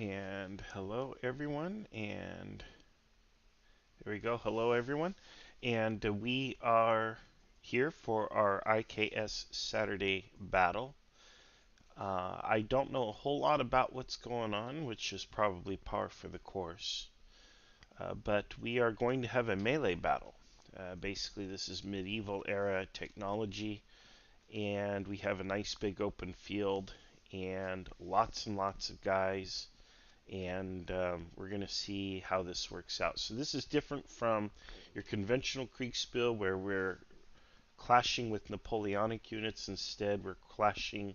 And hello, everyone. And there we go. Hello, everyone. And we are here for our IKS Saturday Battle. I don't know a whole lot about what's going on, which is probably par for the course. But we are going to have a melee battle. Basically, this is medieval era technology, and we have a nice big open field and lots of guys and we're going to see how this works out. So this is different from your conventional Kriegspiel where we're clashing with Napoleonic units. Instead, we're clashing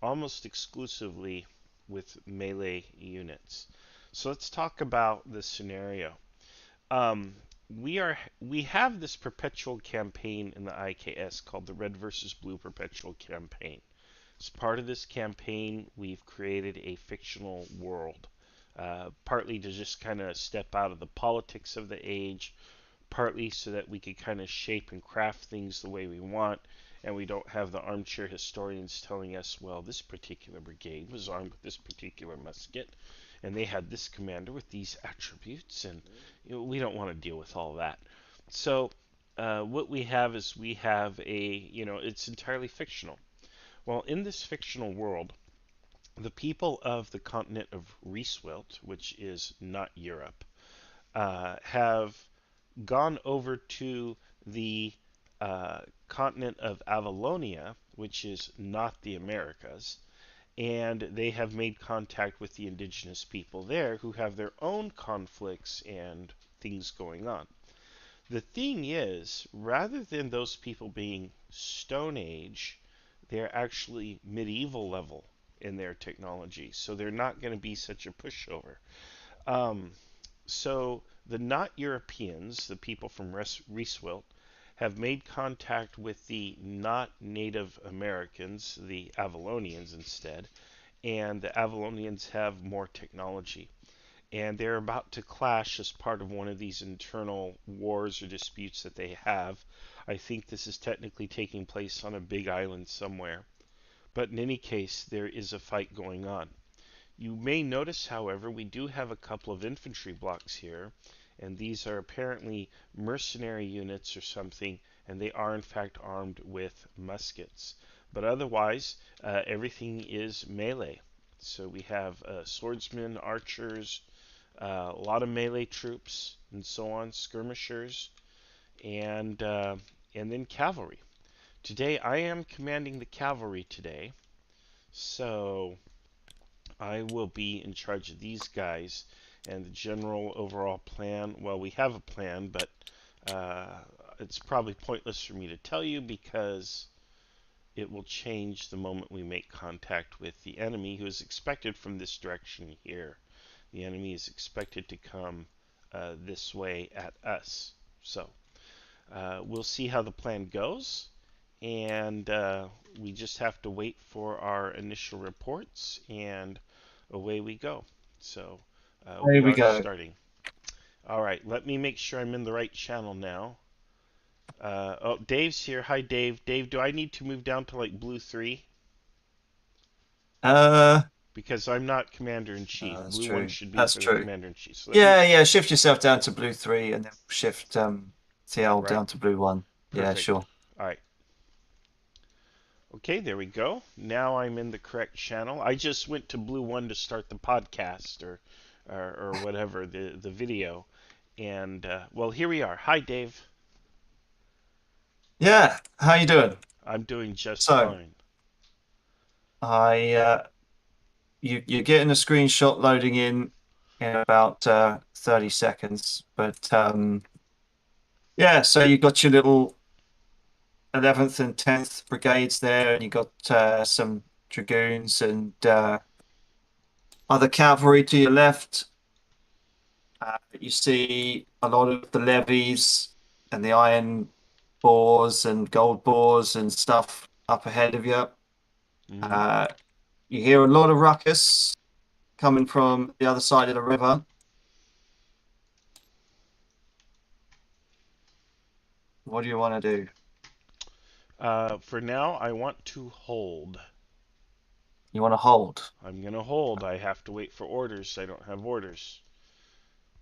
almost exclusively with melee units. So let's talk about the scenario. Um, we have this perpetual campaign in the IKS called the Red versus Blue Perpetual Campaign. As part of this campaign, we've created a fictional world, partly to just kind of step out of the politics of the age, partly so that we could kind of shape and craft things the way we want, and we don't have the armchair historians telling us, well, this particular brigade was armed with this particular musket, and they had this commander with these attributes, and we don't want to deal with all that. So, what we have is we have it's entirely fictional. Well, in this fictional world, the people of the continent of Rieswelt, which is not Europe, have gone over to the continent of Avalonia, which is not the Americas, and they have made contact with the indigenous people there who have their own conflicts and things going on. The thing is, rather than those people being Stone Age, they're actually medieval level in their technology, so they're not going to be such a pushover. Um, so the not Europeans, the people from Rieswilt, have made contact with the not Native Americans, the Avalonians instead, and the Avalonians have more technology. And they're about to clash as part of one of these internal wars or disputes that they have. I think this is technically taking place on a big island somewhere. But in any case, there is a fight going on. You may notice, however, we do have a couple of infantry blocks here, and these are apparently mercenary units or something, and they are in fact armed with muskets. But otherwise, everything is melee. So we have swordsmen, archers, a lot of melee troops, and so on, skirmishers, and and then cavalry. Today I am commanding the cavalry today, so I will be in charge of these guys and the general overall plan. Well, we have a plan, but uh, it's probably pointless for me to tell you because it will change the moment we make contact with the enemy, who is expected from this direction here. The enemy is expected to come this way at us. So we'll see how the plan goes, and we just have to wait for our initial reports, and away we go. So Here we we are go. starting. All right, let me make sure I'm in the right channel now. Oh, Dave's here. Hi, Dave. Dave, do I need to move down to like blue 3? Uh, Because I'm not commander in chief. that's Blue 1 true. should be That's for the true. commander in chief. So let me. Yeah. Shift yourself down to blue 3 and then shift TL Right. down to blue 1. Yeah, Perfect. sure. All right. Okay, there we go. Now I'm in the correct channel. I just went to Blue One to start the podcast or whatever the video, and well, here we are. Hi, Dave. Yeah. How you doing? I'm doing just So, fine. I you're getting a screenshot loading in about 30 seconds, but yeah. So you got your little 11th and 10th brigades there, and you got some dragoons and other cavalry to your left. You see a lot of the levies and the iron bores and gold bores and stuff up ahead of you. Hmm. Uh, you hear a lot of ruckus coming from the other side of the river. What do you want to do? For now, I want to hold. You want to hold. I'm gonna hold. I have to wait for orders. I don't have orders.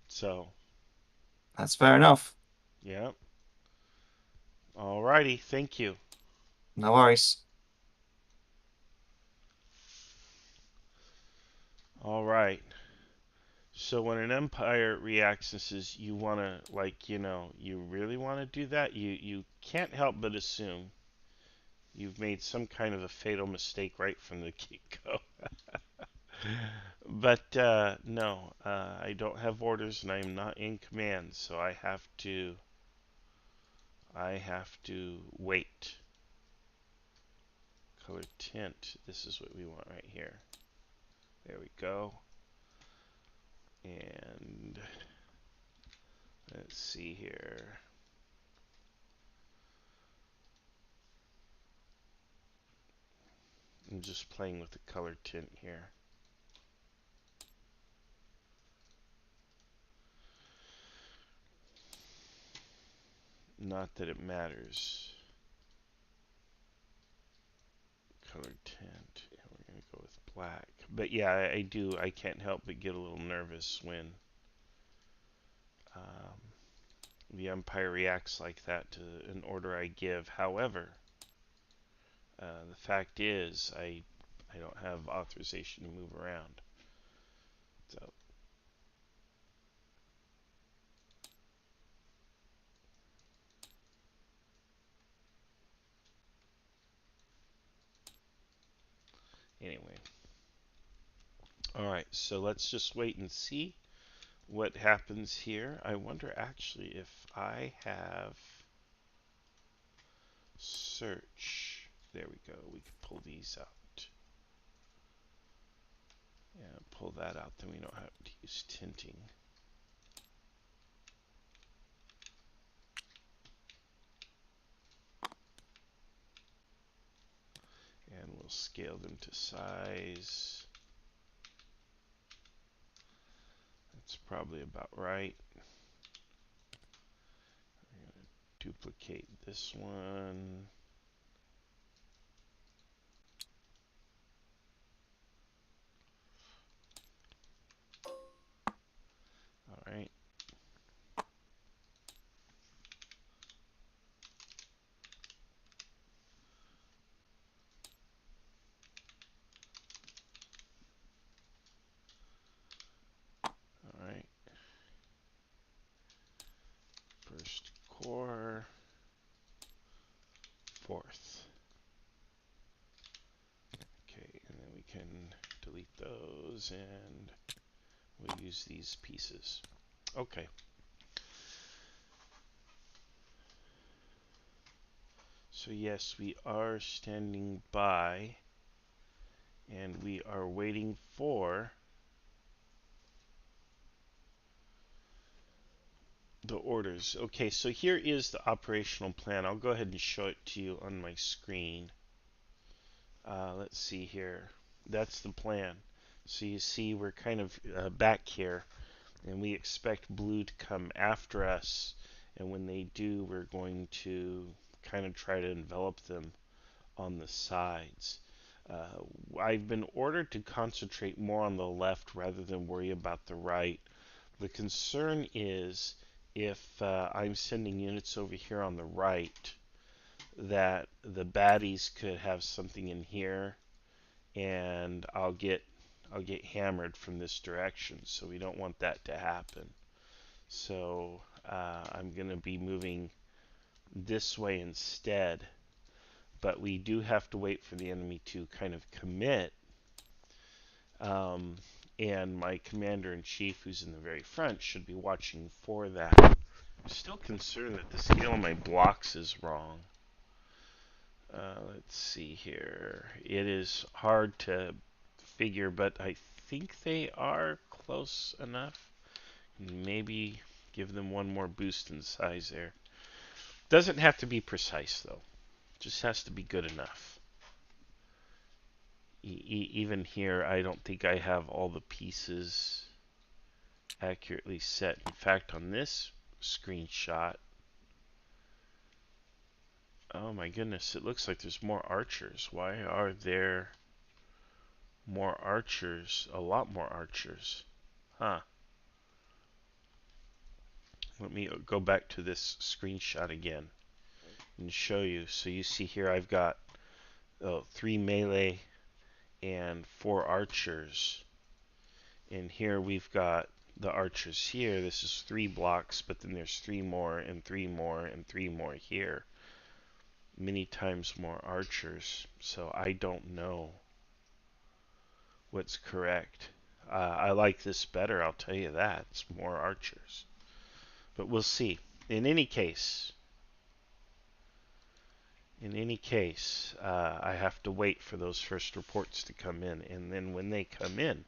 So, That's fair enough. yeah. Alrighty. Thank you. No worries. All right. So when an empire reacts and says you want to, like, you really want to do that, you can't help but assume you've made some kind of a fatal mistake right from the get-go. But no, I don't have orders and I am not in command, so I have to wait. Color tint. This is what we want right here. There we go. And let's see here. I'm just playing with the color tint here. Not that it matters. Color tint. And we're going to go with black. But yeah, I can't help but get a little nervous when um, the umpire reacts like that to an order I give. However, the fact is, I don't have authorization to move around. So anyway, all right. So let's just wait and see what happens here. I wonder actually if I have search. There we go. We can pull these out. Yeah, pull that out. Then we know how to use tinting. And we'll scale them to size. That's probably about right. I'm going to duplicate this one. All right. All right. First core, fourth. Okay, and then we can delete those and we'll use these pieces. Okay. So yes, we are standing by and we are waiting for the orders. Okay, so here is the operational plan. I'll go ahead and show it to you on my screen. Let's see here. That's the plan. So you see we're kind of back here and we expect blue to come after us, and when they do we're going to kind of try to envelop them on the sides. I've been ordered to concentrate more on the left rather than worry about the right. The concern is if I'm sending units over here on the right, that the baddies could have something in here, and I'll get hammered from this direction. So we don't want that to happen. So I'm going to be moving this way instead. But we do have to wait for the enemy to kind of commit. Um, and my commander in chief, who's in the very front, should be watching for that. I'm still concerned that the scale of my blocks is wrong. Let's see here. It is hard to figure, but I think they are close enough. Maybe give them one more boost in size there. Doesn't have to be precise though. Just has to be good enough. Even here, I don't think I have all the pieces accurately set. In fact, on this screenshot, oh my goodness, it looks like there's more archers. Why are there More archers. A lot more archers. Huh. Let me go back to this screenshot again and show you. So you see here I've got 3 melee and 4 archers. And here we've got the archers here. This is 3 blocks, but then there's 3 more and 3 more and 3 more here. Many times more archers. So I don't know what's correct. I like this better, I'll tell you that. It's more archers. But we'll see. In any case, I have to wait for those first reports to come in. And then when they come in,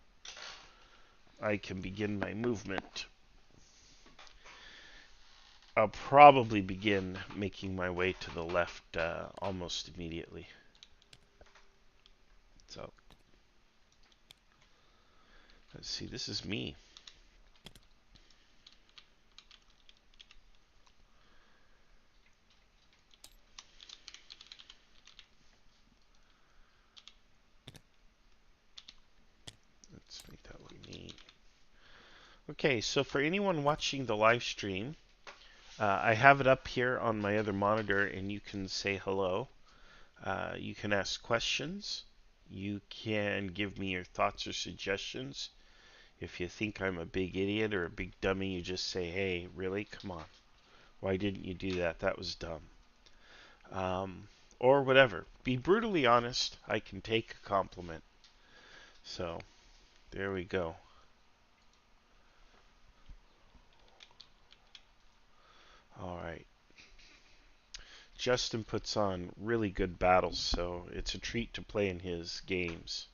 I can begin my movement. I'll probably begin making my way to the left almost immediately. So, let's see, this is me. Let's make that look neat. Okay, so for anyone watching the live stream, I have it up here on my other monitor and you can say hello. You can ask questions. You can give me your thoughts or suggestions. If you think I'm a big idiot or a big dummy, you just say, hey, really? Come on. Why didn't you do that? That was dumb. Um, or whatever. Be brutally honest. I can take a compliment. So, there we go. Alright. Justin puts on really good battles, so it's a treat to play in his games.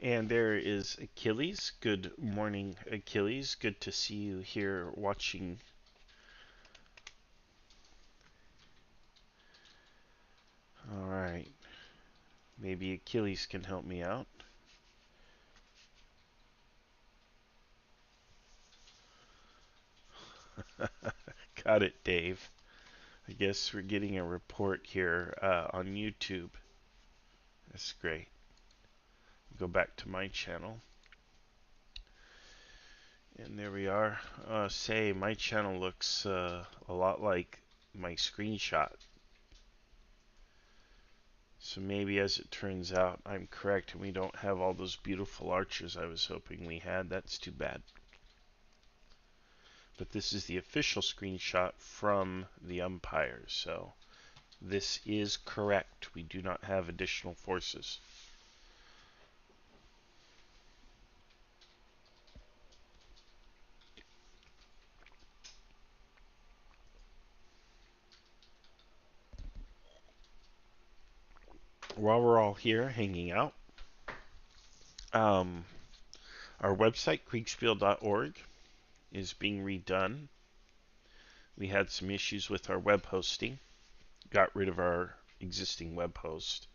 And there is Achilles. Good morning, Achilles. Good to see you here watching. Alright. Maybe Achilles can help me out. Got it, Dave. I guess we're getting a report here on YouTube. That's great. Go back to my channel. And there we are. Say, my channel looks a lot like my screenshot. So maybe as it turns out, I'm correct and we don't have all those beautiful archers I was hoping we had. That's too bad. But this is the official screenshot from the umpires. So this is correct. We do not have additional forces. While we're all here hanging out, um, our website, kriegspiel.org, is being redone. We had some issues with our web hosting, got rid of our existing web host,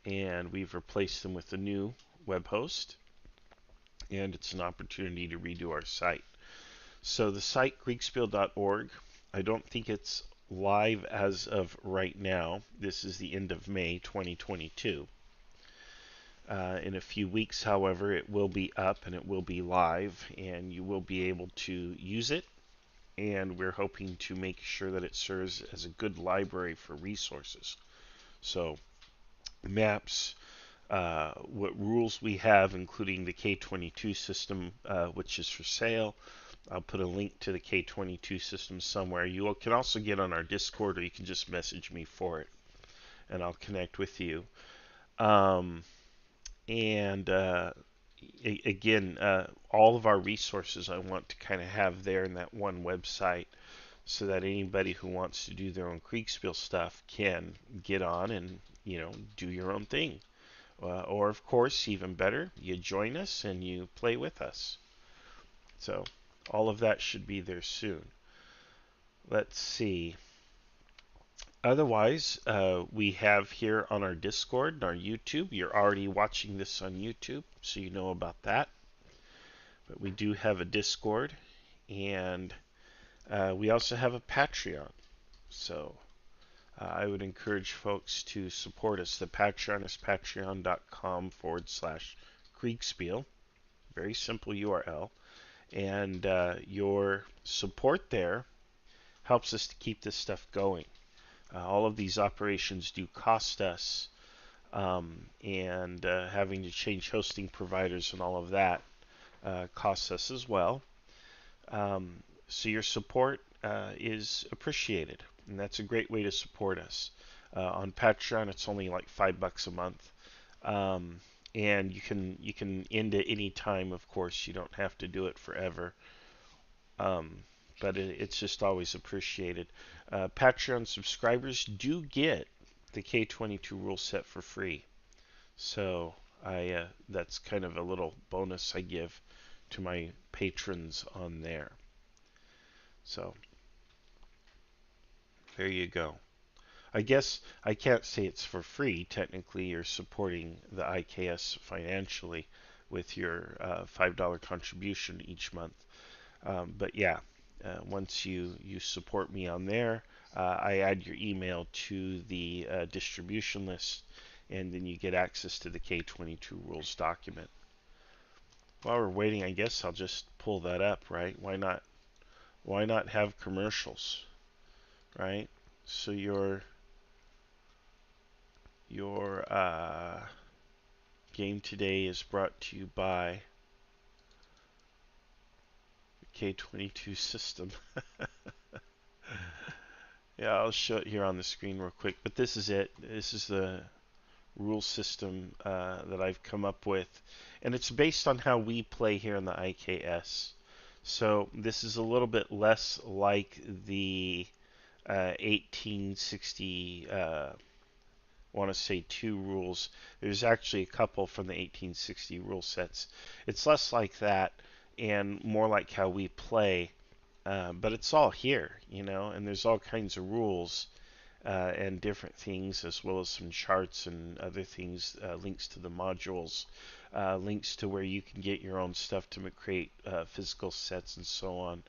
and we've replaced them with a new web host, and it's an opportunity to redo our site. So the site, kriegspiel.org, I don't think it's live as of right now. This is the end of May 2022. In a few weeks, however, it will be up and it will be live, and you will be able to use it. And we're hoping to make sure that it serves as a good library for resources. So, maps, what rules we have, including the K22 system, which is for sale. I'll put a link to the K22 system somewhere. You can also get on our Discord, or you can just message me for it, and I'll connect with you. Um, and again, all of our resources I want to kind of have there in that one website, so that anybody who wants to do their own Kriegspiel stuff can get on and do your own thing. Or of course, even better, you join us and you play with us. So all of that should be there soon. Let's see. Otherwise, we have here on our Discord and our YouTube. You're already watching this on YouTube, so you know about that. But we do have a Discord, and we also have a Patreon. So I would encourage folks to support us. The Patreon is patreon.com/Kriegspiel. Very simple URL. And your support there helps us to keep this stuff going. All of these operations do cost us, and having to change hosting providers and all of that costs us as well. So your support is appreciated, and that's a great way to support us. On Patreon, it's only like $5 a month, and you can end at any time. Of course, you don't have to do it forever, um, but it's just always appreciated. Patreon subscribers do get the K22 rule set for free, so I that's kind of a little bonus I give to my patrons on there. So there you go. I guess I can't say it's for free. Technically, you're supporting the IKS financially with your $5 contribution each month. But yeah, once you support me on there, I add your email to the distribution list, and then you get access to the K22 rules document. While we're waiting, I guess I'll just pull that up, right? Why not? Why not have commercials, right? So your game today is brought to you by the K22 system. Yeah, I'll show it here on the screen real quick. But this is it. This is the rule system that I've come up with, and it's based on how we play here in the IKS. So this is a little bit less like the 1860 want to say two rules. There's actually a couple from the 1860 rule sets. It's less like that and more like how we play, but it's all here, and there's all kinds of rules and different things, as well as some charts and other things, links to the modules, links to where you can get your own stuff to create physical sets and so on.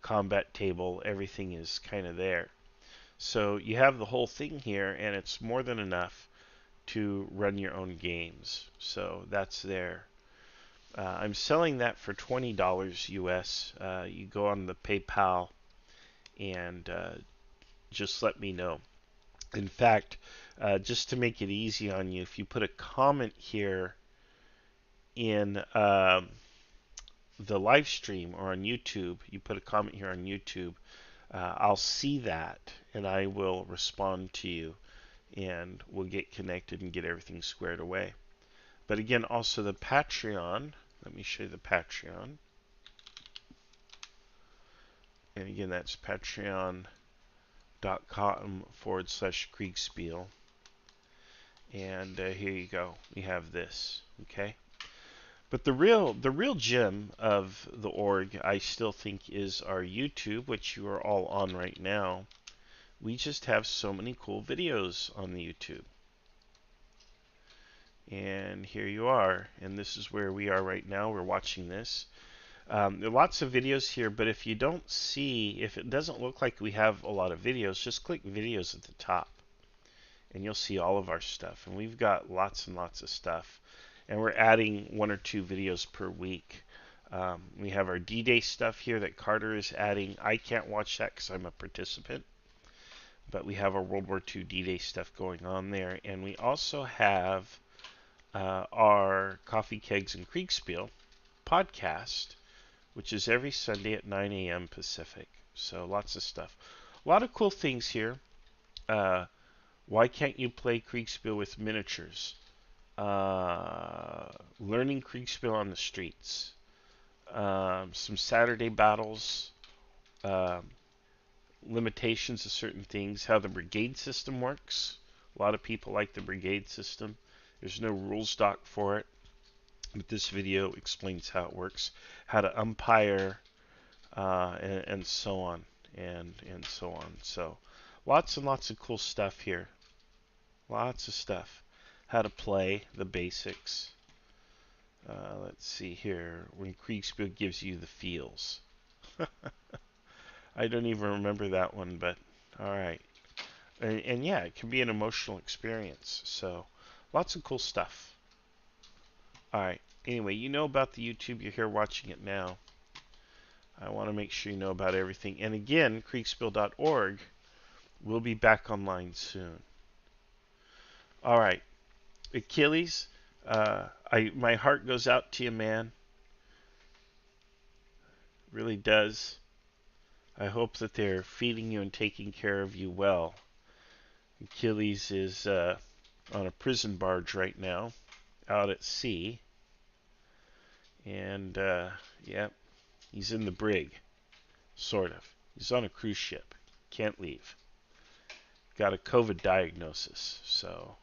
Combat table, everything is kind of there. So you have the whole thing here, and it's more than enough to run your own games. So that's there. I'm selling that for $20 US. You go on the PayPal and just let me know. In fact, just to make it easy on you, if you put a comment here in the live stream or on YouTube, you put a comment here on YouTube, I'll see that and I will respond to you, and we'll get connected and get everything squared away. But again, also the Patreon. Let me show you the Patreon. And again, that's patreon.com/Kriegspiel. And here you go. We have this. Okay. But the real gem of the org, I still think, is our YouTube, which you are all on right now. We just have so many cool videos on the YouTube. And here you are. And this is where we are right now. We're watching this. There are lots of videos here, but if you don't see, if it doesn't look like we have a lot of videos, just click videos at the top. and you'll see all of our stuff. And we've got lots and lots of stuff. And we're adding 1 or 2 videos per week. We have our D-Day stuff here that Carter is adding. I can't watch that because I'm a participant, but we have our World War II D-Day stuff going on there. And we also have our Coffee Kegs and Kriegspiel podcast, which is every Sunday at 9 a.m. Pacific. So lots of stuff. A lot of cool things here. Uh, why can't you play Kriegspiel with miniatures? Learning Kriegspiel on the streets. Some Saturday battles. Um, Limitations of certain things. How the brigade system works. A lot of people like the brigade system. There's no rules doc for it, but this video explains how it works, how to umpire, and so on, and so on. So lots and lots of cool stuff here. Lots of stuff. How to play the basics. Let's see here. When Kriegspiel gives you the feels. I don't even remember that one, but all right. And yeah, it can be an emotional experience. So lots of cool stuff. All right. Anyway, you know about the YouTube. You're here watching it now. I want to make sure you know about everything. And again, Kriegspiel.org will be back online soon. All right. Achilles, my heart goes out to you, man. Really does. I hope that they're feeding you and taking care of you well. Achilles is on a prison barge right now, out at sea, and yeah, he's in the brig, sort of. He's on a cruise ship, can't leave. Got a COVID diagnosis, so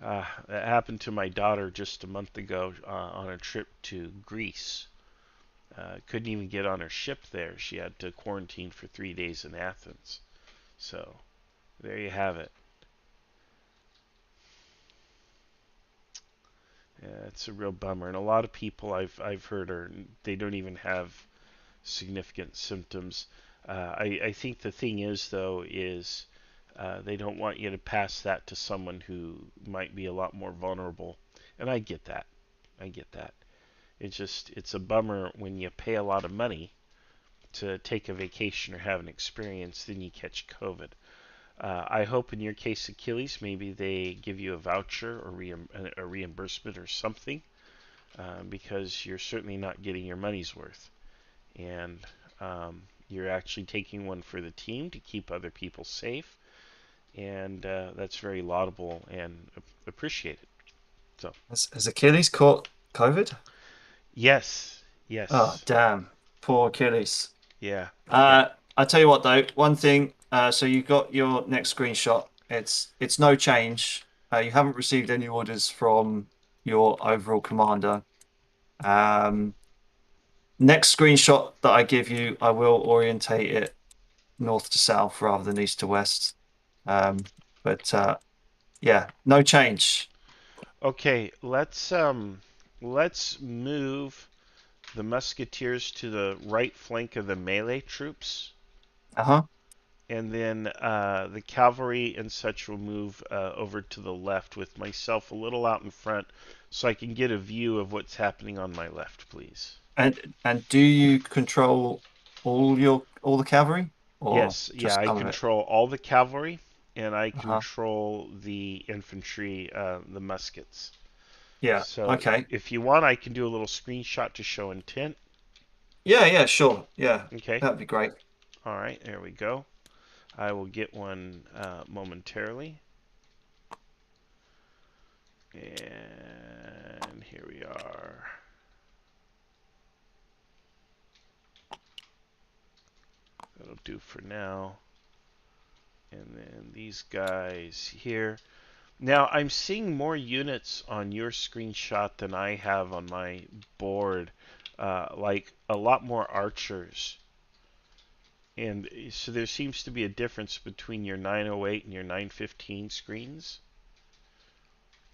that happened to my daughter just a month ago on a trip to Greece. Couldn't even get on her ship there. She had to quarantine for 3 days in Athens. So there you have it. Yeah, it's a real bummer, and a lot of people I've heard they don't even have significant symptoms. I think the thing is though is they don't want you to pass that to someone who might be a lot more vulnerable, and I get that. I get that. It's a bummer when you pay a lot of money to take a vacation or have an experience, then you catch COVID. I hope in your case, Achilles, maybe they give you a voucher or a reimbursement or something, because you're certainly not getting your money's worth. And you're actually taking one for the team to keep other people safe, and that's very laudable and appreciated. So, Has Achilles caught COVID? yes, Oh, yes, damn. Poor Achilles. yeah, yeah. I tell you what though, one thing, so you got your next screenshot. It's no change. You haven't received any orders from your overall commander. Um, Next screenshot that I give you, I will orientate it north to south rather than east to west. Um, but yeah, no change. Okay, let's move the musketeers to the right flank of the melee troops, Uh-huh. and then the cavalry and such will move over to the left with myself a little out in front so I can get a view of what's happening on my left, please. And do you control all the cavalry or Yes, yeah, just I some of it? control all the cavalry and I Uh-huh. control the infantry, the muskets. Yeah. So Okay. if you want, I can do a little screenshot to show intent. Yeah, yeah, sure. Yeah. Okay, That'd be great. all right, there we go. I will get one momentarily. And here we are. That'll do for now. And then these guys here. Now I'm seeing more units on your screenshot than I have on my board. Like a lot more archers. And so there seems to be a difference between your 908 and your 915 screens.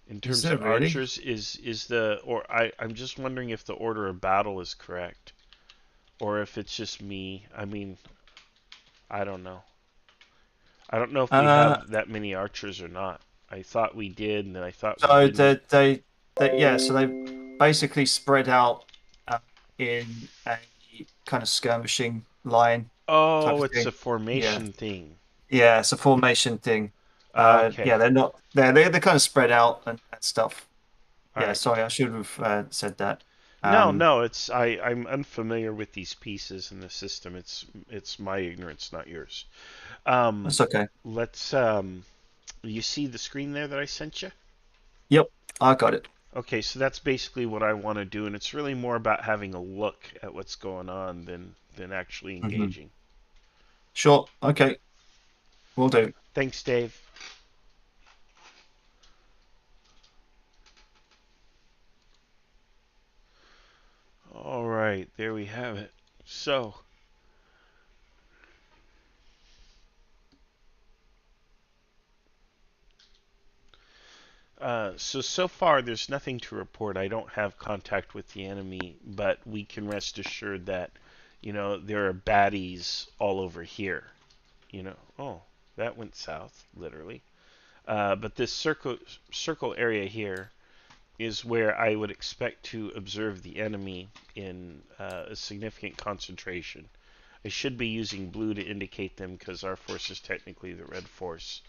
In Is terms there of really? archers, is the or I'm just wondering if the order of battle is correct, or if it's just me. I mean, I don't know. I don't know if we Uh, have that many archers or not. I thought we did, and then I thought we so didn't. they so they basically spread out uh, in a kind of skirmishing line type Oh, of it's a thing. Yeah, formation thing. yeah, it's a formation thing. Okay. Yeah, they're not they're kind of spread out and stuff. All Yeah, right. sorry, I should have said that. No, Um, no, I'm unfamiliar with these pieces in the system. It's my ignorance, not yours. that's Um, okay. let's you see the screen there that I sent you? Yep, I got it. Okay, so that's basically what I want to do, and it's really more about having a look at what's going on than actually Hmm. engaging. Sure. Okay, we'll do. Thanks, Dave. All right, there we have it. So, so far there's nothing to report. I don't have contact with the enemy, but we can rest assured that, there are baddies all over here. Oh, that went south, literally. But this circle area here is where I would expect to observe the enemy in a significant concentration. I should be using blue to indicate them because our force is technically the red force,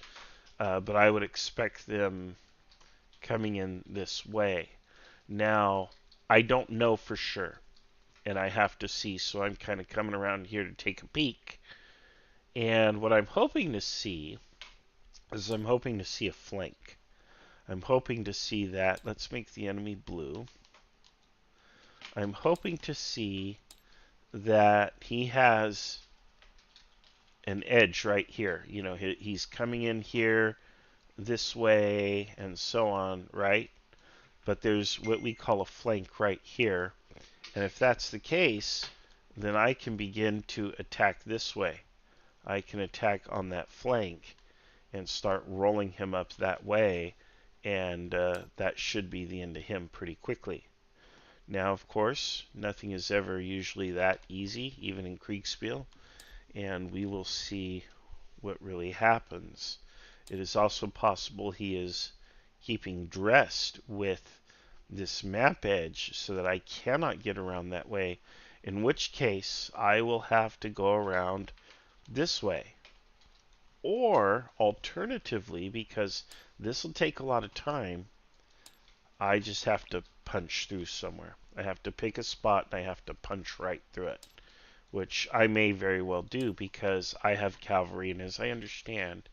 but I would expect them coming in this way. Now, I don't know for sure, and I have to see, so I'm kind of coming around here to take a peek. And what I'm hoping to see is I'm hoping to see a flank. I'm hoping to see that. Let's make the enemy blue. I'm hoping to see that he has an edge right here. He's coming in here this way and so on, right? But there's what we call a flank right here. And if that's the case, then I can begin to attack this way. I can attack on that flank and start rolling him up that way, and that should be the end of him pretty quickly. Now, of course, nothing is ever usually that easy, even in Kriegspiel, and we will see what really happens. It is also possible he is keeping dressed with this map edge so that I cannot get around that way, in which case I will have to go around this way. Or, alternatively, because this will take a lot of time, I just have to punch through somewhere. I have to pick a spot and I have to punch right through it, which I may very well do because I have cavalry, and as I understand,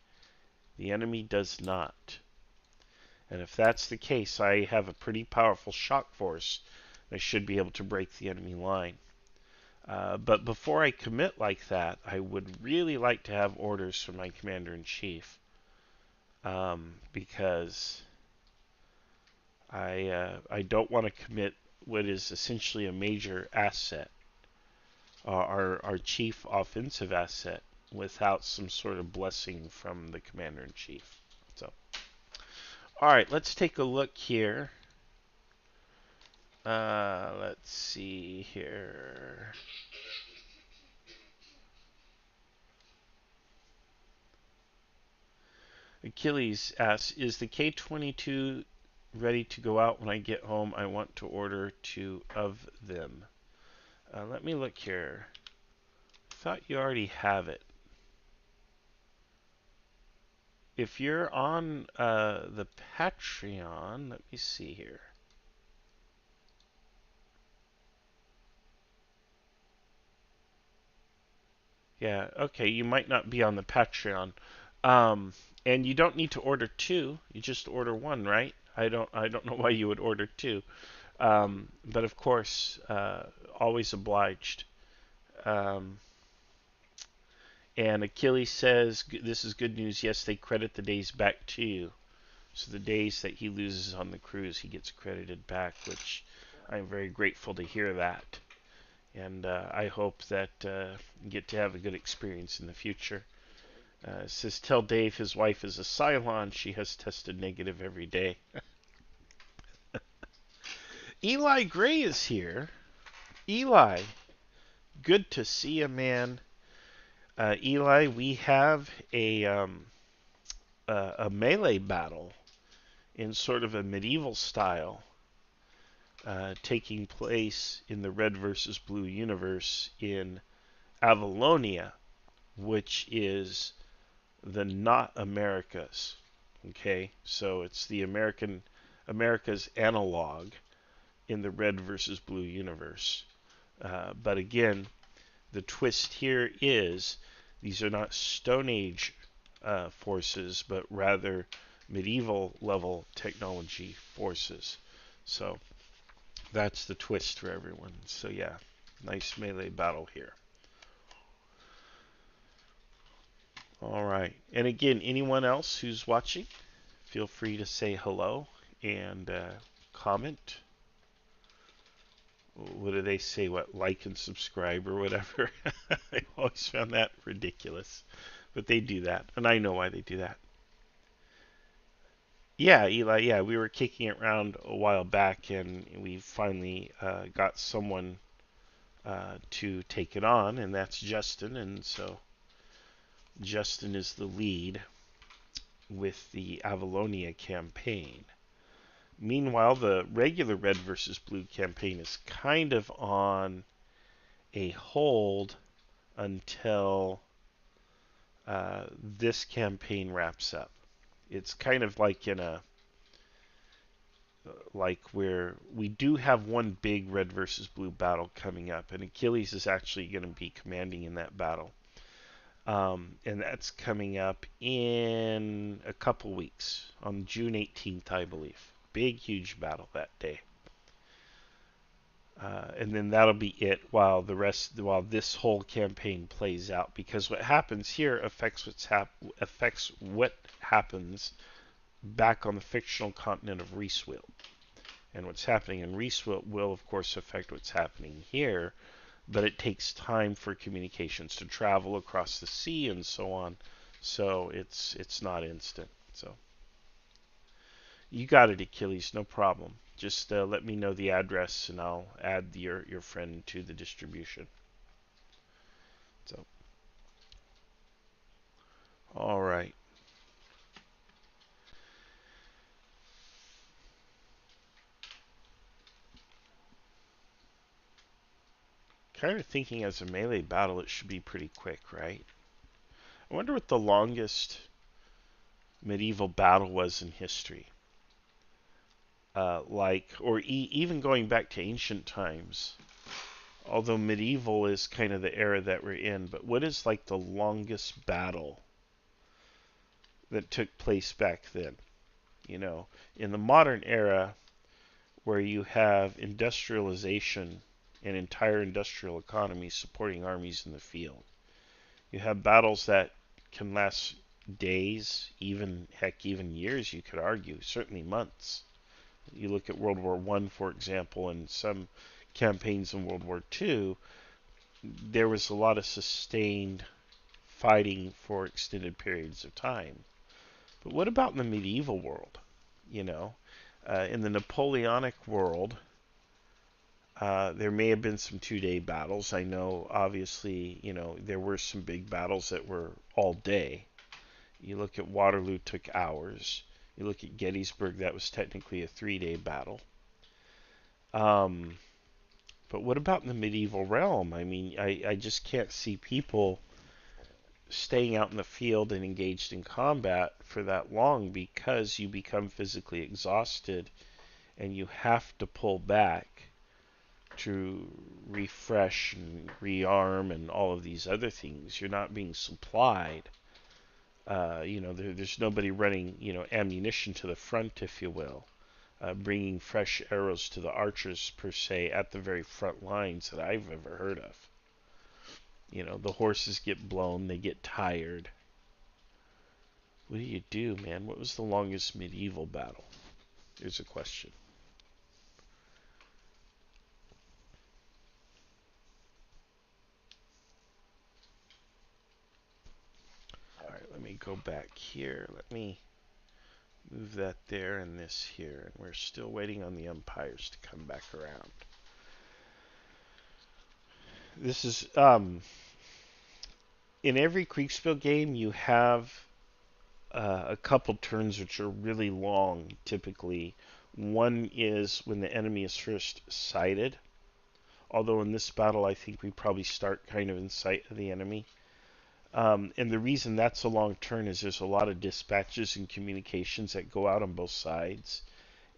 the enemy does not. And if that's the case, I have a pretty powerful shock force. I should be able to break the enemy line. But before I commit like that, I would really like to have orders from my commander in chief, because I don't want to commit what is essentially a major asset, our chief offensive asset, without some sort of blessing from the commander in chief. So, all right, let's take a look here. Let's see here. Achilles asks, "Is the K-22 ready to go out when I get home? I want to order two of them." Let me look here. I thought you already have it. If you're on the Patreon, let me see here. Yeah, okay, you might not be on the Patreon. Um, and you don't need to order two. You just order one, right? I don't know why you would order two. But of course, always obliged. Um, and Achilles says, "This is good news. Yes, they credit the days back to you. So the days that he loses on the cruise, he gets credited back," which I'm very grateful to hear that. And I hope that you get to have a good experience in the future. It says, "Tell Dave his wife is a Cylon. She has tested negative every day." Eli Gray is here. Eli, good to see you, man. Eli, we have a melee battle in sort of a medieval style taking place in the red versus blue universe in Avalonia, which is the not Americas. Okay, so it's the America's analog in the red versus blue universe. But again, the twist here is these are not Stone Age forces, but rather medieval level technology forces. So that's the twist for everyone. So yeah, nice melee battle here. All right. And again, anyone else who's watching, feel free to say hello and comment. What do they say? What, like and subscribe or whatever? I always found that ridiculous. But they do that, and I know why they do that. Yeah, Eli, yeah, we were kicking it around a while back, and we finally got someone to take it on, and that's Justin. And so Justin is the lead with the Avalonia campaign. Meanwhile, the regular red versus blue campaign is kind of on a hold until this campaign wraps up. It's kind of like in a like where we do have one big red versus blue battle coming up, and Achilles is actually going to be commanding in that battle. And that's coming up in a couple weeks on June 18th, I believe. Big, huge battle that day. And then that'll be it while this whole campaign plays out. Because what happens here affects what happens back on the fictional continent of Reeswill. And what's happening in Reeswill will, of course, affect what's happening here, but it takes time for communications to travel across the sea and so on. So it's not instant. So you got it, Achilles, no problem. Just let me know the address, and I'll add your friend to the distribution. So all right. Kind of thinking as a melee battle, it should be pretty quick, right? I wonder what the longest medieval battle was in history. Or even going back to ancient times. Although medieval is kind of the era that we're in, but what is like the longest battle that took place back then? You know, in the modern era, where you have industrialization and entire industrial economies supporting armies in the field, you have battles that can last days, even heck, even years. You could argue, certainly months. You look at World War One, for example, and some campaigns in World War Two. There was a lot of sustained fighting for extended periods of time. But what about in the medieval world? You know, in the Napoleonic world, there may have been some 2 day battles. I know, obviously, there were some big battles that were all day. You look at Waterloo, took hours. You look at Gettysburg, that was technically a 3 day battle. Um, but what about in the medieval realm? I mean, I just can't see people staying out in the field and engaged in combat for that long because you become physically exhausted and you have to pull back to refresh and rearm and all of these other things. You're not being supplied. There's nobody running, ammunition to the front, if you will, bringing fresh arrows to the archers per se at the very front lines that I've ever heard of. The horses get blown, they get tired. What do you do, man? What was the longest medieval battle? Here's a question. All right, let me go back here. Let me move that there and this here. And we're still waiting on the umpires to come back around. This is in every Kriegspiel game, you have a couple turns which are really long, typically. One is when the enemy is first sighted, although in this battle, I think we probably start kind of in sight of the enemy. And the reason that's a long turn is there's a lot of dispatches and communications that go out on both sides,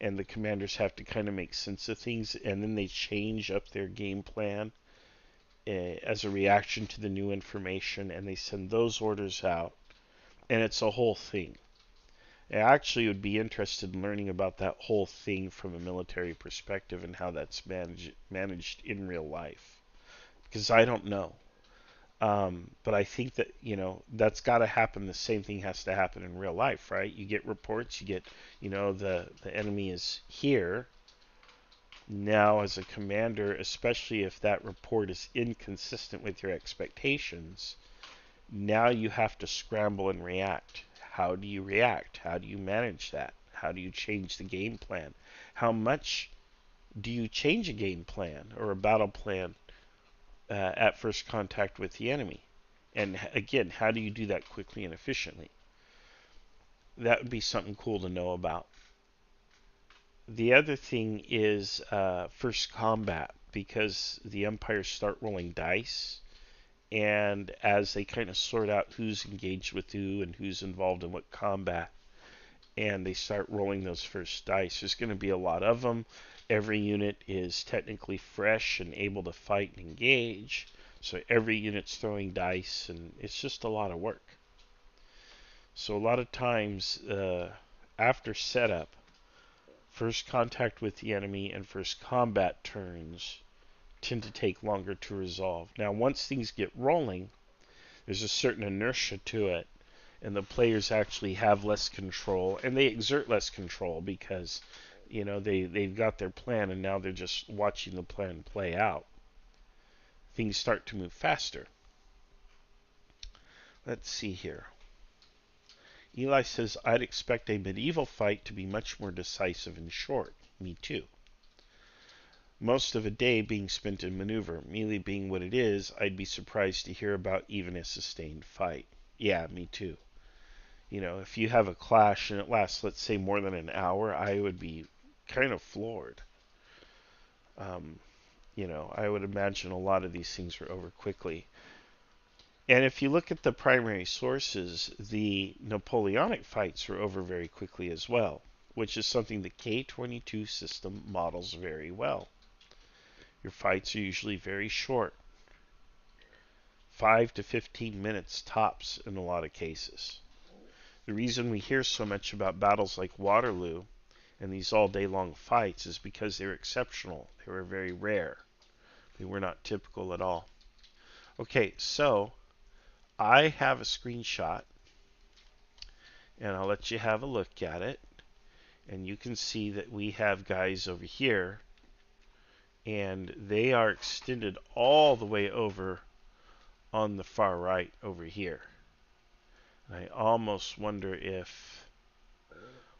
and the commanders have to kind of make sense of things, and then they change up their game plan as a reaction to the new information, and they send those orders out, and it's a whole thing. I actually would be interested in learning about that whole thing from a military perspective and how that's managed in real life, because I don't know. But I think that that's got to happen. The same thing has to happen in real life, right? You get reports. You get the enemy is here now. As a commander, especially if that report is inconsistent with your expectations, now you have to scramble and react. How do you react? How do you manage that? How do you change the game plan? How much do you change a game plan or a battle plan at first contact with the enemy? And again, how do you do that quickly and efficiently? That would be something cool to know about. The other thing is first combat, because the umpires start rolling dice, and as they kind of sort out who's engaged with who and who's involved in what combat, and they start rolling those first dice, there's going to be a lot of them. Every unit is technically fresh and able to fight and engage, so every unit's throwing dice, and it's just a lot of work. So a lot of times after setup, first contact with the enemy and first combat turns tend to take longer to resolve. Now, once things get rolling, there's a certain inertia to it, and the players actually have less control, and they exert less control because they've got their plan, and now they're just watching the plan play out. Things start to move faster. Let's see here. Eli says, I'd expect a medieval fight to be much more decisive and short. Me too. Most of a day being spent in maneuver. Melee being what it is, I'd be surprised to hear about even a sustained fight. Yeah, me too. If you have a clash and it lasts, let's say, more than an hour, I would be kind of floored. Um, I would imagine a lot of these things are over quickly. And if you look at the primary sources, the Napoleonic fights are over very quickly as well, which is something the K-22 system models very well. Your fights are usually very short, 5 to 15 minutes tops in a lot of cases. The reason we hear so much about battles like Waterloo and these all-day long fights is because they were exceptional. They were very rare. They were not typical at all. Okay, so I have a screenshot, and I'll let you have a look at it. And you can see that we have guys over here, and they are extended all the way over on the far right over here. And I almost wonder if,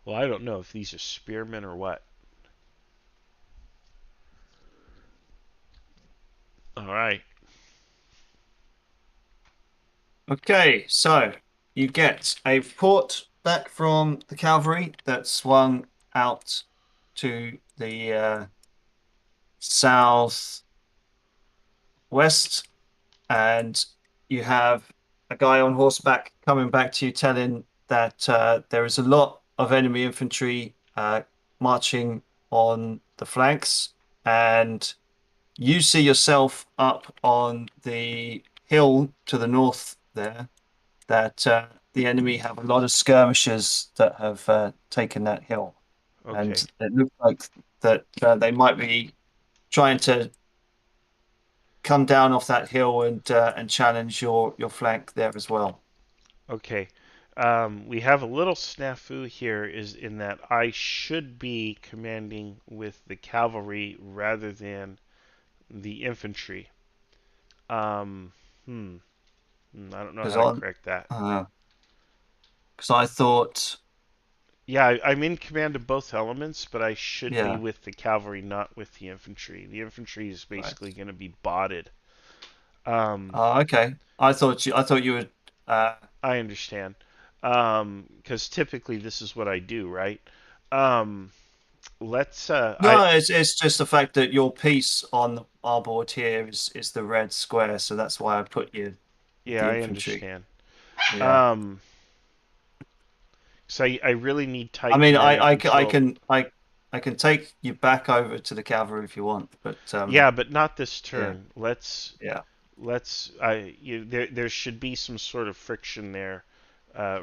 well, I don't know if these are spearmen or what. All right. Okay, so you get a report back from the cavalry that swung out to the southwest, and you have a guy on horseback coming back to you telling that there is a lot of enemy infantry marching on the flanks, and you see yourself up on the hill to the north there that the enemy have a lot of skirmishers that have taken that hill, and Okay. it looks like that they might be trying to come down off that hill and challenge your flank there as well. Okay. We have a little snafu here is in that I should be commanding with the cavalry rather than the infantry. Um, hmm. I don't know Because how to on correct that. because I thought, Yeah, I'm in command of both elements, but I should be yeah, with the cavalry, not with the infantry. The infantry is right. basically going to be botted. Um, Oh, okay. I thought you would. Uh, I understand. Because typically this is what I do, right? Um, let's. I no, it's just the fact that your piece on our board here is the red square, so that's why I put you with Yeah, the I infantry. understand. Yeah. Um, so I really need I tight mean, command and control. I can take you back over to the cavalry if you want, but Yeah, but not this yeah, turn. yeah. Let's. There should be some sort of friction there,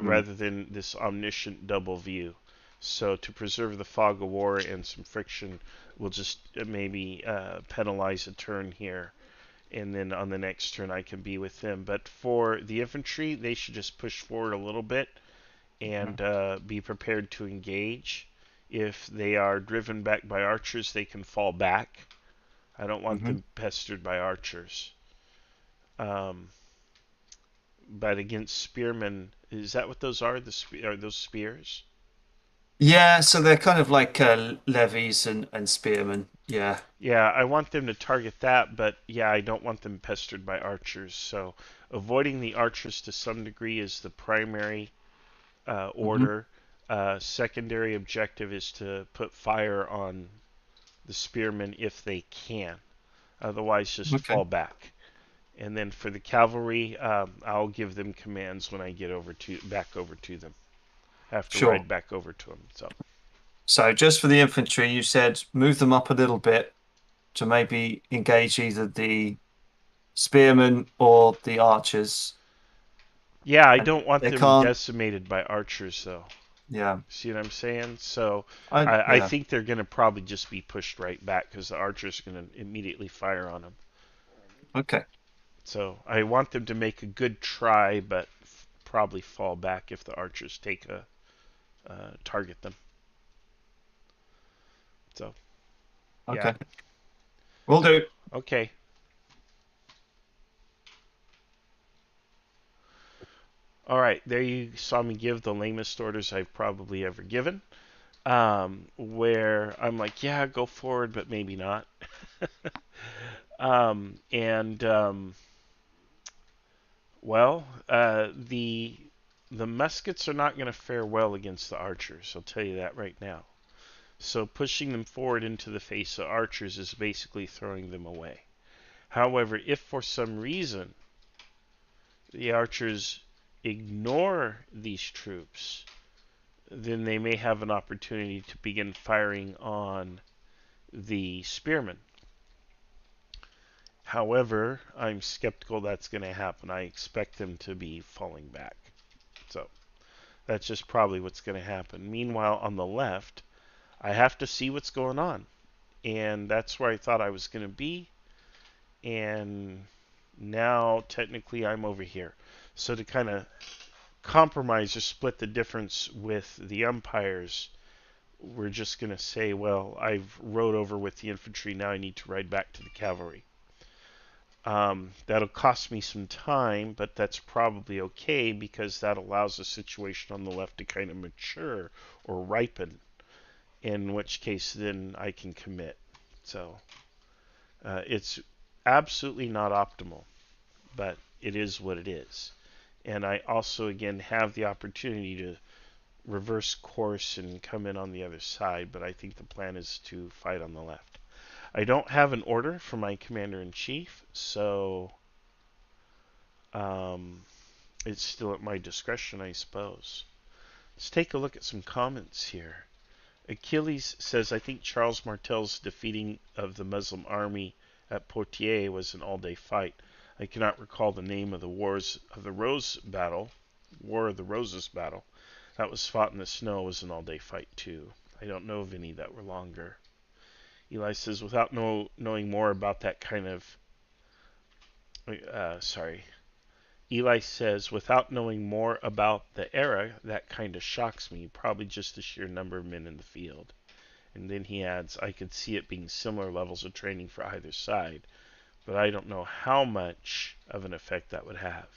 Mm, rather than this omniscient double view. So to preserve the fog of war and some friction, we'll just maybe penalize a turn here, and then on the next turn I can be with them. But for the infantry, they should just push forward a little bit mm, and be prepared to engage. If they are driven back by archers, they can fall back. I don't want hmm. them pestered by archers. Um, but against spearmen, is that what those are? Are those spears? Yeah, so they're kind of like levies and spearmen. Yeah. Yeah, I want them to target that, but yeah, I don't want them pestered by archers. So avoiding the archers to some degree is the primary Hmm. order. Secondary objective is to put fire on the spearmen if they can. Otherwise, just Okay. fall back. And then for the cavalry, I'll give them commands when I get back over to them. I have to Sure. ride back over to them. So So just for the infantry, you said move them up a little bit to maybe engage either the spearmen or the archers. yeah, I And don't want they them can't. decimated by archers though. Yeah. See what I'm saying? So I Yeah. think they're going to probably just be pushed right back because the archers are going to immediately fire on them. Okay. So I want them to make a good try, but probably fall back if the archers take a target them. So yeah, Okay. Will do. okay. All right, there you saw me give the lamest orders I've probably ever given. Where I'm like, yeah, go forward, but maybe not. And well, the muskets are not going to fare well against the archers. I'll tell you that right now. So pushing them forward into the face of archers is basically throwing them away. However, if for some reason the archers ignore these troops, then they may have an opportunity to begin firing on the spearmen. However, I'm skeptical that's going to happen. I expect them to be falling back. So that's just probably what's going to happen. Meanwhile, on the left, I have to see what's going on. And that's where I thought I was going to be. And now, technically, I'm over here. So to kind of compromise or split the difference with the umpires, we're just going to say, well, I've rode over with the infantry. Now I need to ride back to the cavalry. That'll cost me some time, but that's probably okay because that allows the situation on the left to kind of mature or ripen, in which case then I can commit. So it's absolutely not optimal, but it is what it is. And I also, again, have the opportunity to reverse course and come in on the other side, but I think the plan is to fight on the left. I don't have an order from my commander in chief, so um, it's still at my discretion, I suppose. Let's take a look at some comments here. Achilles says, I think Charles Martel's defeating of the Muslim army at Poitiers was an all-day fight. I cannot recall the name of the War of the Roses battle. That was fought in the snow was an all-day fight too. I don't know of any that were longer. Eli says, without knowing more about that kind of, sorry. Eli says, without knowing more about the era, that kind of shocks me. Probably just the sheer number of men in the field. And then he adds, I could see it being similar levels of training for either side, but I don't know how much of an effect that would have.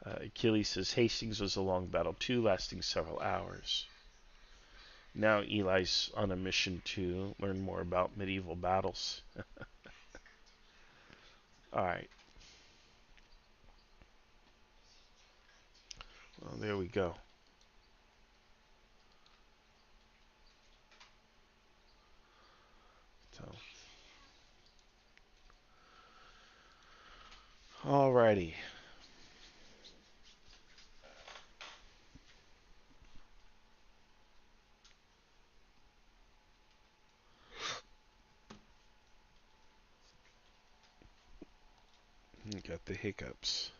Achilles says Hastings was a long battle too, lasting several hours. Now Eli's on a mission to learn more about medieval battles. All right. Well, there we go. So, alrighty. Got the hiccups.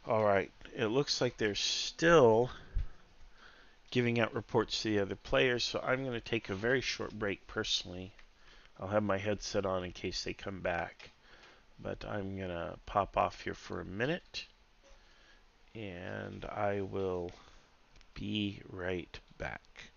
Alright, it looks like they're still giving out reports to the other players, so I'm going to take a very short break personally. I'll have my headset on in case they come back, but I'm going to pop off here for a minute, and I will be right back.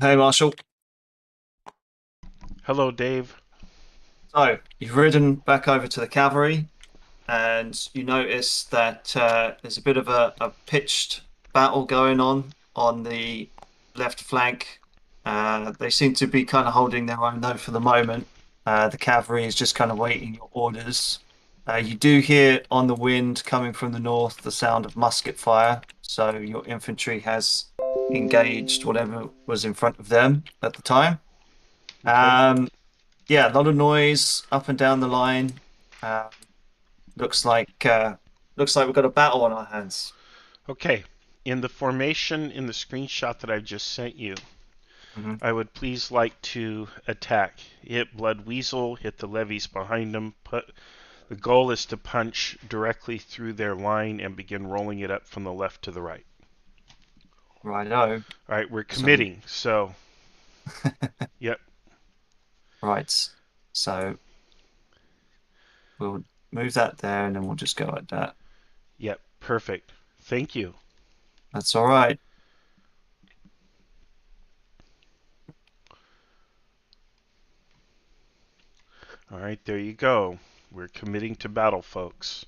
Hey, Marshall. Hello, Dave. So you've ridden back over to the cavalry, and you notice that there's a bit of a pitched battle going on the left flank. They seem to be kind of holding their own though for the moment. The cavalry is just kind of waiting your orders. You do hear on the wind coming from the north the sound of musket fire, so your infantry has engaged whatever was in front of them at the time. Okay. Um, yeah, a lot of noise up and down the line. Uh, looks like we've got a battle on our hands. Okay. In the formation in the screenshot that I've just sent you, Hmm. I would please like to attack. Hit Blood Weasel, hit the levies behind them. The goal is to punch directly through their line and begin rolling it up from the left to the right. Righto. All right, we're So committing. So, yep, right. So we'll move that there, and then we'll just go like that. yep, perfect. Thank you. That's all right. All right, there you go. We're committing to battle, folks.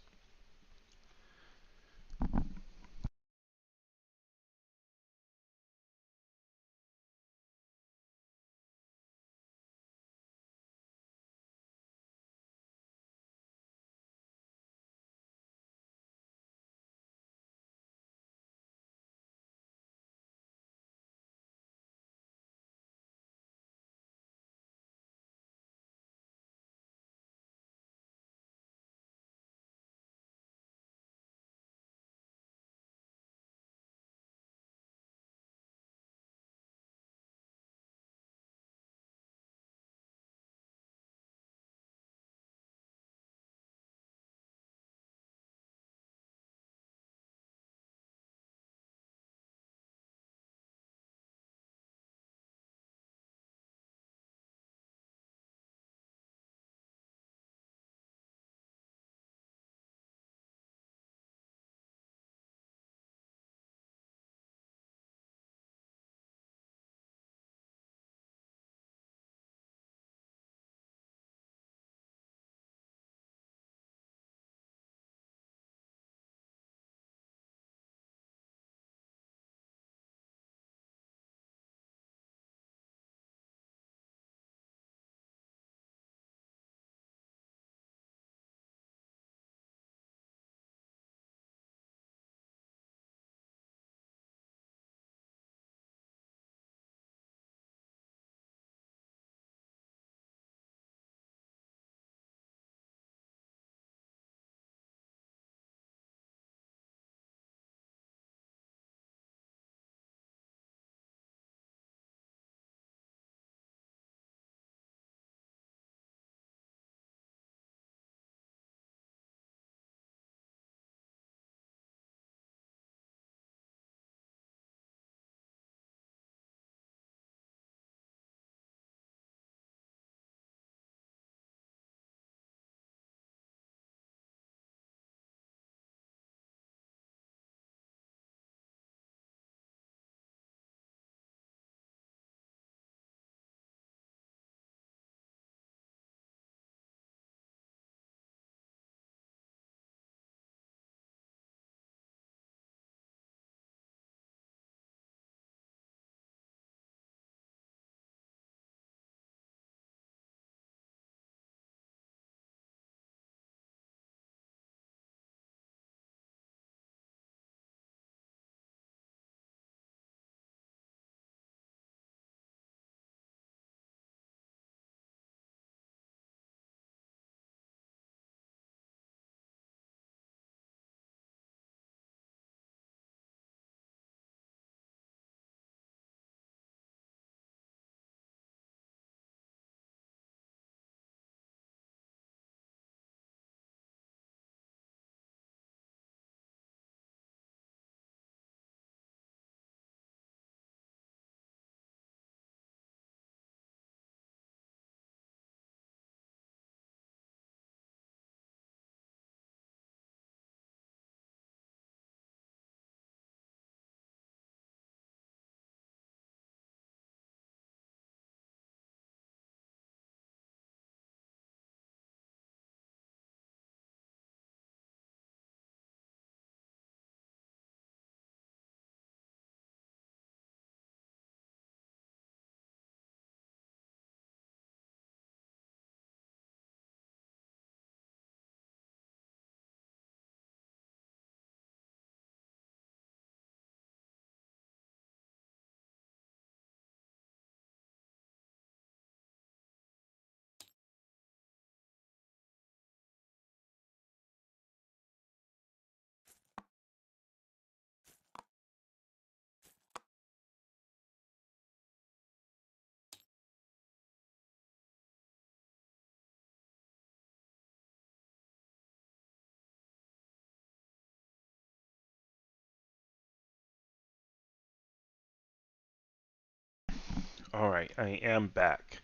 Alright, I am back.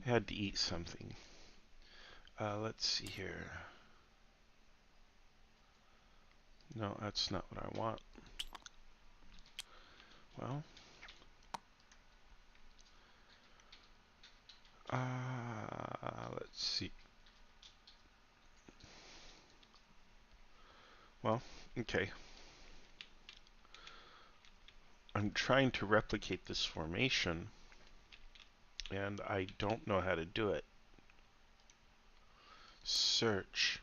I had to eat something. Let's see here. No, that's not what I want. Well, let's see. Well, okay. I'm trying to replicate this formation, and I don't know how to do it. Search.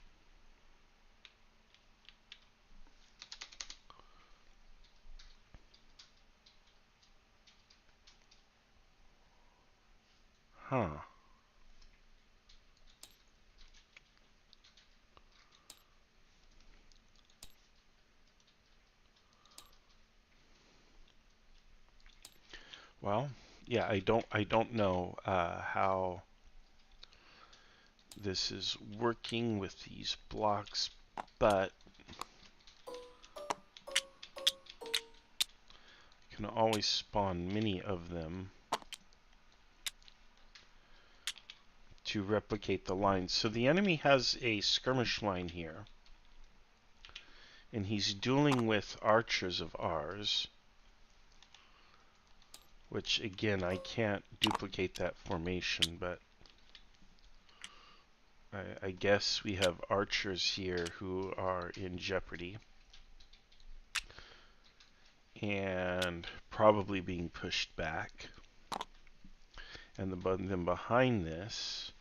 Huh. Well, yeah, I don't know how this is working with these blocks, but you can always spawn many of them to replicate the lines. So the enemy has a skirmish line here, and he's dueling with archers of ours, which again, I can't duplicate that formation, but I guess we have archers here who are in jeopardy and probably being pushed back. And then behind this,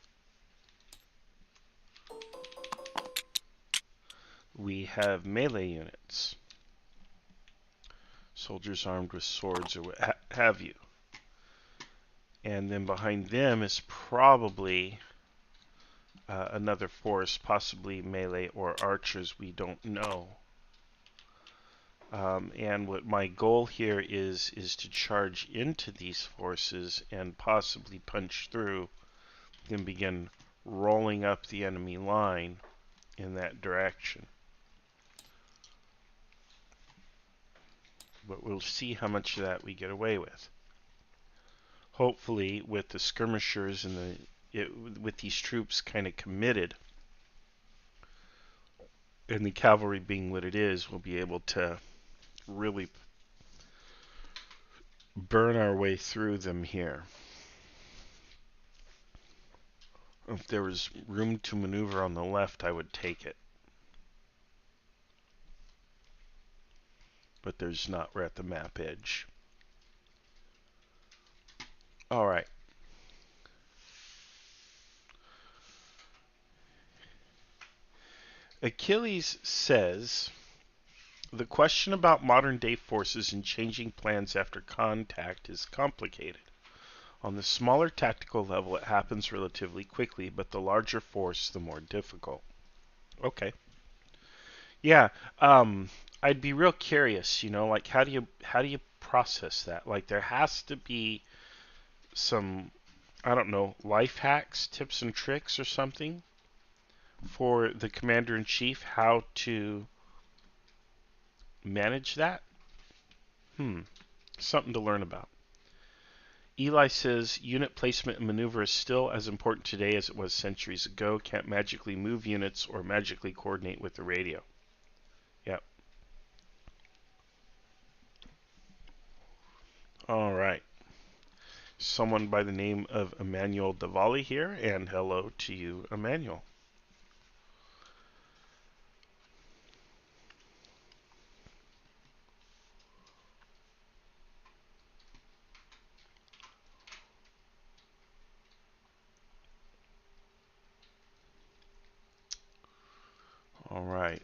we have melee units, soldiers armed with swords or what have you. And then behind them is probably another force, possibly melee or archers, we don't know. And what my goal here is to charge into these forces and possibly punch through, then begin rolling up the enemy line in that direction. But we'll see how much of that we get away with. Hopefully, with the skirmishers and with these troops kind of committed, and the cavalry being what it is, we'll be able to really burn our way through them here. If there was room to maneuver on the left, I would take it. But there's not. We're at the map edge. Alright. Achilles says, the question about modern day forces and changing plans after contact is complicated. On the smaller tactical level, it happens relatively quickly, but the larger force, the more difficult. Okay. Yeah. I'd be real curious, like how do you process that? Like there has to be some, I don't know, life hacks, tips and tricks or something for the commander in chief how to manage that. Hmm. Something to learn about. Eli says unit placement and maneuver is still as important today as it was centuries ago. Can't magically move units or magically coordinate with the radio. Yep. All right. Someone by the name of Emmanuel Davali here, and hello to you, Emmanuel. All right.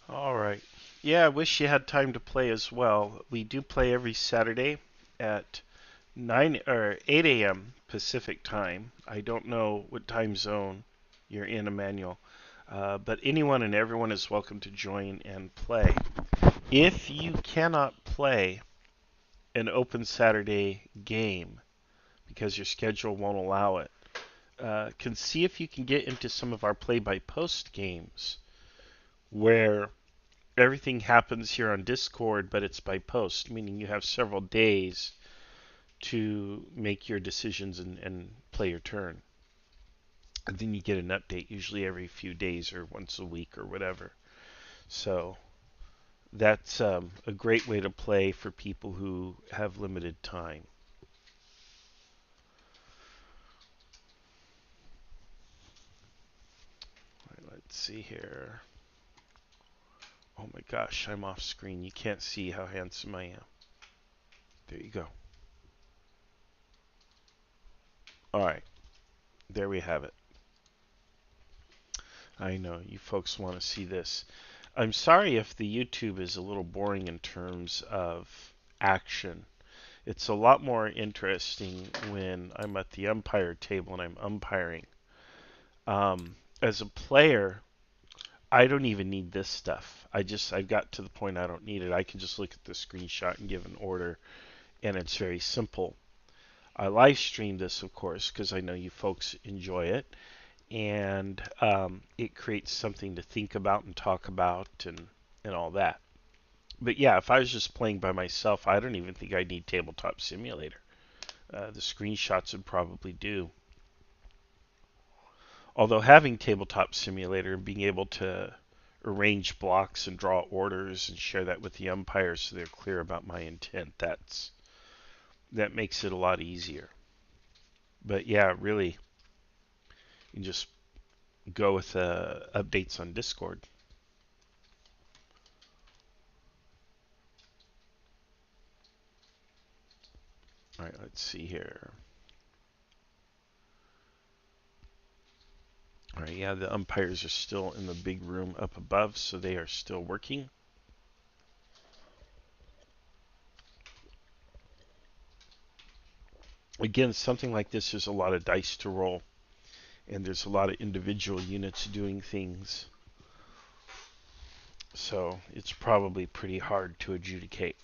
All right. Yeah, I wish you had time to play as well. We do play every Saturday at 9 or 8 a.m. Pacific time. I don't know what time zone you're in, Emmanuel, but anyone and everyone is welcome to join and play. If you cannot play an open Saturday game because your schedule won't allow it, can see if you can get into some of our play by post games where everything happens here on Discord, but it's by post, meaning you have several days to make your decisions and play your turn. And then you get an update, usually every few days or once a week or whatever. So that's a great way to play for people who have limited time. All right, let's see here. Oh my gosh, I'm off screen. You can't see how handsome I am. There you go. All right, there we have it. I know you folks want to see this. I'm sorry if the YouTube is a little boring in terms of action. It's a lot more interesting when I'm at the umpire table and I'm umpiring. As a player, I don't even need this stuff. I've got to the point I don't need it. I can just look at the screenshot and give an order, and it's very simple. I live stream this, of course, because I know you folks enjoy it, and it creates something to think about and talk about and all that. But yeah, if I was just playing by myself, I don't even think I need Tabletop Simulator. The screenshots would probably do. Although having Tabletop Simulator and being able to arrange blocks and draw orders and share that with the umpires so they're clear about my intent, that makes it a lot easier. But yeah, really, you can just go with updates on Discord. All right, let's see here. All right, yeah, the umpires are still in the big room up above, so they are still working. Again, something like this, there's a lot of dice to roll, and there's a lot of individual units doing things, so it's probably pretty hard to adjudicate.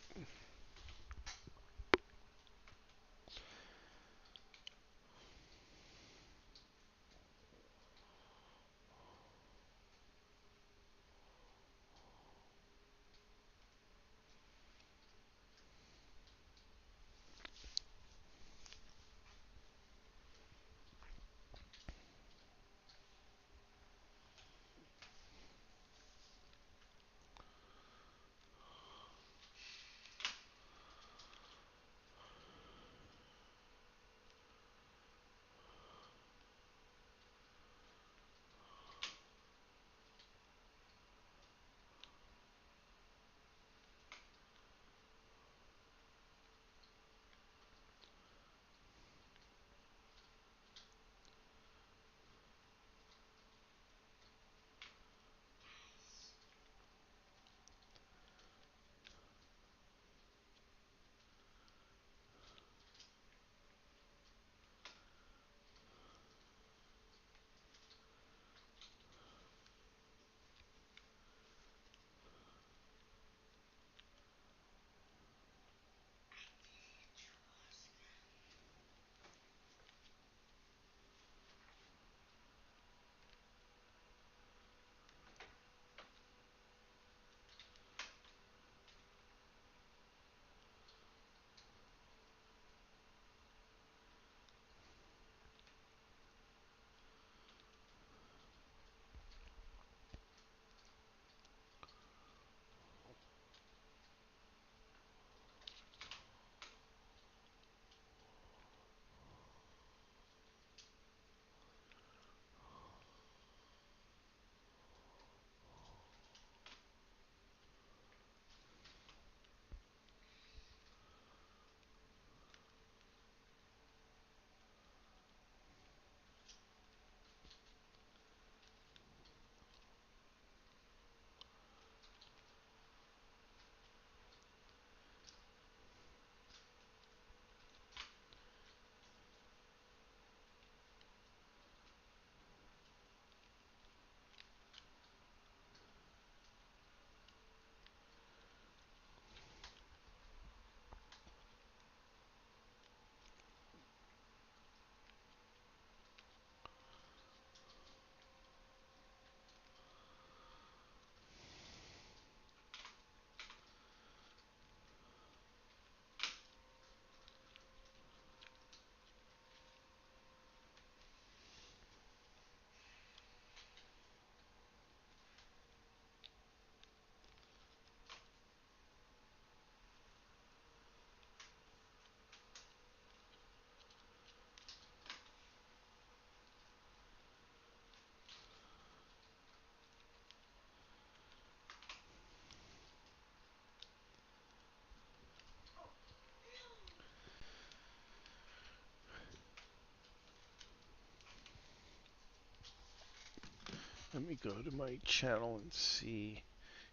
let me go to my channel and see.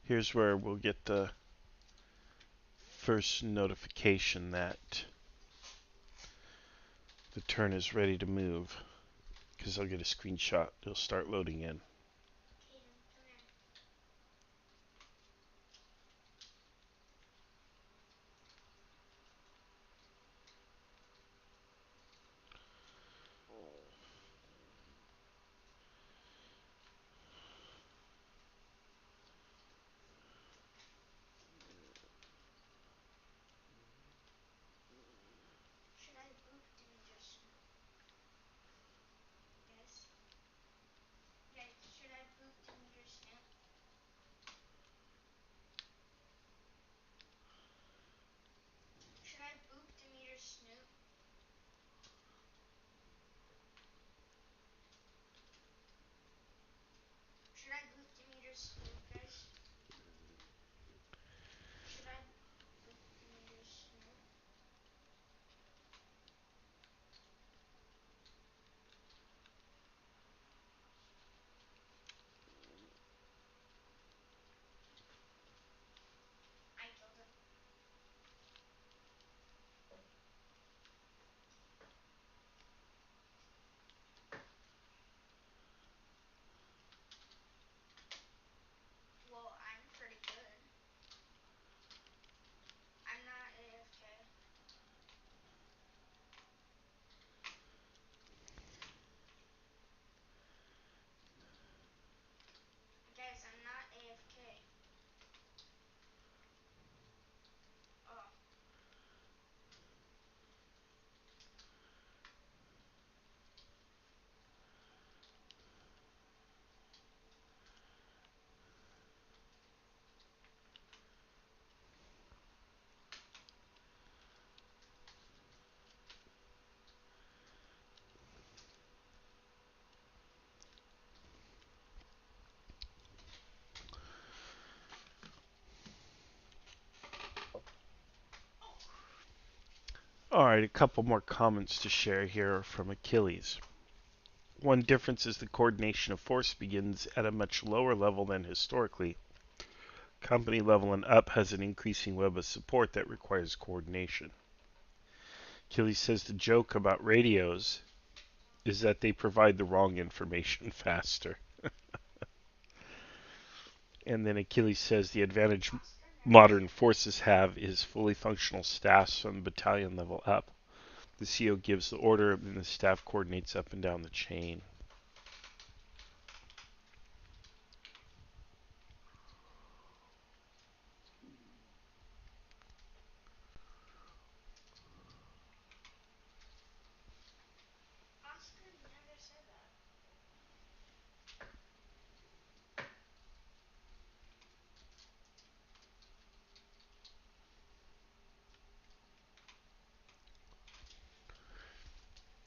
Here's where we'll get the first notification that the turn is ready to move, because I'll get a screenshot. It'll start loading in. All right, a couple more comments to share here from Achilles. One difference is the coordination of force begins at a much lower level than historically. Company level and up has an increasing web of support that requires coordination. Achilles says the joke about radios is that they provide the wrong information faster. And then Achilles says the advantage modern forces have is fully functional staffs from battalion level up. The CO gives the order, and the staff coordinates up and down the chain.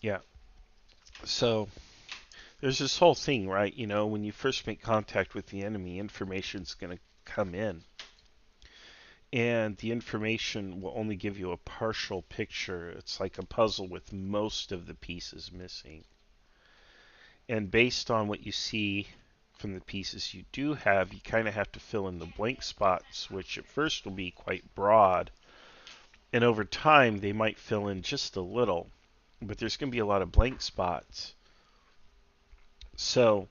Yeah. So there's this whole thing, right? You know, when you first make contact with the enemy, information's going to come in. And the information will only give you a partial picture. It's like a puzzle with most of the pieces missing. And based on what you see from the pieces you do have, you kind of have to fill in the blank spots, which at first will be quite broad. And over time, they might fill in just a little. But there's going to be a lot of blank spots. So,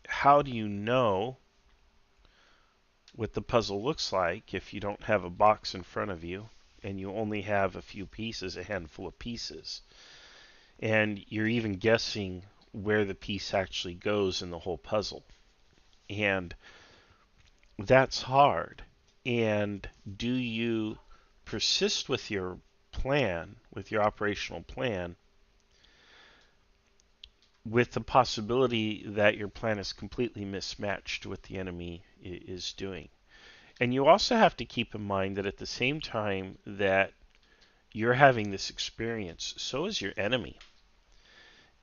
how do you know what the puzzle looks like if you don't have a box in front of you and you only have a few pieces, a handful of pieces? And you're even guessing where the piece actually goes in the whole puzzle. And that's hard. And do you persist with your plan, with your operational plan, with the possibility that your plan is completely mismatched to what the enemy is doing? And you also have to keep in mind that at the same time that you're having this experience, so is your enemy.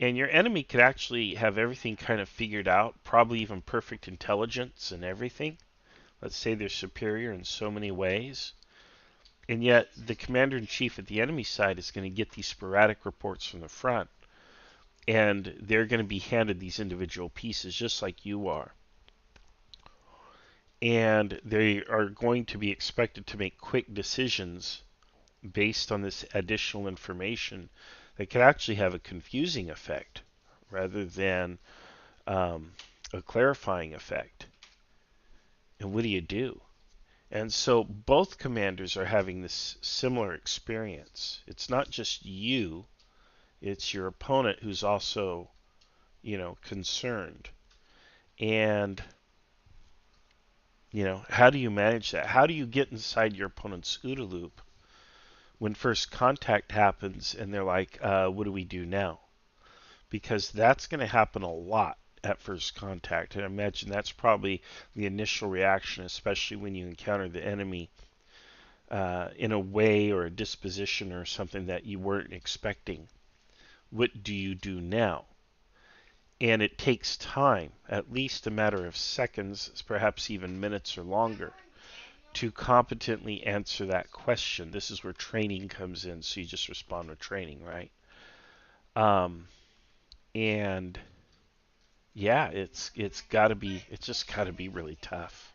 And your enemy could actually have everything kind of figured out, probably even perfect intelligence and everything. Let's say they're superior in so many ways. And yet, the commander in chief at the enemy side is going to get these sporadic reports from the front. and they're going to be handed these individual pieces just like you are. And they are going to be expected to make quick decisions based on this additional information that could actually have a confusing effect rather than um, a clarifying effect. And what do you do? And so both commanders are having this similar experience. It's not just you, it's your opponent who's also, concerned. And, how do you manage that? How do you get inside your opponent's OODA loop when first contact happens and they're like, what do we do now? Because that's going to happen a lot at first contact. And I imagine that's probably the initial reaction, especially when you encounter the enemy in a way or a disposition or something that you weren't expecting. What do you do now? And it takes time, at least a matter of seconds, perhaps even minutes or longer, to competently answer that question. This is where training comes in, so you just respond with training, right? Um, and yeah, it's just got to be really tough.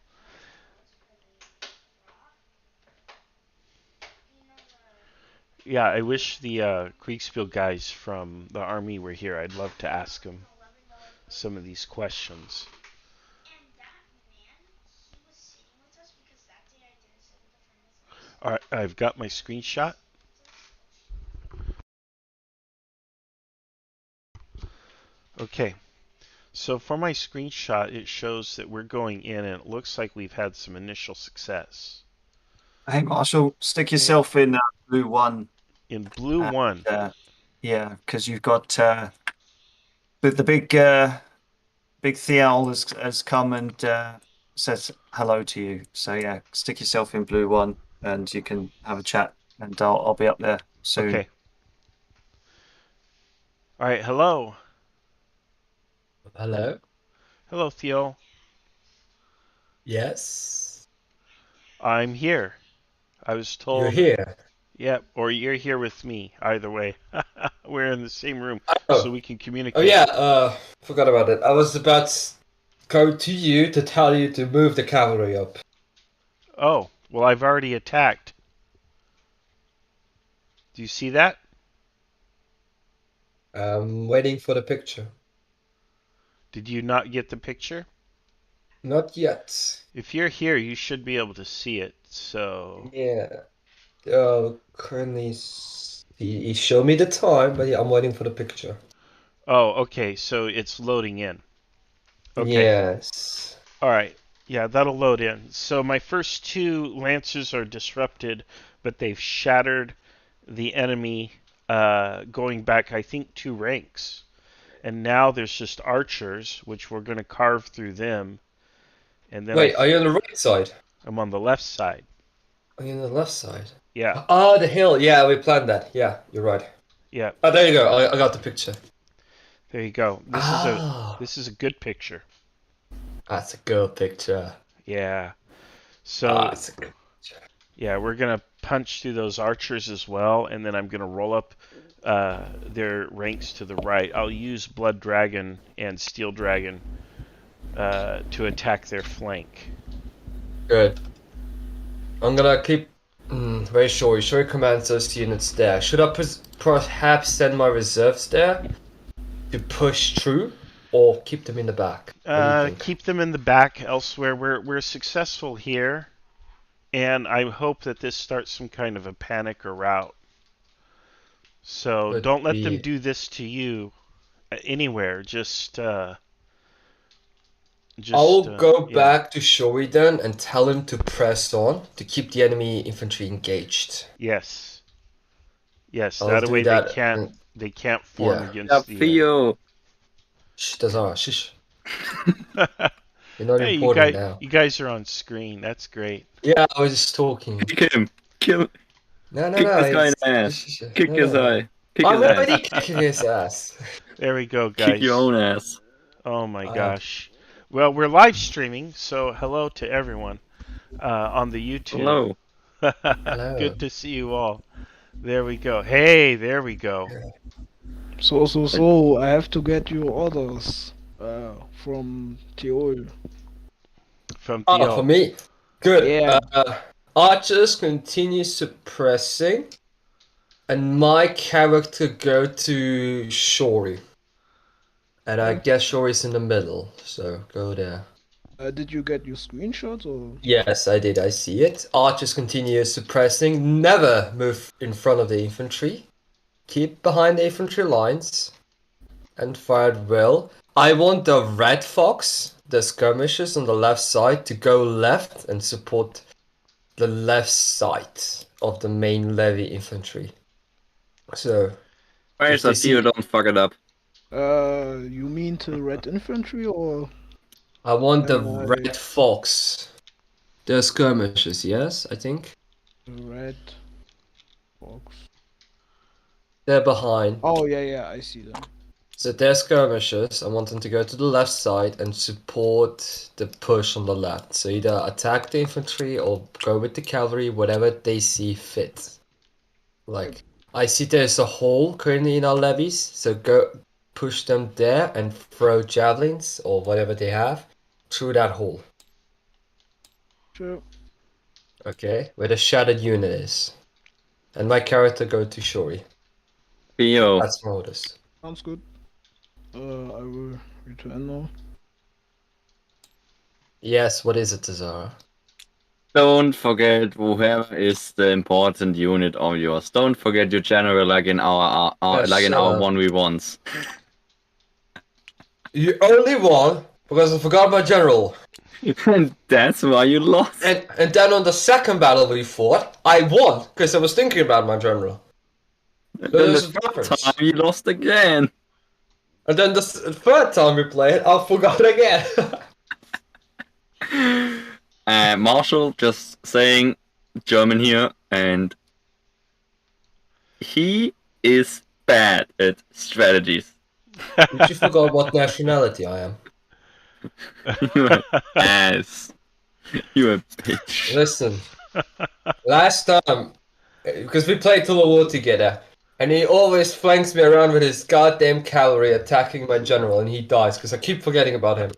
Yeah, I wish the Kriegspiel guys from the army were here. I'd love to ask them some of these questions. All right, I've got my screenshot. Okay, so for my screenshot, it shows that we're going in, and it looks like we've had some initial success. Hey, Marshall, stick Okay, yourself in blue one, in blue and one. yeah, because you've got the big Thiel has come and says hello to you. So yeah, stick yourself in blue one, and you can have a chat, and I'll be up there soon. Okay, all right. Hello, Hello? hello, Theo. Yes. I'm here. I was You're told. here. Yep, or you're here with me. Either way, we're in the same room, so Oh. we can Oh communicate. yeah, forgot about it. I was about to go to you to tell you to move the cavalry up. Oh, well, I've already attacked. Do you see that? I'm waiting for the picture. Did you not get the picture? Not yet. If you're here, you should be able to see it. So, Yeah. Currently he showed me the time, but yeah, I'm waiting for the picture. oh, okay. So it's loading in. Okay. Yes. All right. Yeah, that'll load in. So my first two lancers are disrupted, but they've shattered the enemy, going back, I think, two ranks. And now there's just archers, which we're going to carve through them. And then Wait, are you on the right side? I'm on the left side. Are you on the left side? Yeah, Ah, the hill. Yeah, we planned that. Yeah, you're right. yeah. Oh, there you go. I got the picture. There you go. Ah, This is a good picture. that's a good picture. Yeah. Ah, So it's a good picture. yeah, we're gonna punch through those archers as well, and then I'm gonna roll up their ranks to the right. I'll use Blood Dragon and Steel Dragon to attack their flank. Good. I'm gonna keep very short. Show your commands those units there. Should I perhaps send my reserves there to push through, or keep them in the back? What do you think? Keep them in the back elsewhere. We're successful here, and I hope that this starts some kind of a panic or rout. So Could don't let them be. do this to you anywhere. I'll go Yeah. back to Shuridan and tell him to press on to keep the enemy infantry engaged. Yes. Yes. I'll That do way that. they can't form Yeah. Yeah, against the. Theo. Shh, that's all right. Shush. You're not Hey, important now. you guys are on screen. That's great. Yeah, I was just talking. Kick him. Kill. No, no, Kick no. this guy in It's, the ass. shush, shush, Kick no, his no, no. eye. Kick I'm his ass. already kicking his ass. There we go, Kick your guys. own ass. Oh my I am. gosh. Well, we're live streaming, so hello to everyone on the YouTube. Hello. Hello. Good to see you all. There we go. Hey, there we go. So, I have to get your orders from Teol. From Oh, Theo. for me. Good. Yeah. Archers continue suppressing, and my character go to Shori. And I guess Shori's in the middle, so go there. Did you get your screenshots or? Yes, I did. I see it. Archers continue suppressing. Never move in front of the infantry. Keep behind the infantry lines. And fire at will. I want the red fox, the skirmishers on the left side, to go left and support the left side of the main levy infantry. So, Where if is they that Theo? see, Don't fuck it up. You mean to red infantry or? I want the Am I- red fox. The skirmishers, yes, I think. Red box. They're behind. Oh yeah, I see them. So they're skirmishers. I want them to go to the left side and support the push on the left. So either attack the infantry or go with the cavalry, whatever they see fit. Like, I see there's a hole currently in our levies, so go push them there and throw javelins or whatever they have through that hole. Sure. Okay, where the shattered unit is. And my character go to Shori. Theo, That's my orders. Sounds good. I will return now. Yes, what is it, Tazara? don't forget whoever is the important unit of yours. Don't forget your general, like in our like in shut our up. 1v1s. You only won because I forgot my general. And that's why you lost. And then on the second battle we fought, I won because I was thinking about my general. Then there's the a third difference. time you lost again. And then the third time we played, I forgot again. Marshall just saying German here, and he is bad at strategies. But you forgot what nationality I am. You an ass. You a bitch. Listen, last time, because we played Total War together, and he always flanks me around with his goddamn cavalry attacking my general, and he dies because I keep forgetting about him.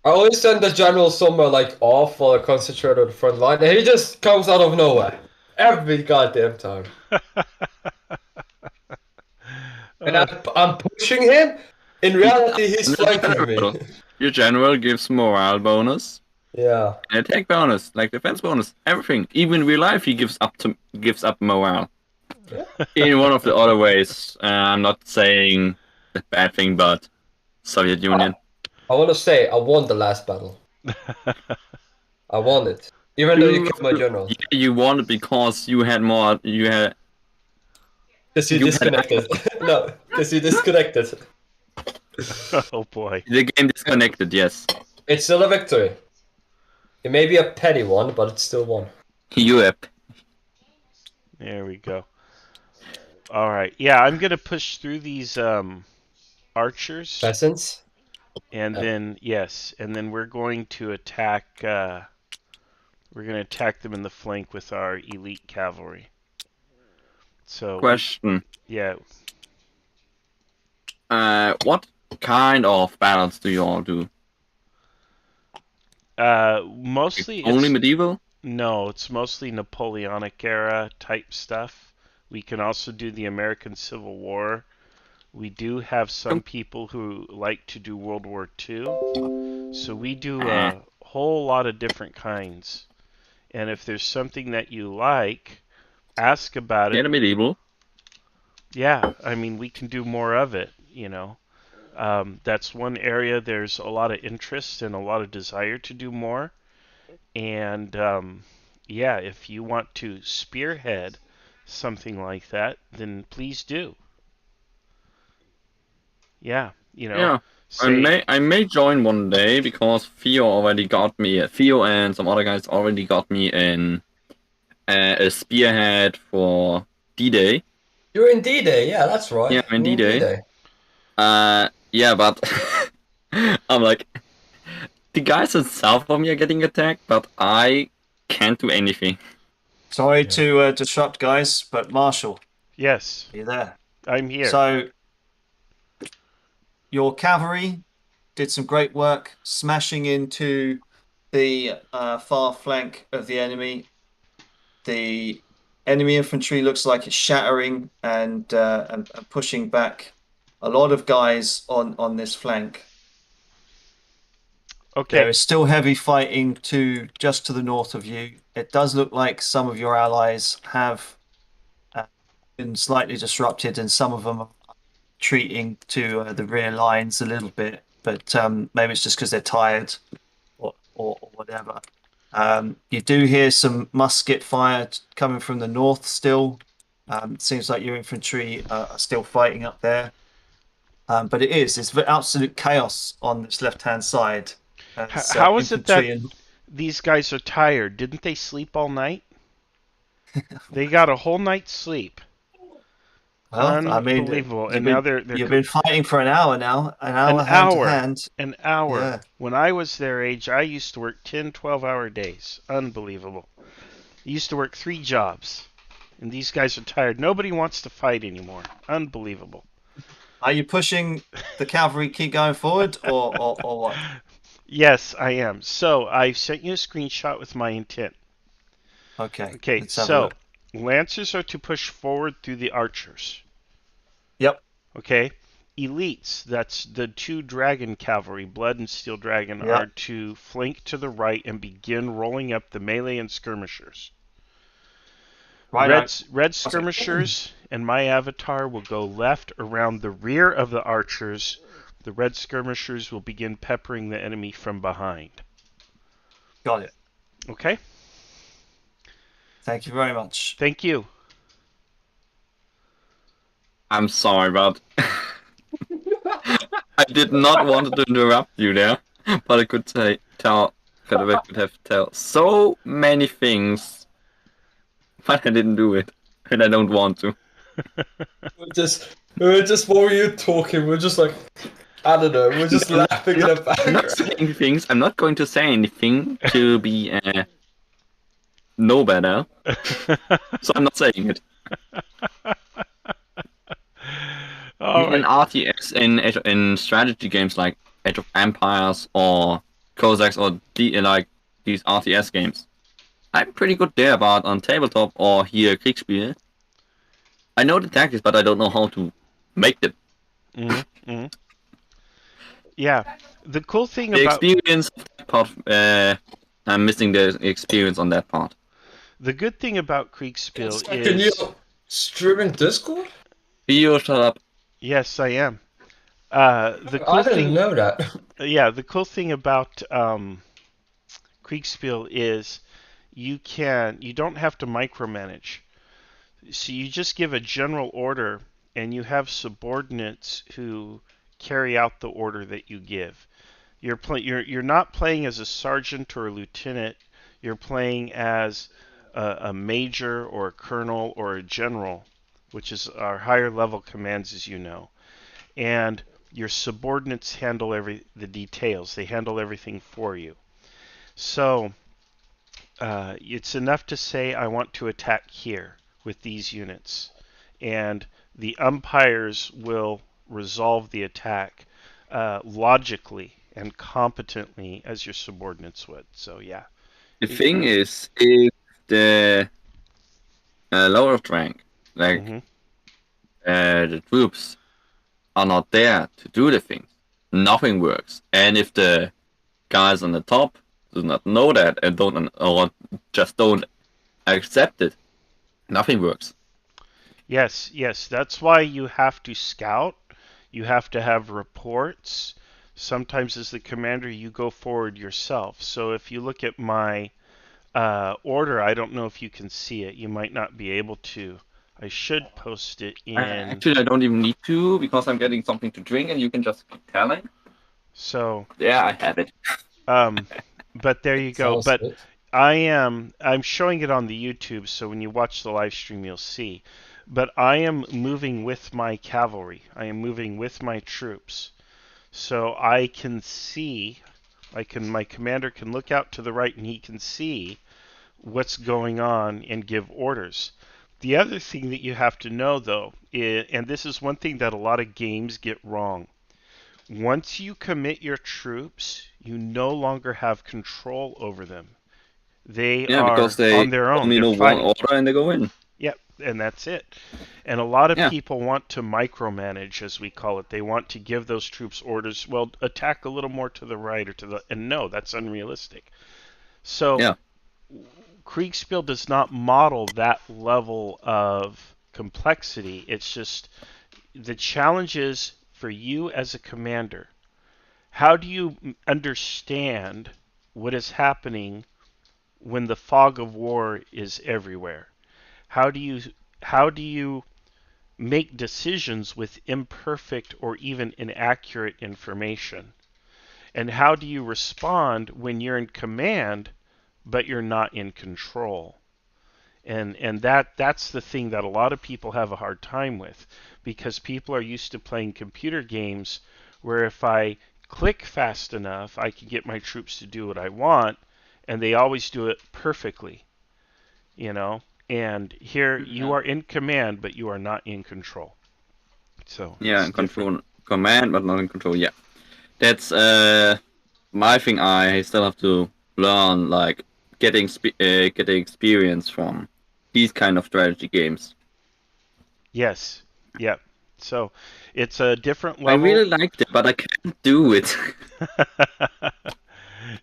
I always send the general somewhere like off while I concentrate on the front line, and he just comes out of nowhere every goddamn time. And I'm pushing him. In reality, he's flanking me. Your general gives morale bonus, Yeah. an attack bonus, like defense bonus, everything. Even in real life, he gives up morale. In one of the other ways, I'm not saying a bad thing, but Soviet Union. I want to say I won the last battle. I won it, even though you killed my general. Yeah, you won it because you had more. You had. Because you You had- disconnected. No, because you disconnected. Oh boy. The game disconnected. Yes. It's still a victory. It may be a petty one, but it's still one. Europe. There we go. All right. Yeah, I'm gonna push through these archers, Peasants? and then and then we're going to attack. We're gonna attack them in the flank with our elite cavalry. So Question. yeah, What kind of battles do you all do? mostly Only it's, medieval? no, it's mostly Napoleonic era type stuff. We can also do the American Civil War. We do have some people who like to do World War II. So we do a whole lot of different kinds. And if there's something that you like, ask about Yeah, it. the medieval. Yeah, I mean, we can do more of it, you know. That's one area there's a lot of interest and a lot of desire to do more. And yeah, if you want to spearhead something like that, then please do. Yeah, you know, Yeah. say, I may join one day because Theo already got me. Theo and some other guys already got me in a spearhead for D-Day. You're in D-Day, yeah, that's right. Yeah, I'm in You're D-Day. Yeah, but I'm like, the guys in south of me are getting attacked, but I can't do anything. Sorry to disrupt, guys, but Marshall, yes. are you there? I'm here. So your cavalry did some great work smashing into the far flank of the enemy. The enemy infantry looks like it's shattering and pushing back a lot of guys on this flank. Okay. There is still heavy fighting just to the north of you. It does look like some of your allies have been slightly disrupted, and some of them are retreating to the rear lines a little bit. But maybe it's just because they're tired or whatever. You do hear some musket fire coming from the north still. It seems like your infantry are still fighting up there. But it's absolute chaos on this left-hand side. How is it that Infantry these guys are tired? Didn't they sleep all night? They got a whole night's sleep. Well, I mean, Unbelievable. And now they're you've been fighting for an hour now, an hour hand to hand. An hour. Yeah. When I was their age, I used to work 10, 12-hour days. Unbelievable. I used to work 3 jobs. And these guys are tired. Nobody wants to fight anymore. Unbelievable. Are you pushing the cavalry keep going forward or what? Yes, I am. So I sent you a screenshot with my intent. Okay. Okay, Let's have a so look. Lancers are to push forward through the archers. Yep. Okay. Elites, that's the 2 dragon cavalry, blood and steel dragon, Yep. are to flank to the right and begin rolling up the melee and skirmishers. Right. Red skirmishers and my avatar will go left around the rear of the archers. The red skirmishers will begin peppering the enemy from behind. Got it. Okay? Thank you very much. Thank you. I'm sorry, but I did not want to interrupt you there, but I could tell so many things, but I didn't do it, and I don't want to. We're just while you talking, we're just like, I don't know, we're just laughing in the I'm not background. saying things. I'm not going to say anything to be no better, so I'm not saying it. In RTS, in strategy games like Age of Empires or Cossacks or like these RTS games, I'm pretty good there. But on tabletop or here Kriegsspiel, I know the tactics, but I don't know how to make them. Yeah, the cool thing The about experience part, I'm missing the experience on that part. the good thing about Kriegsspiel Can you is stream in Discord? You shut up. yes, I am. The cool I didn't thing, know that. yeah, the cool thing about Kriegsspiel is you don't have to micromanage. So you just give a general order, and you have subordinates who carry out the order that you give. You're not playing as a sergeant or a lieutenant. You're playing as a major or a colonel or a general, which is our higher level commands, as you know. And your subordinates handle the details. They handle everything for you. So it's enough to say I want to attack here with these units, and the umpires will resolve the attack logically and competently as your subordinates would. So yeah. The thing is, if the lower rank, like the troops, are not there to do the things, nothing works. And if the guys on the top do not know that and or just don't accept it, nothing works. Yes, that's why you have to scout. You have to have reports. Sometimes as the commander, you go forward yourself. So if you look at my order, I don't know if you can see it. You might not be able to. I should post it in. Actually, I don't even need to because I'm getting something to drink and you can just keep telling. So yeah, I have it. But there you go. Sounds But good. I'm showing it on the YouTube, so when you watch the live stream, you'll see. But I am moving with my cavalry. I am moving with my troops, so I can see. My commander can look out to the right, and he can see what's going on and give orders. The other thing that you have to know, though, and this is one thing that a lot of games get wrong. Once you commit your troops, you no longer have control over them. They Yeah, because are they on their own. only They're know one fighting. order and they go in. Yep, and that's it. And a lot of Yeah. people want to micromanage, as we call it. They want to give those troops orders. Well, attack a little more to the right or to the. And no, that's unrealistic. So Yeah. Kriegspiel does not model that level of complexity. It's just the challenge is for you as a commander. How do you understand what is happening when the fog of war is everywhere? How do you make decisions with imperfect or even inaccurate information? And how do you respond when you're in command but you're not in control? And that's the thing that a lot of people have a hard time with, because people are used to playing computer games where if I click fast enough, I can get my troops to do what I want, and they always do it perfectly, you know. And here you are in command, but you are not in control. So Yeah, it's in different. control, command, but not in control. Yeah, that's my thing. I still have to learn, like getting experience from these kind of strategy games. Yes. Yep. So it's a different I level. really liked it, but I can't do it.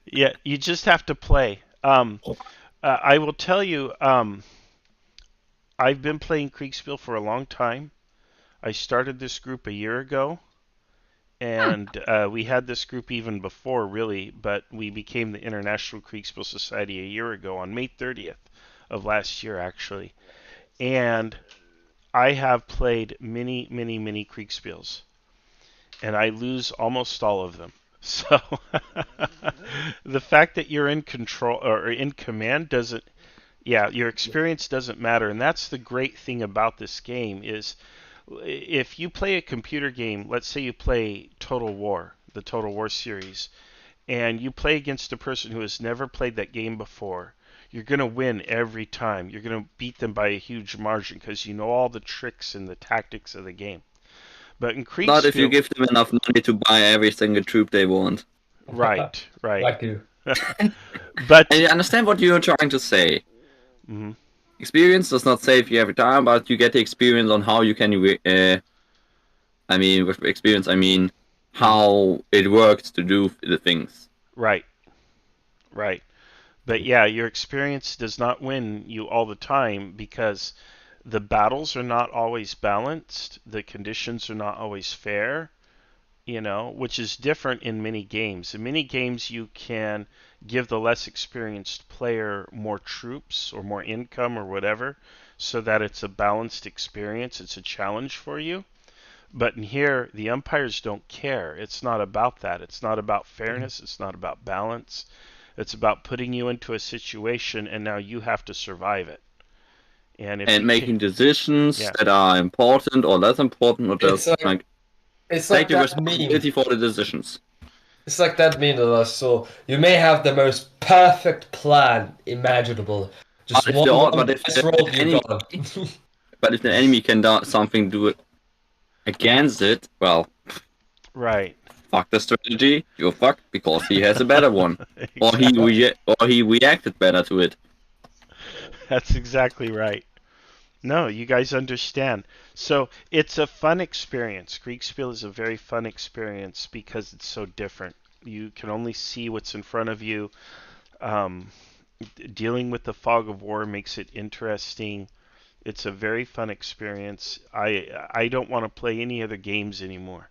Yeah, you just have to play. I will tell you, I've been playing Kriegspiel for a long time. I started this group a year ago, and we had this group even before, really, but we became the International Kriegspiel Society a year ago on May 30th of last year, actually. And I have played many, many, many Kriegspiels, and I lose almost all of them. So the fact that you're in control or in command doesn't, yeah, your experience doesn't matter. And that's the great thing about this game is if you play a computer game, let's say you play Total War, the Total War series, and you play against a person who has never played that game before, you're going to win every time. You're going to beat them by a huge margin because you know all the tricks and the tactics of the game. But in Not if you Kriegspiel, give them enough money to buy every single troop they want. right, right. Like you. But And I understand what you're trying to say. mhm, Experience does not save you every time, but you get the experience on how you can. I mean, with experience, I mean how it works to do the things. right, right. But yeah, your experience does not win you all the time because the battles are not always balanced, the conditions are not always fair, you know, which is different in many games. In many games, you can give the less experienced player more troops or more income or whatever so that it's a balanced experience, it's a challenge for you. But in here, the umpires don't care. It's not about that. It's not about fairness. It's not about balance. It's about putting you into a situation and now you have to survive it. And if And you making can, decisions yeah, that are important or less important, or It's just like it's take like the that meme. responsibility for the decisions. It's like that meme that I saw. You may have the most perfect plan imaginable. Just But if one the wrong but if dice the roll, you're enemy, gone. but if the enemy can do something do it against it, well, right. fuck the strategy. You're fucked because he has a better one, or Exactly. he reacted better to it. That's exactly right. No, you guys understand. So it's a fun experience. Kriegspiel is a very fun experience because it's so different. You can only see what's in front of you. Um, Dealing with the fog of war makes it interesting. It's a very fun experience. I don't want to play any other games anymore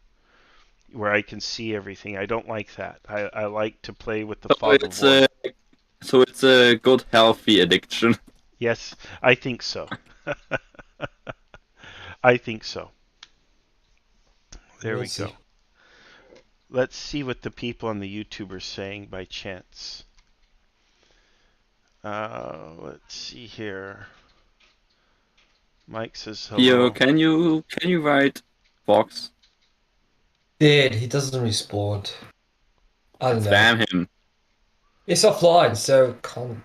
where I can see everything. I don't like that. I like to play with the So fog of war. it's a good healthy addiction. Yes, I think so. I think so. There We'll we see. go. Let's see what the people on the YouTube are saying by chance. Let's see here. Mike says Theo, hello. can you write Fox? Did he doesn't respond? I don't know. Spam him. It's offline, so can't.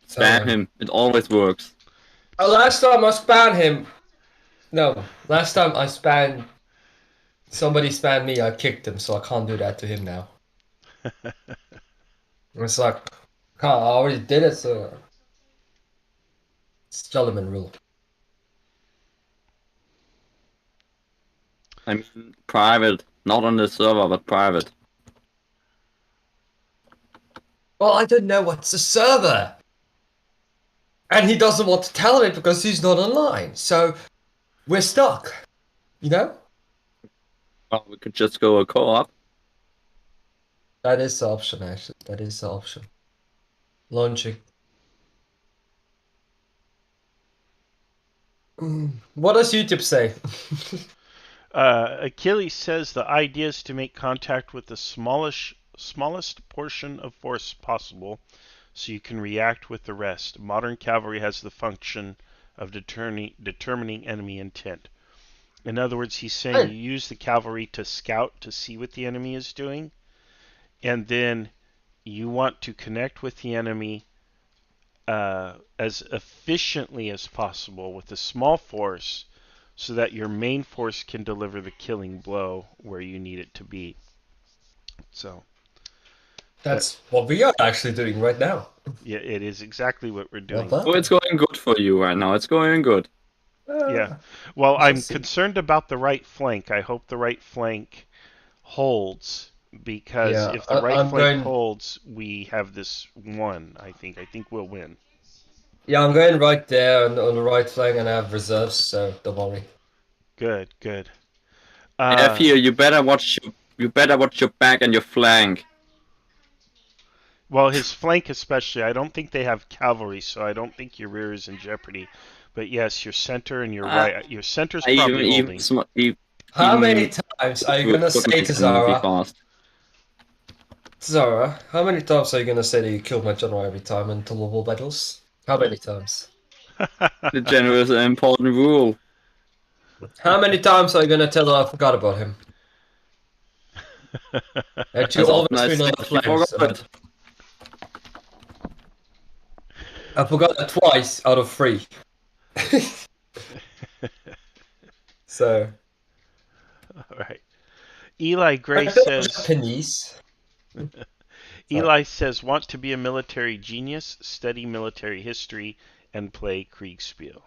Spam him. It always works. Last time I spanned him. No, last time I spanned. Somebody spanned me, I kicked him, so I can't do that to him now. It's like, I already did it, so. It's gentleman rule. I mean, private, not on the server, but private. Well, I don't know what's a server. And he doesn't want to tell me because he's not online. So we're stuck. You know? Well, we could just go a co-op. That is the option, actually. That is the option. Launching. What does YouTube say? Achilles says the idea is to make contact with the smallest portion of force possible so you can react with the rest. Modern cavalry has the function of determining enemy intent. In other words, he's saying you use the cavalry to scout to see what the enemy is doing, and then you want to connect with the enemy as efficiently as possible with a small force so that your main force can deliver the killing blow where you need it to be. So That's what we are actually doing right now. yeah, it is exactly what we're doing. Well, Oh, it's going good for you right now. It's going good. Yeah. Well, we shall I'm see. concerned about the right flank. I hope the right flank holds because Yeah, if the right I'm flank going. holds, we have this one. I think we'll win. Yeah, I'm going right there on the right flank, and I have reserves, so don't worry. Good, good. Yeah, Theo, you better watch your back and your flank. Well, his flank especially. I don't think they have cavalry, so I don't think your rear is in jeopardy. But yes, your center and your right. Your center's probably holding. How many even times are you with gonna say equipment to can be Zara? fast. Zara, how many times are you gonna say that you killed my general every time in tolerable battles? How many times? The general is an important rule. How many times are you gonna tell her I forgot about him? That you As often always as been on the you flanks. forgot it. I forgot that twice out of 3. So. All right. Eli Gray I feel says. Japanese. Eli says, want to be a military genius, study military history, and play Kriegspiel.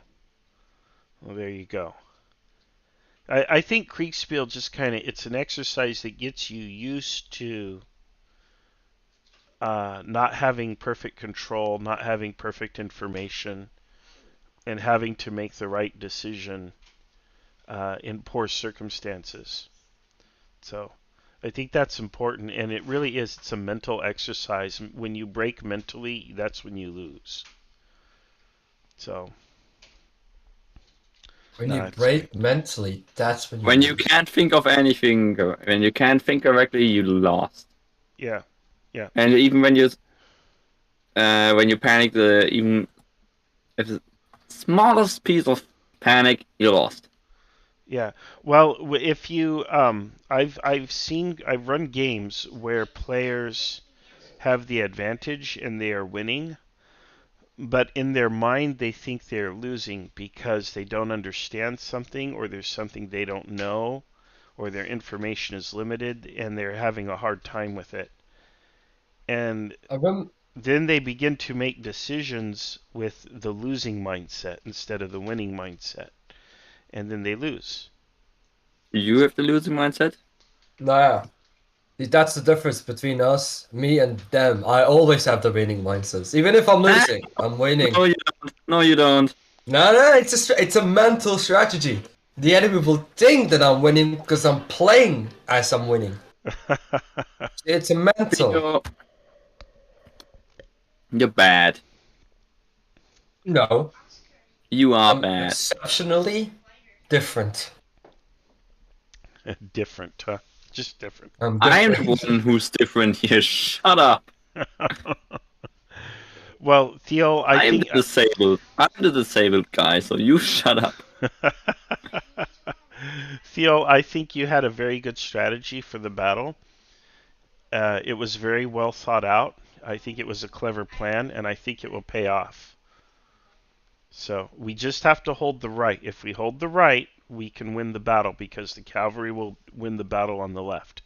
Well, there you go. I think Kriegspiel just kind of, it's an exercise that gets you used to not having perfect control, not having perfect information, and having to make the right decision in poor circumstances. So I think that's important, and it really is. It's a mental exercise. When you break mentally, that's when you lose. So When no, you it's break great. mentally, that's when you When you lose. can't think of anything, when you can't think correctly, you lost. Yeah, yeah. And even when you panic, even if the smallest piece of panic, you lost. Yeah. Well, if you I've run games where players have the advantage and they are winning, but in their mind they think they're losing because they don't understand something or there's something they don't know or their information is limited and they're having a hard time with it. And I remember, then they begin to make decisions with the losing mindset instead of the winning mindset. And then they lose. You have the losing mindset. nah, that's the difference between us, me, and them. I always have the winning mindsets. Even if I'm losing, I'm winning. No, you don't. No, you don't. No, it's a mental strategy. The enemy will think that I'm winning because I'm playing as I'm winning. It's a mental. You're bad. No, You are I'm bad. exceptionally different. Different, huh? Just different. I'm I'm the different. one who's different here. Shut up. Well, Theo, I I'm think the disabled. I'm the disabled guy, so you shut up. Theo, I think you had a very good strategy for the battle. It was very well thought out. I think it was a clever plan, and I think it will pay off. So we just have to hold the right. If we hold the right, we can win the battle because the cavalry will win the battle on the left.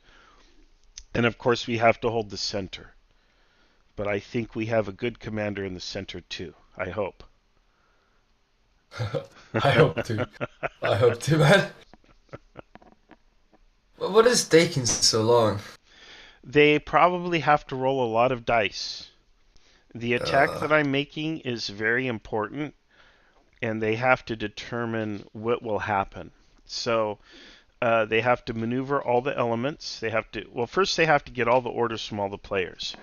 And of course, we have to hold the center. But I think we have a good commander in the center too. I hope. I hope to. I hope to, man. What is taking so long? They probably have to roll a lot of dice. The attack that I'm making is very important, and they have to determine what will happen. So they have to maneuver all the elements. They have to, well, first they have to get all the orders from all the players.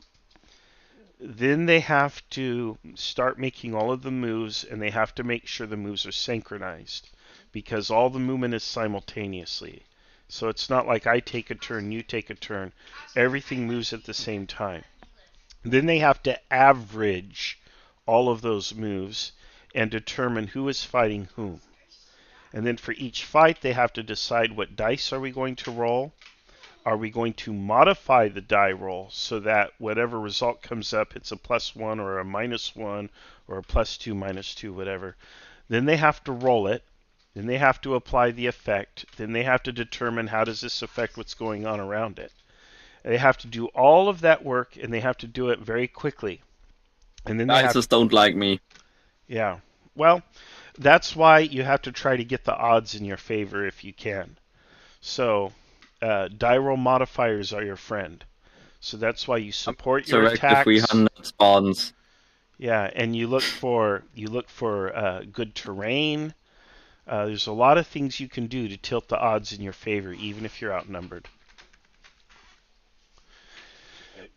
Then they have to start making all of the moves, and they have to make sure the moves are synchronized because all the movement is simultaneously. So it's not like I take a turn, you take a turn. Everything moves at the same time. Then they have to average all of those moves and determine who is fighting whom. And then for each fight, they have to decide what dice are we going to roll. Are we going to modify the die roll so that whatever result comes up, it's a +1 or a -1 or a +2, -2, whatever. Then they have to roll it. Then they have to apply the effect. Then they have to determine how does this affect what's going on around it. They have to do all of that work, and they have to do it very quickly. And then they Guys have just don't like me. yeah. Well, that's why you have to try to get the odds in your favor if you can. So, die roll modifiers are your friend. So that's why you support your Select the attacks. 300 spawns. Yeah, and you look for good terrain. There's a lot of things you can do to tilt the odds in your favor, even if you're outnumbered.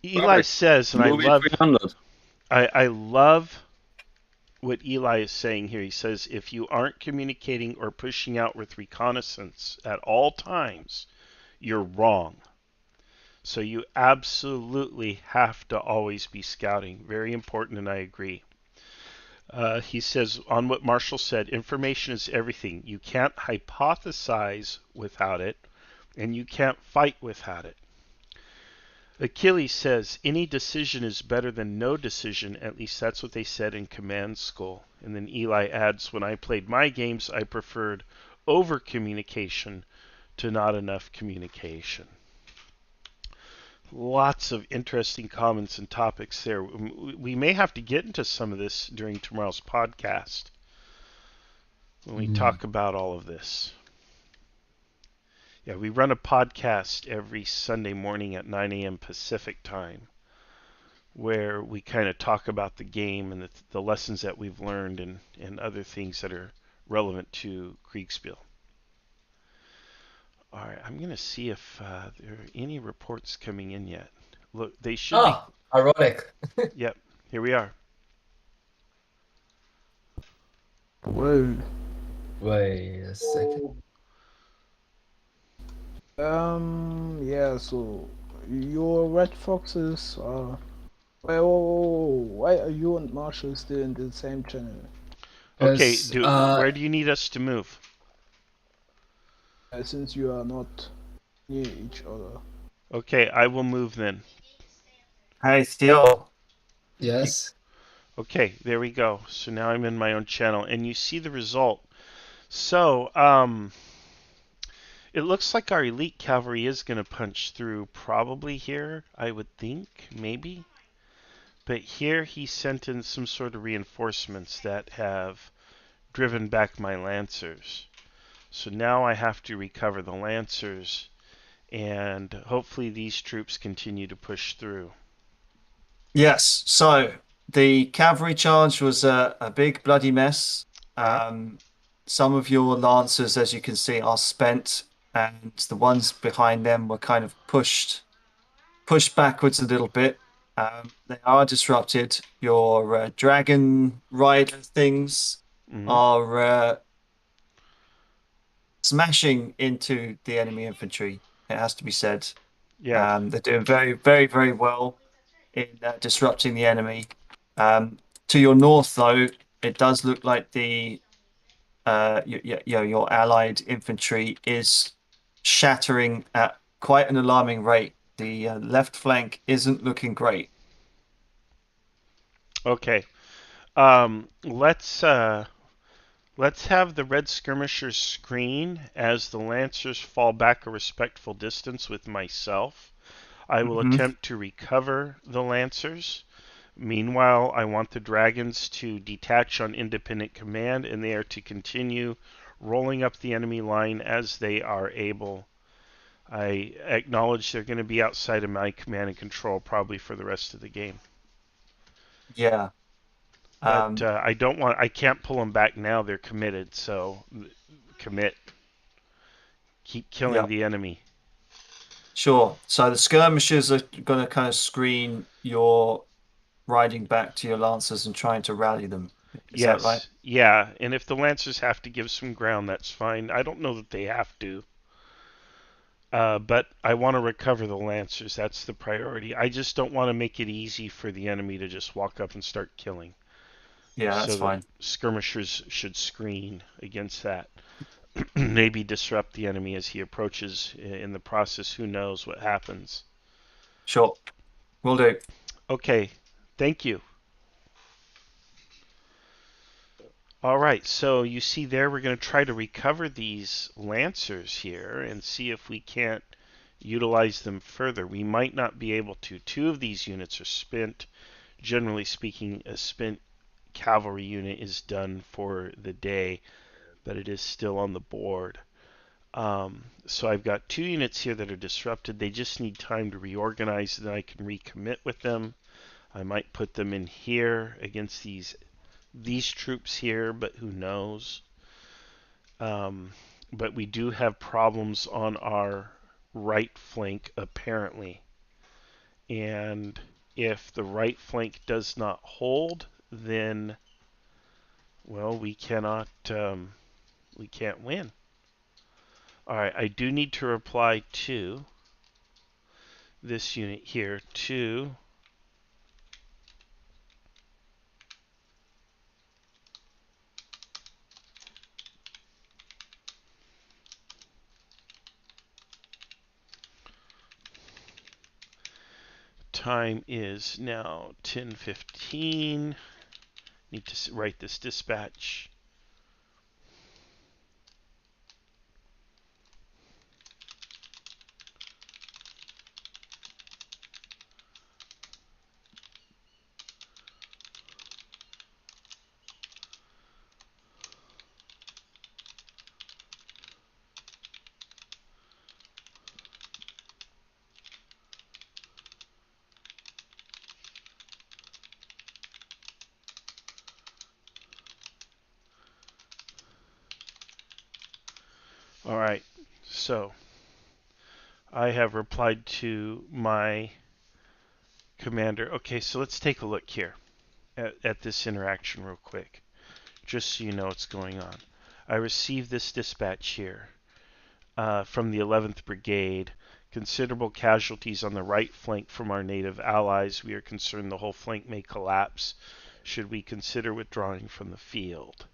Eli Perfect. says, and Movie 300. I love what Eli is saying here. He says, if you aren't communicating or pushing out with reconnaissance at all times, you're wrong. So you absolutely have to always be scouting. Very important, and I agree. He says, on what Marshall said, information is everything. You can't hypothesize without it, and you can't fight without it. Achilles says, any decision is better than no decision. At least that's what they said in command school. And then Eli adds, when I played my games, I preferred over communication to not enough communication. Lots of interesting comments and topics there. We may have to get into some of this during tomorrow's podcast when we talk about all of this. Yeah, we run a podcast every Sunday morning at 9 a.m. Pacific time where we kind of talk about the game and the lessons that we've learned and other things that are relevant to Kriegspiel. All right, I'm going to see if there are any reports coming in yet. Look, they should be. Ironic. Yep, here we are. Well, Wait a second. yeah, so your Red Foxes are. Why are you and Marshall still in the same channel? Okay, Yes, where do you need us to move? Since you are not near each other. Okay, I will move then. Hey, Theo. yes. Okay, there we go. So now I'm in my own channel, and you see the result. So, it looks like our elite cavalry is going to punch through probably here, I would think, maybe. But here he sent in some sort of reinforcements that have driven back my lancers. So now I have to recover the lancers, and hopefully these troops continue to push through. Yes, so the cavalry charge was a big bloody mess. Some of your lancers, as you can see, are spent, and the ones behind them were kind of pushed backwards a little bit. They are disrupted. Your dragon rider things are smashing into the enemy infantry. It has to be said. Yeah. They're doing very, very, very well in disrupting the enemy. To your north, though, it does look like your allied infantry is shattering at quite an alarming rate. The left flank isn't looking great. Okay. Let's Let's have the red skirmishers screen as the lancers fall back a respectful distance with myself. I will Mm-hmm. attempt to recover the lancers. Meanwhile, I want the dragons to detach on independent command, and they are to continue rolling up the enemy line as they are able. I acknowledge they're going to be outside of my command and control probably for the rest of the game. Yeah. But I can't pull them back now. They're committed, so commit. Keep killing Yeah. the enemy. Sure. So the skirmishers are going to kind of screen your riding back to your lancers and trying to rally them. Is that right? Yes, yeah, and if the lancers have to give some ground, that's fine. I don't know that they have to. But I want to recover the lancers. That's the priority. I just don't want to make it easy for the enemy to just walk up and start killing. Yeah, that's So the fine. skirmishers should screen against that. Maybe disrupt the enemy as he approaches. In the process, who knows what happens. Sure. Will do. Okay, thank you. All right, so you see there we're going to try to recover these lancers here and see if we can't utilize them further. We might not be able to. Two of these units are spent. Generally speaking, a spent cavalry unit is done for the day, but it is still on the board. So I've got two units here that are disrupted. They just need time to reorganize, then I can recommit with them. I might put them in here against these troops here, but who knows? But we do have problems on our right flank apparently, and if the right flank does not hold, then well, we can't win. All right, I do need to reply to this unit here to time is now 10:15. Need to write this dispatch. All right, so I have replied to my commander. Okay, so let's take a look here at this interaction real quick, just so you know what's going on. I received this dispatch here from the 11th Brigade. Considerable casualties on the right flank from our native allies. We are concerned the whole flank may collapse should we consider withdrawing from the field.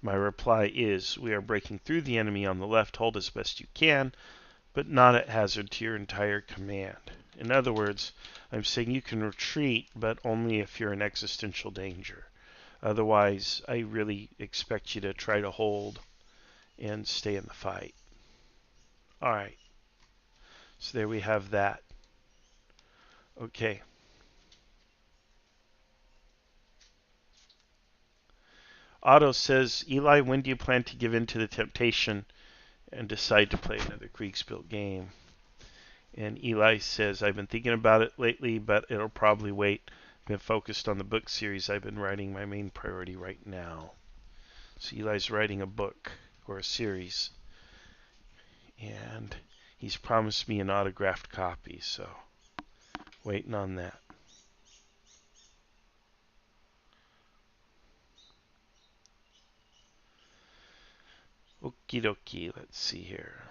My reply is, we are breaking through the enemy on the left. Hold as best you can, but not at hazard to your entire command. In other words, I'm saying you can retreat, but only if you're in existential danger. Otherwise, I really expect you to try to hold and stay in the fight. Alright, so there we have that. Okay. Otto says, Eli, when do you plan to give in to the temptation and decide to play another Kriegspiel game? And Eli says, I've been thinking about it lately, but it'll probably wait. I've been focused on the book series I've been writing, my main priority right now. So Eli's writing a book or a series, and he's promised me an autographed copy, so waiting on that. Okie dokie, let's see here.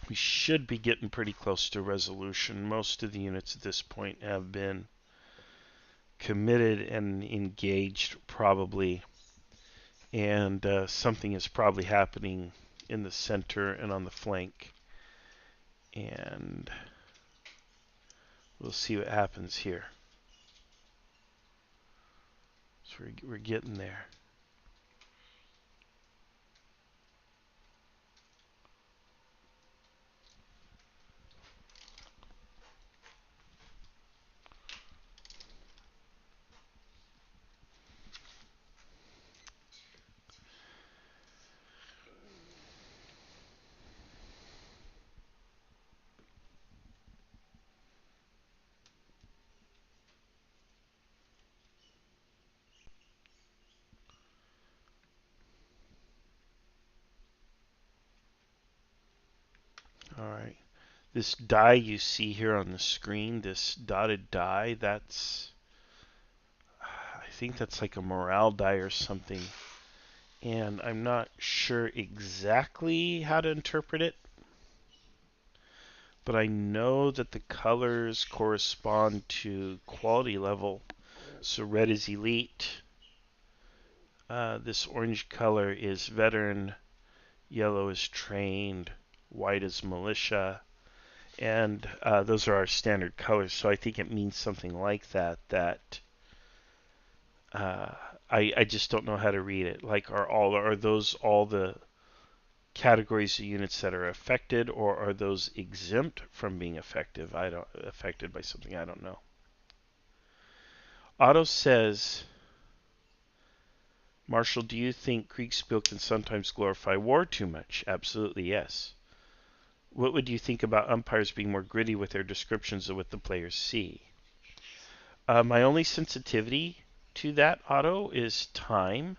We should be getting pretty close to resolution. Most of the units at this point have been committed and engaged probably, and something is probably happening in the center and on the flank, and We'll see what happens here. So we're getting there. All right. This die you see here on the screen, this dotted die, I think that's like a morale die or something. And I'm not sure exactly how to interpret it, but I know that the colors correspond to quality level. So red is elite. This orange color is veteran. Yellow is trained. White is militia. And those are our standard colors. So I think it means something like that. I just don't know how to read it. Like, are those all the categories of units that are affected, or are those exempt from being affected by something? I don't know. Otto says, Marshall, do you think Kriegspiel can sometimes glorify war too much? Absolutely, yes. What would you think about umpires being more gritty with their descriptions of what the players see? My only sensitivity to that, Otto, is time,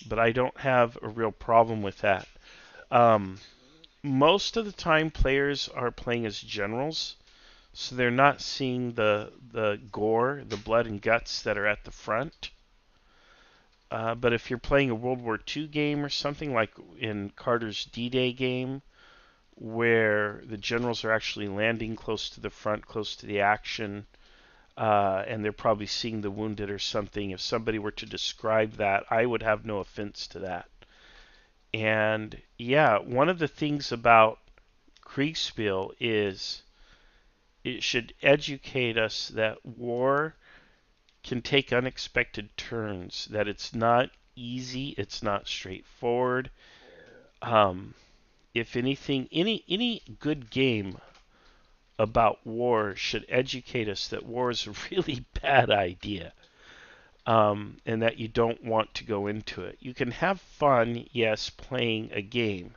but I don't have a real problem with that. Most of the time, players are playing as generals, so they're not seeing the gore, the blood and guts that are at the front. But if you're playing a World War II game or something like in Carter's D-Day game, where the generals are actually landing close to the front, close to the action, and they're probably seeing the wounded or something, if somebody were to describe that, I would have no offense to that. And yeah, one of the things about Kriegspiel is it should educate us that war can take unexpected turns, that it's not easy, it's not straightforward. If anything, any good game about war should educate us that war is a really bad idea, and that you don't want to go into it. You can have fun, yes, playing a game,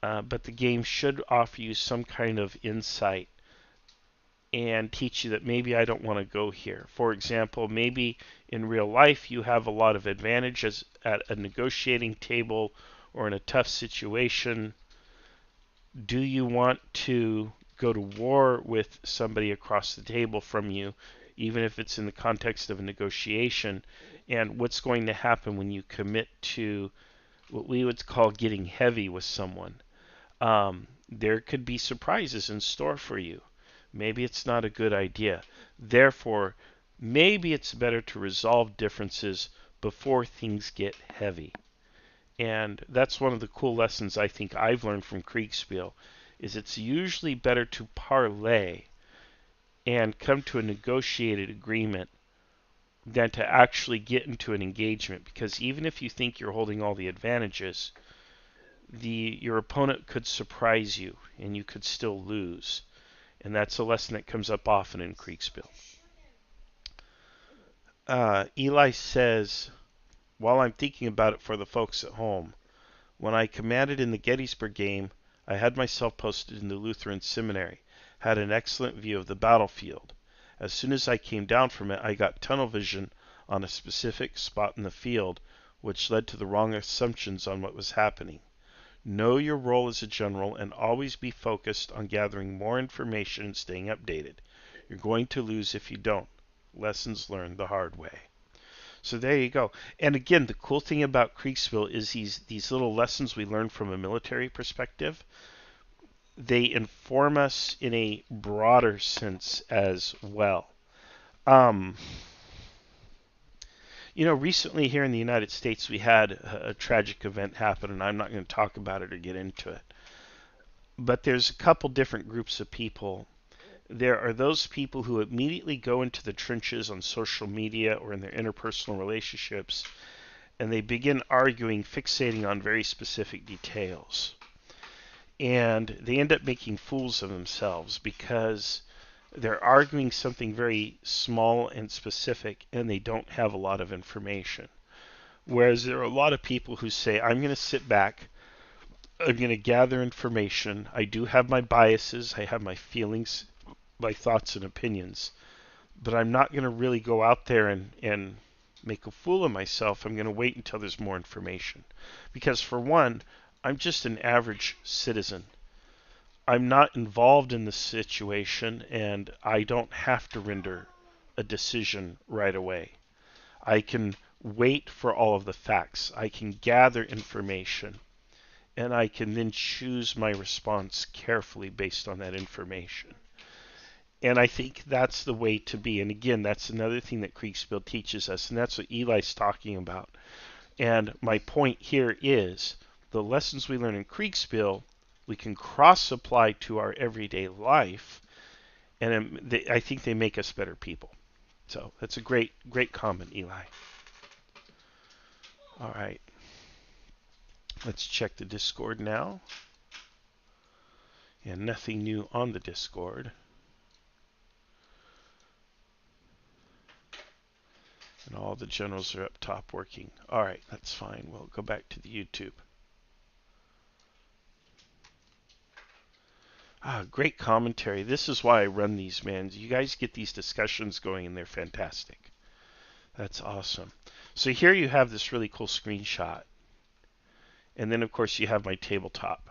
but the game should offer you some kind of insight and teach you that maybe I don't want to go here. For example, maybe in real life you have a lot of advantages at a negotiating table or in a tough situation. Do you want to go to war with somebody across the table from you, even if it's in the context of a negotiation? And what's going to happen when you commit to what we would call getting heavy with someone? There could be surprises in store for you. Maybe it's not a good idea. Therefore, maybe it's better to resolve differences before things get heavy. And that's one of the cool lessons I think I've learned from Kriegspiel, is it's usually better to parlay and come to a negotiated agreement than to actually get into an engagement, because even if you think you're holding all the advantages, your opponent could surprise you and you could still lose. And that's a lesson that comes up often in Kriegspiel. Eli says, while I'm thinking about it for the folks at home, when I commanded in the Gettysburg game, I had myself posted in the Lutheran seminary, had an excellent view of the battlefield. As soon as I came down from it, I got tunnel vision on a specific spot in the field, which led to the wrong assumptions on what was happening. Know your role as a general and always be focused on gathering more information and staying updated. You're going to lose if you don't. Lessons learned the hard way. So there you go. And again, the cool thing about Kriegspiel is these little lessons we learn from a military perspective. They inform us in a broader sense as well. Recently here in the United States, we had a tragic event happen, and I'm not going to talk about it or get into it. But there's a couple different groups of people There are those people who immediately go into the trenches on social media or in their interpersonal relationships, and they begin arguing, fixating on very specific details. And they end up making fools of themselves because they're arguing something very small and specific, and they don't have a lot of information. Whereas there are a lot of people who say, I'm going to sit back, I'm going to gather information, I do have my biases, I have my feelings, my thoughts and opinions, but I'm not going to really go out there and make a fool of myself. I'm going to wait until there's more information. Because for one, I'm just an average citizen. I'm not involved in the situation, and I don't have to render a decision right away. I can wait for all of the facts. I can gather information, and I can then choose my response carefully based on that information. And I think that's the way to be. And again, that's another thing that Kriegspiel teaches us, and that's what Eli's talking about. And my point here is the lessons we learn in Kriegspiel, we can cross-apply to our everyday life, and I think they make us better people. So that's a great comment, Eli. All right. Let's check the Discord now. And nothing new on the Discord. And all the generals are up top working. All right, that's fine. We'll go back to the YouTube. Great commentary. This is why I run these, man. You guys get these discussions going, and they're fantastic. That's awesome. So here you have this really cool screenshot. And then, of course, you have my tabletop,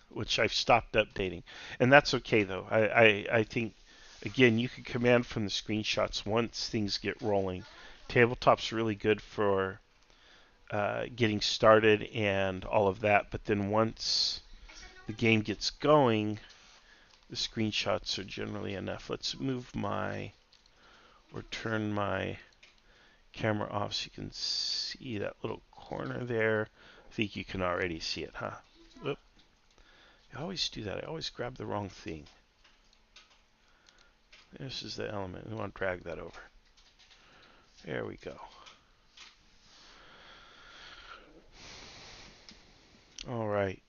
which I've stopped updating. And that's okay, though. I think, again, you can command from the screenshots once things get rolling. Tabletop's really good for getting started and all of that. But then once the game gets going, the screenshots are generally enough. Let's move my, or turn my camera off so you can see that little corner there. I think you can already see it, huh? Oop. I always do that. I always grab the wrong thing. This is the element. We want to drag that over. There we go. All right.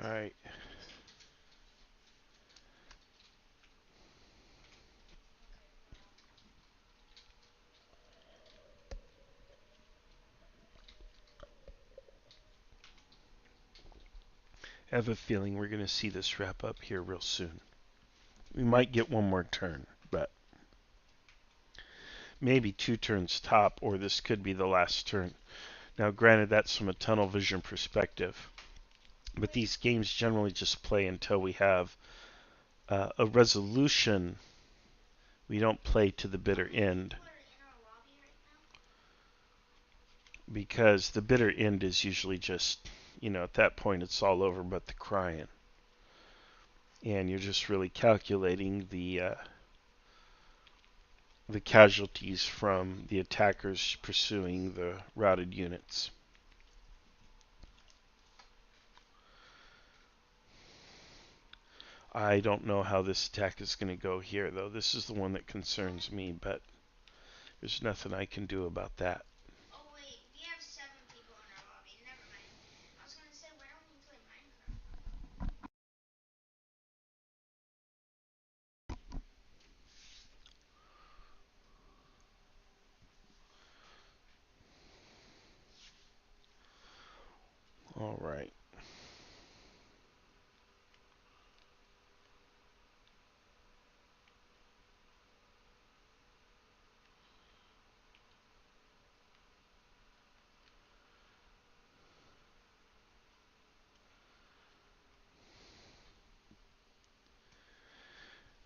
All right. I have a feeling we're going to see this wrap up here real soon. We might get one more turn, but maybe 2 turns top, or this could be the last turn. Now, granted, that's from a tunnel vision perspective, but these games generally just play until we have a resolution. We don't play to the bitter end, because the bitter end is usually just, at that point it's all over but the crying. And you're just really calculating the casualties from the attackers pursuing the routed units. I don't know how this attack is going to go here, though. This is the one that concerns me, but there's nothing I can do about that. Oh wait, we have 7 people in our lobby. Never mind. I was gonna say, why don't we play Minecraft? All right.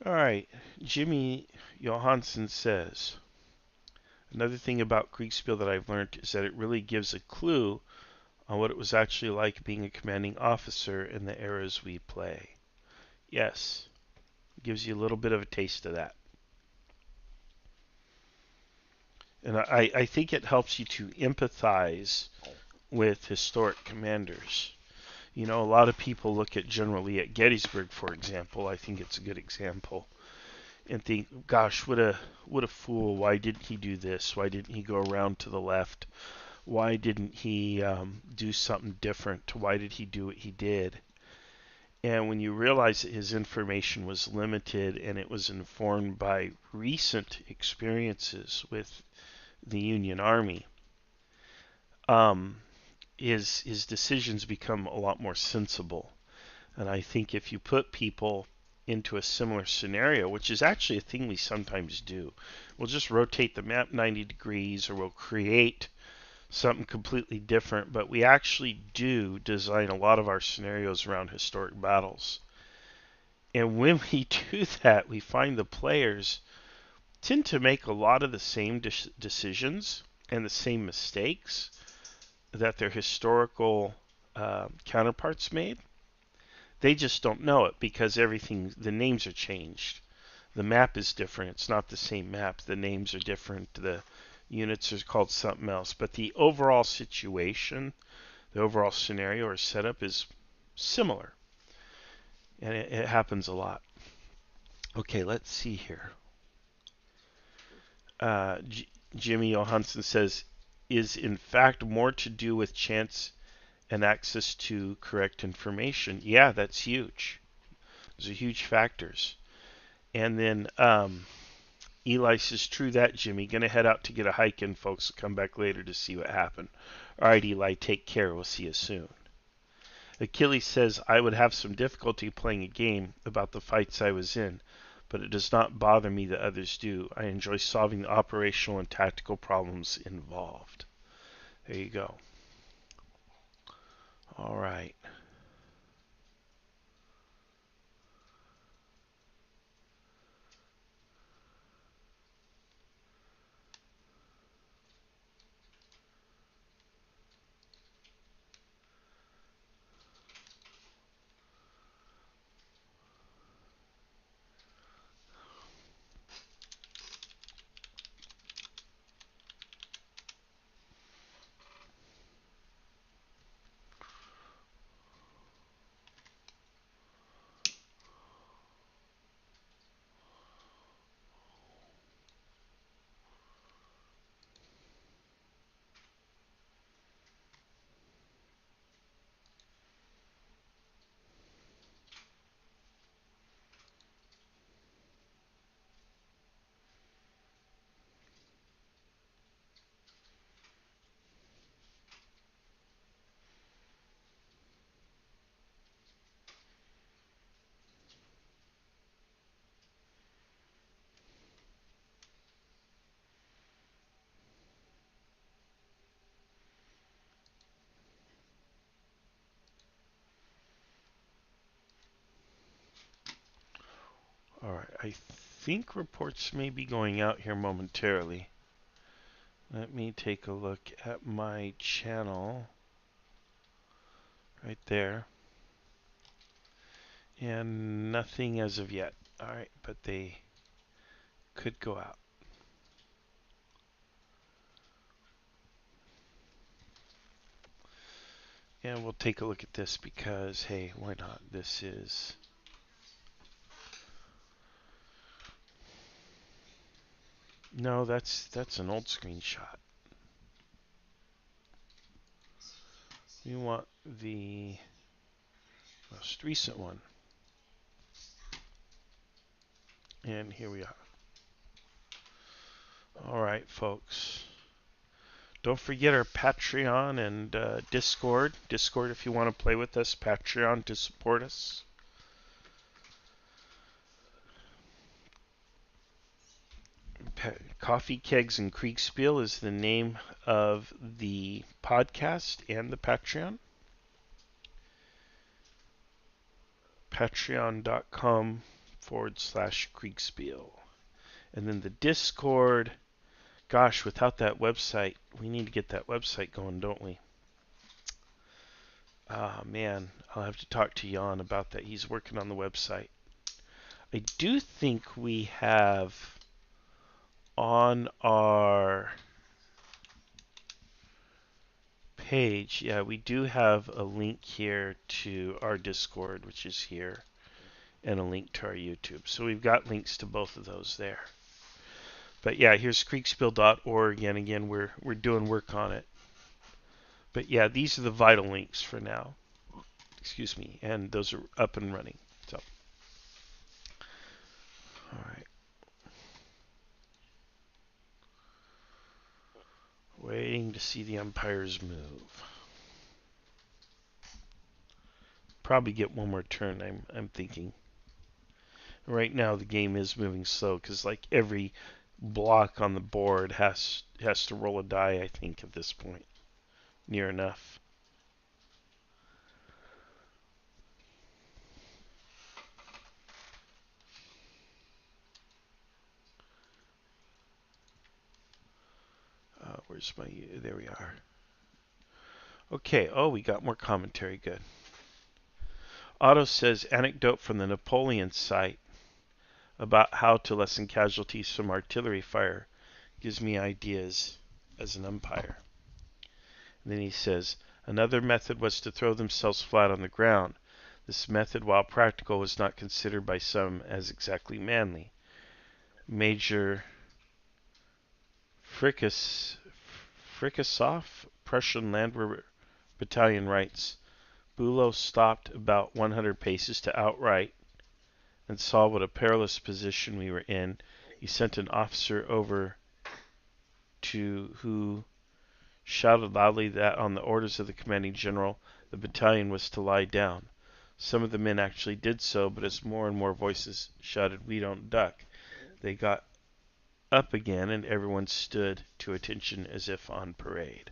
All right. Jimmy Johansson says, another thing about Kriegspiel that I've learned is that it really gives a clue on what it was actually like being a commanding officer in the eras we play. Yes, it gives you a little bit of a taste of that. And I think it helps you to empathize with historic commanders. You know, a lot of people look at General Lee at Gettysburg, for example. I think it's a good example, and think, "Gosh, what a fool! Why didn't he do this? Why didn't he go around to the left? Why didn't he do something different? Why did he do what he did?" And when you realize that his information was limited and it was informed by recent experiences with the Union Army, um, his decisions become a lot more sensible. And I think if you put people into a similar scenario, which is actually a thing we sometimes do, we'll just rotate the map 90 degrees or we'll create something completely different, but we actually do design a lot of our scenarios around historic battles. And when we do that, we find the players tend to make a lot of the same decisions and the same mistakes that their historical counterparts made. They just don't know it because the names are changed. The map is different. It's not the same map. The names are different. The units are called something else. But the overall situation, the overall scenario or setup is similar. And it happens a lot. Okay, let's see here. Jimmy Johansson says, is in fact more to do with chance and access to correct information. Yeah, that's huge. Those are huge factors. And then Eli says, true that, Jimmy. Gonna head out to get a hike in, folks. Come back later to see what happened. All right, Eli, take care. We'll see you soon. Achilles says, I would have some difficulty playing a game about the fights I was in, but it does not bother me that others do. I enjoy solving the operational and tactical problems involved. There you go. All right. All right. I think reports may be going out here momentarily. Let me take a look at my channel right there. And nothing as of yet. All right, but they could go out. And we'll take a look at this because, hey, why not? This is No, that's an old screenshot. We want the most recent one. And here we are. All right, folks. Don't forget our Patreon and Discord. Discord if you want to play with us. Patreon to support us. Coffee Kegs and Kriegspiel is the name of the podcast and the Patreon. Patreon.com/Kriegspiel. And then the Discord. Gosh, without that website, we need to get that website going, don't we? Ah, man, I'll have to talk to Jan about that. He's working on the website. I do think we have on our page, yeah, we do have a link here to our Discord, which is here, and a link to our YouTube. So we've got links to both of those there. But yeah, here's creekspill.org, and again, we're doing work on it. But yeah, these are the vital links for now. Excuse me, and those are up and running. So, all right. Waiting to see the umpires move. Probably get one more turn, I'm thinking. Right now the game is moving slow because like every block on the board has to roll a die, I think, at this point. Near enough. Where's my... There we are. Okay, oh, we got more commentary. Good. Otto says, anecdote from the Napoleon site about how to lessen casualties from artillery fire gives me ideas as an umpire. And then he says, another method was to throw themselves flat on the ground. This method, while practical, was not considered by some as exactly manly. Major Frikasoff, Prussian Landwehr Battalion, writes, Bülow stopped about 100 paces to outright and saw what a perilous position we were in. He sent an officer over to who shouted loudly that on the orders of the commanding general, the battalion was to lie down. Some of the men actually did so, but as more and more voices shouted, we don't duck, they got up again and everyone stood to attention as if on parade.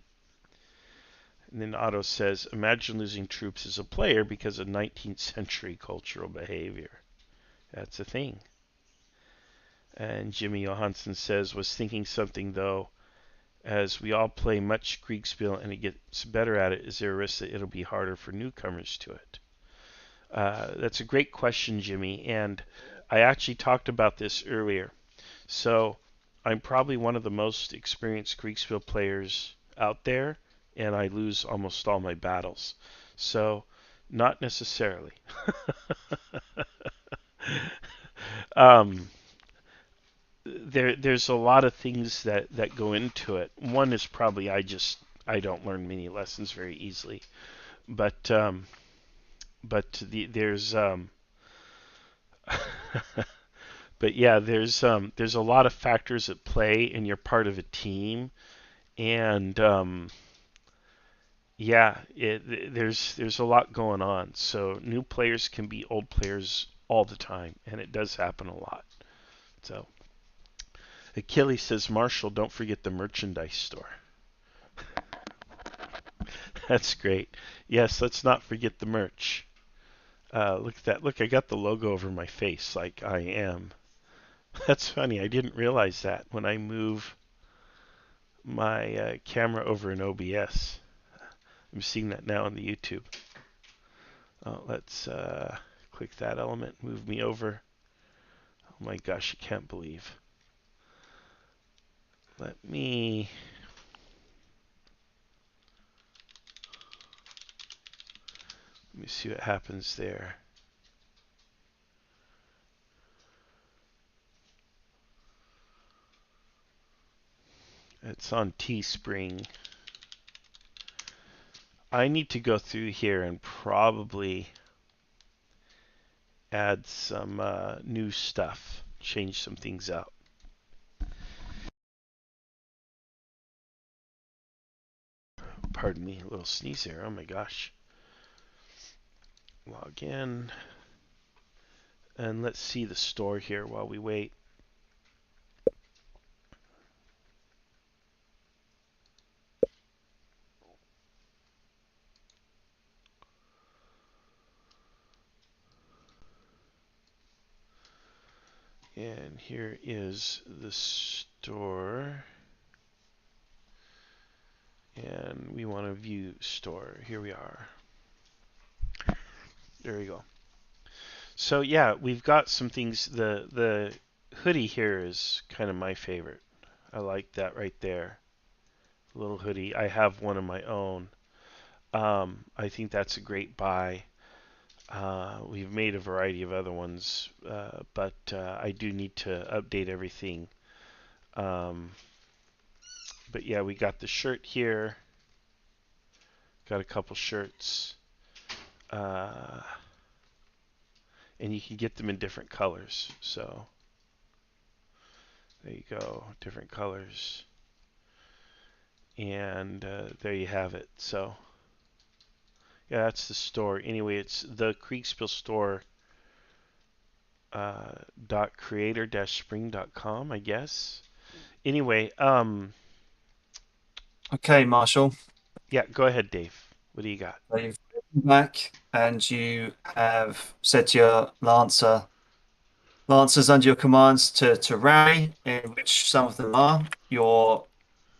And then Otto says, imagine losing troops as a player because of 19th century cultural behavior. That's a thing. And Jimmy Johansson says, was thinking something though, as we all play much Kriegspiel and it gets better at it, is there a risk that it'll be harder for newcomers to it? That's a great question, Jimmy, and I actually talked about this earlier. So I'm probably one of the most experienced Kriegspiel players out there, and I lose almost all my battles. So not necessarily. um, there's a lot of things that go into it. One is probably I don't learn many lessons very easily, but there's but yeah, there's a lot of factors at play, and you're part of a team, and yeah, there's a lot going on. So new players can be old players all the time, and it does happen a lot. So Achilles says, Marshall, don't forget the merchandise store. That's great. Yes, let's not forget the merch. Look at that. Look, I got the logo over my face like I am. That's funny. I didn't realize that when I move my camera over in OBS. I'm seeing that now on the YouTube. Let's click that element, move me over. Oh my gosh, I can't believe. Let me see what happens there. It's on Teespring. I need to go through here and probably add some new stuff, change some things up. Pardon me, a little sneeze here. Oh my gosh. Log in. And let's see the store here while we wait. And here is the store. And we want to view store. Here we are. There we go. So yeah, we've got some things. The hoodie here is kind of my favorite. I like that right there. Little hoodie. I have one of my own. I think that's a great buy. We've made a variety of other ones, but I do need to update everything. But yeah, we got the shirt here. Got a couple shirts. And you can get them in different colors. So there you go, different colors. And there you have it. So yeah, that's the store. Anyway, it's the Kriegspiel store .creator-spring.com, I guess. Anyway, Okay, Marshall. yeah, go ahead, Dave. What do you got? So you've come back and you have said to your lancers under your commands to rally, in which some of them are. Your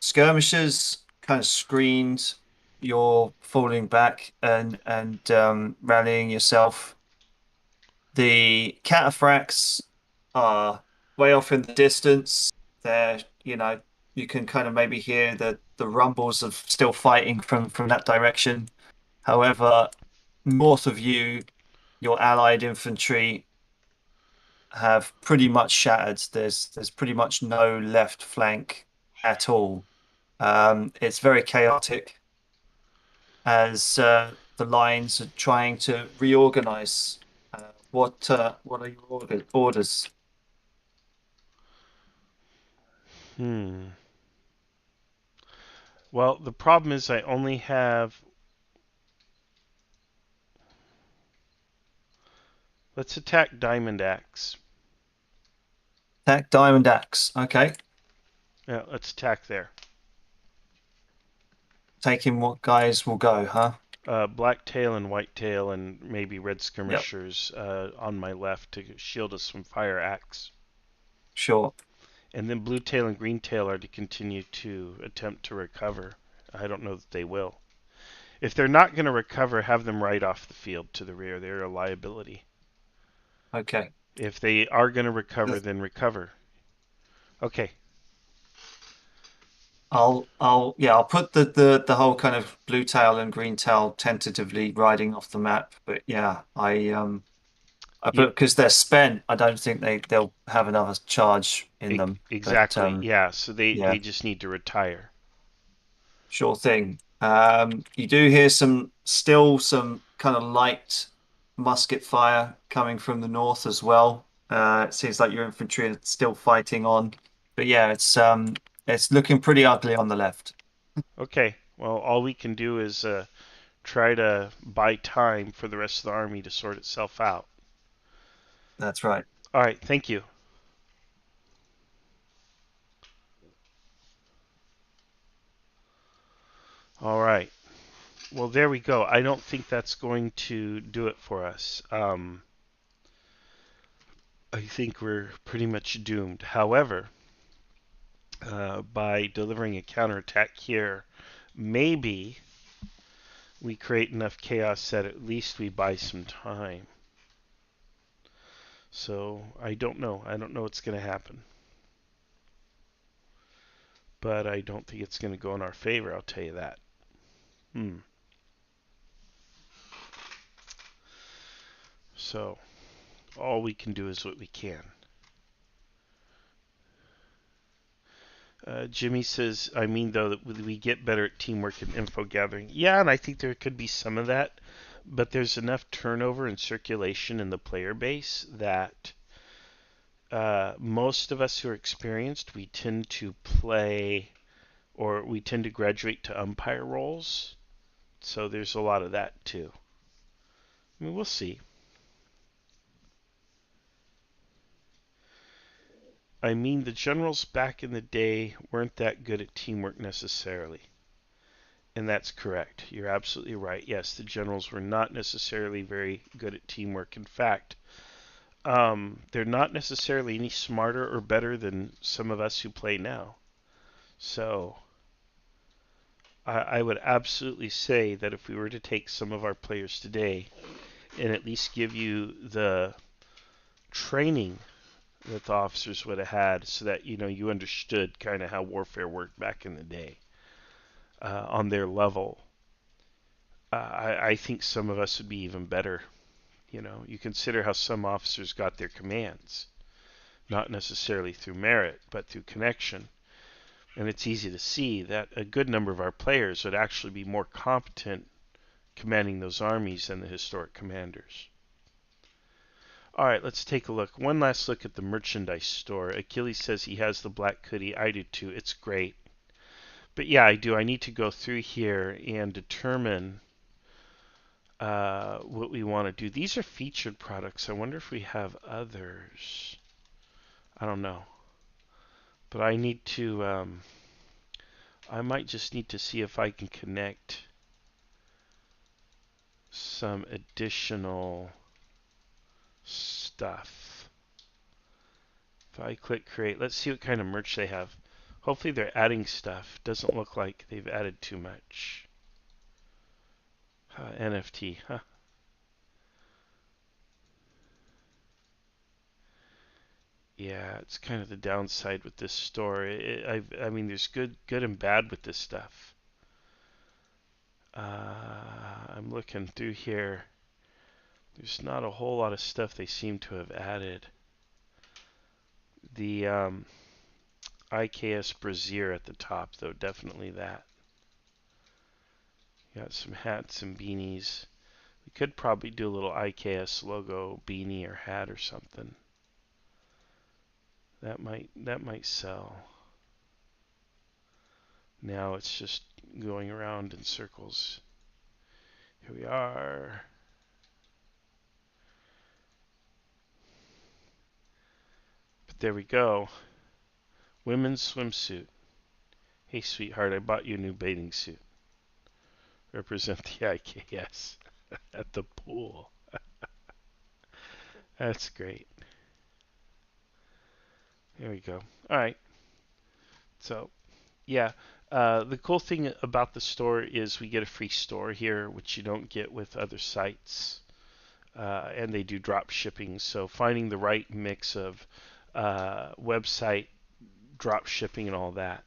skirmishers kind of screened your falling back and rallying yourself. The cataphracts are way off in the distance. They're, you can kind of maybe hear the rumbles of still fighting from that direction. However, north of you, your allied infantry have pretty much shattered. There's pretty much no left flank at all. It's very chaotic as the lines are trying to reorganize. What are your orders? Well, the problem is I only have. Let's attack Diamond Axe. Attack Diamond Axe. Okay. Yeah, let's attack there. Taking what guys will go, huh? Blacktail and Whitetail and maybe Red Yep. Skirmishers on my left to shield us from Fire Axe. Sure. And then Bluetail and Greentail are to continue to attempt to recover. I don't know that they will. If they're not going to recover, have them right off the field to the rear. They're a liability. Okay. If they are going to recover, then recover. Okay. I'll put the whole kind of blue tail and green tail tentatively riding off the map. But yeah, I put because they're spent. I don't think they'll have another charge in them. Exactly. But Yeah. So yeah, they just need to retire. sure thing. You do hear still some kind of light musket fire coming from the north as well. It seems like your infantry are still fighting on. But yeah, it's looking pretty ugly on the left. Okay. Well, all we can do is try to buy time for the rest of the army to sort itself out. That's right. All right. Thank you. All right. Well, there we go. I don't think that's going to do it for us. I think we're pretty much doomed. However, by delivering a counterattack here, maybe we create enough chaos that at least we buy some time. So I don't know. I don't know what's going to happen. But I don't think it's going to go in our favor, I'll tell you that. So all we can do is what we can. Jimmy says, I mean, though, that we get better at teamwork and info gathering. Yeah, and I think there could be some of that, but there's enough turnover and circulation in the player base that most of us who are experienced, we tend to play or we tend to graduate to umpire roles. So there's a lot of that too. I mean, we'll see. I mean, the generals back in the day weren't that good at teamwork necessarily. And that's correct. You're absolutely right. Yes, the generals were not necessarily very good at teamwork. In fact, they're not necessarily any smarter or better than some of us who play now. So I would absolutely say that if we were to take some of our players today and at least give you the training that the officers would have had so that you understood kind of how warfare worked back in the day on their level, I think some of us would be even better. You consider how some officers got their commands, not necessarily through merit, but through connection. And it's easy to see that a good number of our players would actually be more competent commanding those armies than the historic commanders. All right, let's take a look. One last look at the merchandise store. Achilles says he has the black hoodie. I do too. It's great. But yeah, I do. I need to go through here and determine what we want to do. These are featured products. I wonder if we have others. I don't know. But I need to, I might just need to see if I can connect some additional stuff. If I click create, let's see what kind of merch they have. Hopefully they're adding stuff. Doesn't look like they've added too much. NFT, huh? Yeah, it's kind of the downside with this store. I mean, there's good and bad with this stuff. I'm looking through here. There's not a whole lot of stuff they seem to have added. The IKS Brazier at the top, though, definitely that. Got some hats and beanies. We could probably do a little IKS logo beanie or hat or something. That might sell. Now it's just going around in circles. Here we are. But there we go. Women's swimsuit. Hey, sweetheart, I bought you a new bathing suit. Represent the IKS at the pool. That's great. There we go. All right. So, yeah. The cool thing about the store is we get a free store here, which you don't get with other sites. And they do drop shipping. So finding the right mix of website, drop shipping, and all that.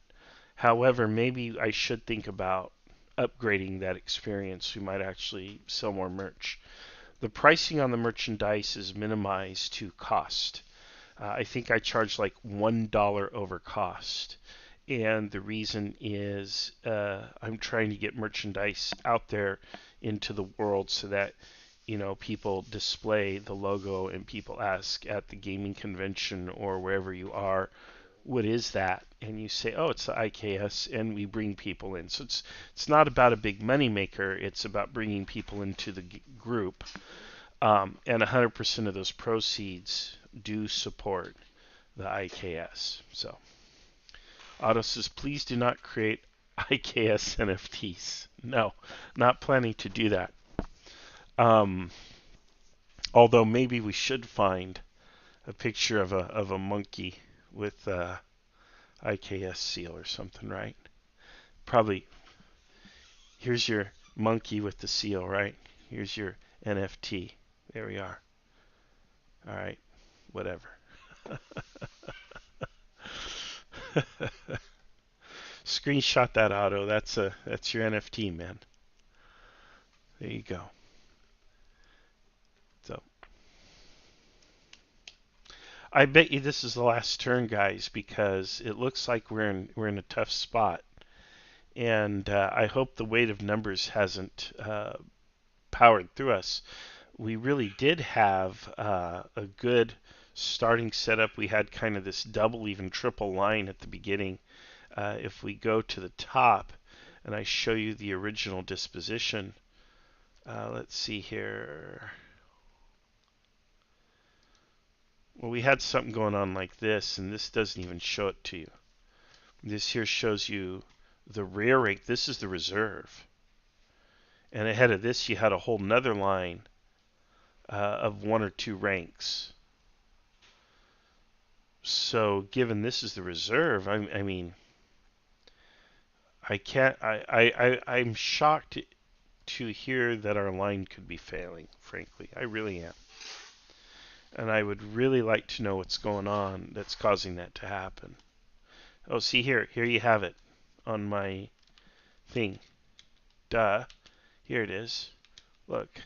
However, maybe I should think about upgrading that experience. We might actually sell more merch. The pricing on the merchandise is minimized to cost. I think I charge like $1 over cost. And the reason is I'm trying to get merchandise out there into the world so that people display the logo and people ask at the gaming convention or wherever you are, what is that? And you say, oh, it's the IKS, and we bring people in. So it's not about a big money maker. It's about bringing people into the group. And 100% of those proceeds do support the IKS. So Otto says, please do not create IKS NFTs. No, not planning to do that. Although maybe we should find a picture of a monkey with IKS seal or something, right? Probably. Here's your monkey with the seal, right? Here's your NFT. There we are. All right, whatever. Screenshot that, Otto. That's your NFT, man. There you go. So, I bet you this is the last turn, guys, because it looks like we're in a tough spot, and I hope the weight of numbers hasn't powered through us. We really did have a good starting setup. We had kind of this double, even triple line at the beginning. If we go to the top and I show you the original disposition, let's see here. Well, we had something going on like this, and this doesn't even show it to you. This here shows you the rear rank. This is the reserve. And ahead of this, you had a whole nother line of one or two ranks. So, given this is the reserve, I mean, I can't. I'm shocked to hear that our line could be failing. Frankly, I really am. And I would really like to know what's going on that's causing that to happen. Oh, see here. Here you have it on my thing. Duh. Here it is. Look.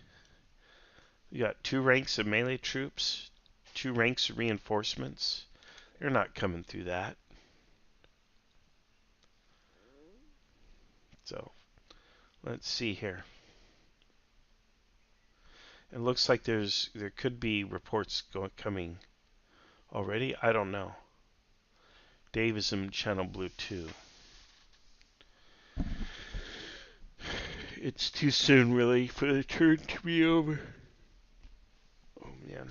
We got 2 ranks of melee troops, 2 ranks of reinforcements. They're not coming through that. So, let's see here. It looks like there could be reports coming already. I don't know. Dave is in channel blue too. It's too soon, really, for the turn to be over. Oh man.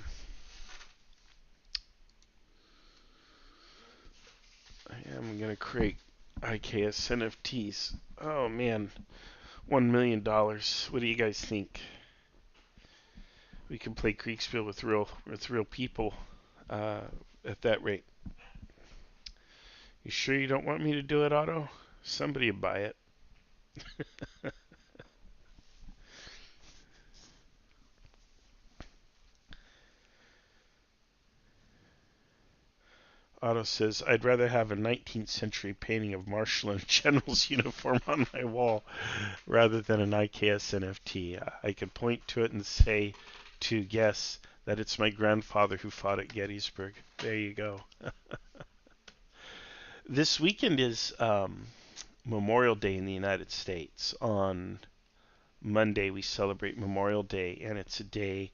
I am gonna create IKS NFTs. Oh man, $1 million. What do you guys think? We can play Kriegspiel with real people at that rate. You sure you don't want me to do it, Otto? Somebody will buy it. Otto says, I'd rather have a 19th century painting of Marshall in a general's uniform on my wall rather than an IKS NFT. I could point to it and say to guess that it's my grandfather who fought at Gettysburg. There you go. This weekend is Memorial Day in the United States. On Monday, we celebrate Memorial Day, and it's a day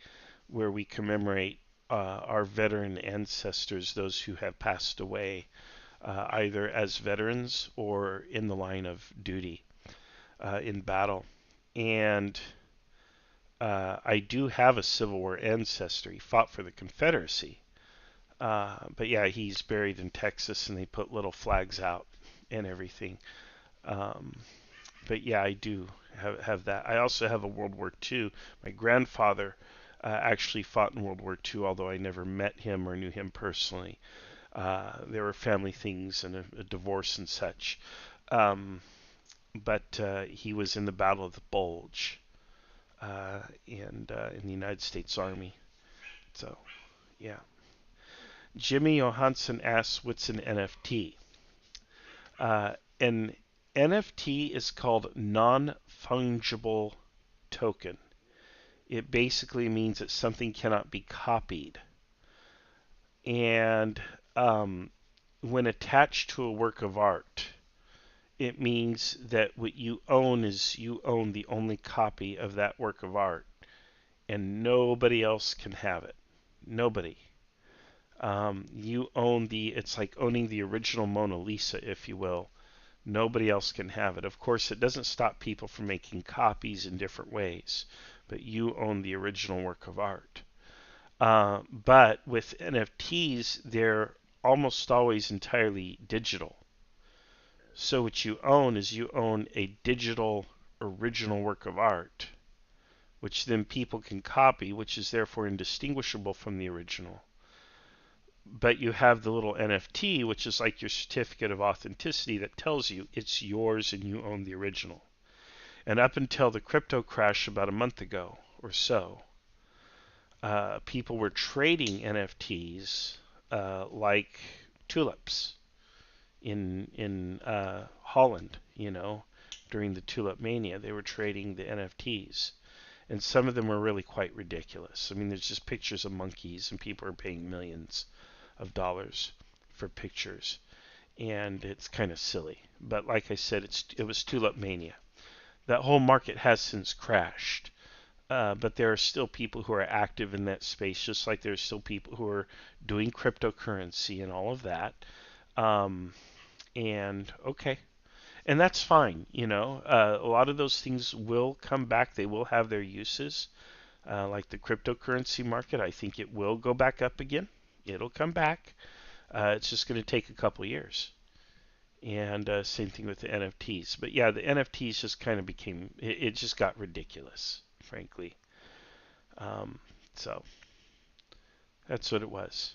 where we commemorate our veteran ancestors, those who have passed away, either as veterans or in the line of duty in battle. And I do have a Civil War ancestor. He fought for the Confederacy. But yeah, he's buried in Texas, and they put little flags out and everything. But yeah, I do have that. I also have a World War II. My grandfather actually fought in World War II, although I never met him or knew him personally. There were family things and a divorce and such. But he was in the Battle of the Bulge and in the United States Army. So, yeah. Jimmy Johansson asks, what's an NFT? An NFT is called non-fungible token. It basically means that something cannot be copied. And when attached to a work of art, it means that what you own is you own the only copy of that work of art, and nobody else can have it. Nobody. You own it's like owning the original Mona Lisa, if you will. Nobody else can have it. Of course, it doesn't stop people from making copies in different ways, but you own the original work of art. But with NFTs, they're almost always entirely digital. So what you own is you own a digital original work of art, which then people can copy, which is therefore indistinguishable from the original. But you have the little NFT, which is like your certificate of authenticity that tells you it's yours and you own the original. And up until the crypto crash about a month ago or so, people were trading NFTs like tulips in Holland, during the tulip mania. They were trading the NFTs. And some of them were really quite ridiculous. I mean, there's just pictures of monkeys and people are paying millions of dollars for pictures, and it's kind of silly. But like I said, it was tulip mania. That whole market has since crashed. But there are still people who are active in that space, just like there's still people who are doing cryptocurrency and all of that. Um, and okay, and that's fine. A lot of those things will come back. They will have their uses, like the cryptocurrency market. I think it will go back up again. It'll come back. It's just going to take a couple years. And same thing with the NFTs. But yeah, the NFTs just kind of it just got ridiculous, frankly. Um, so that's what it was.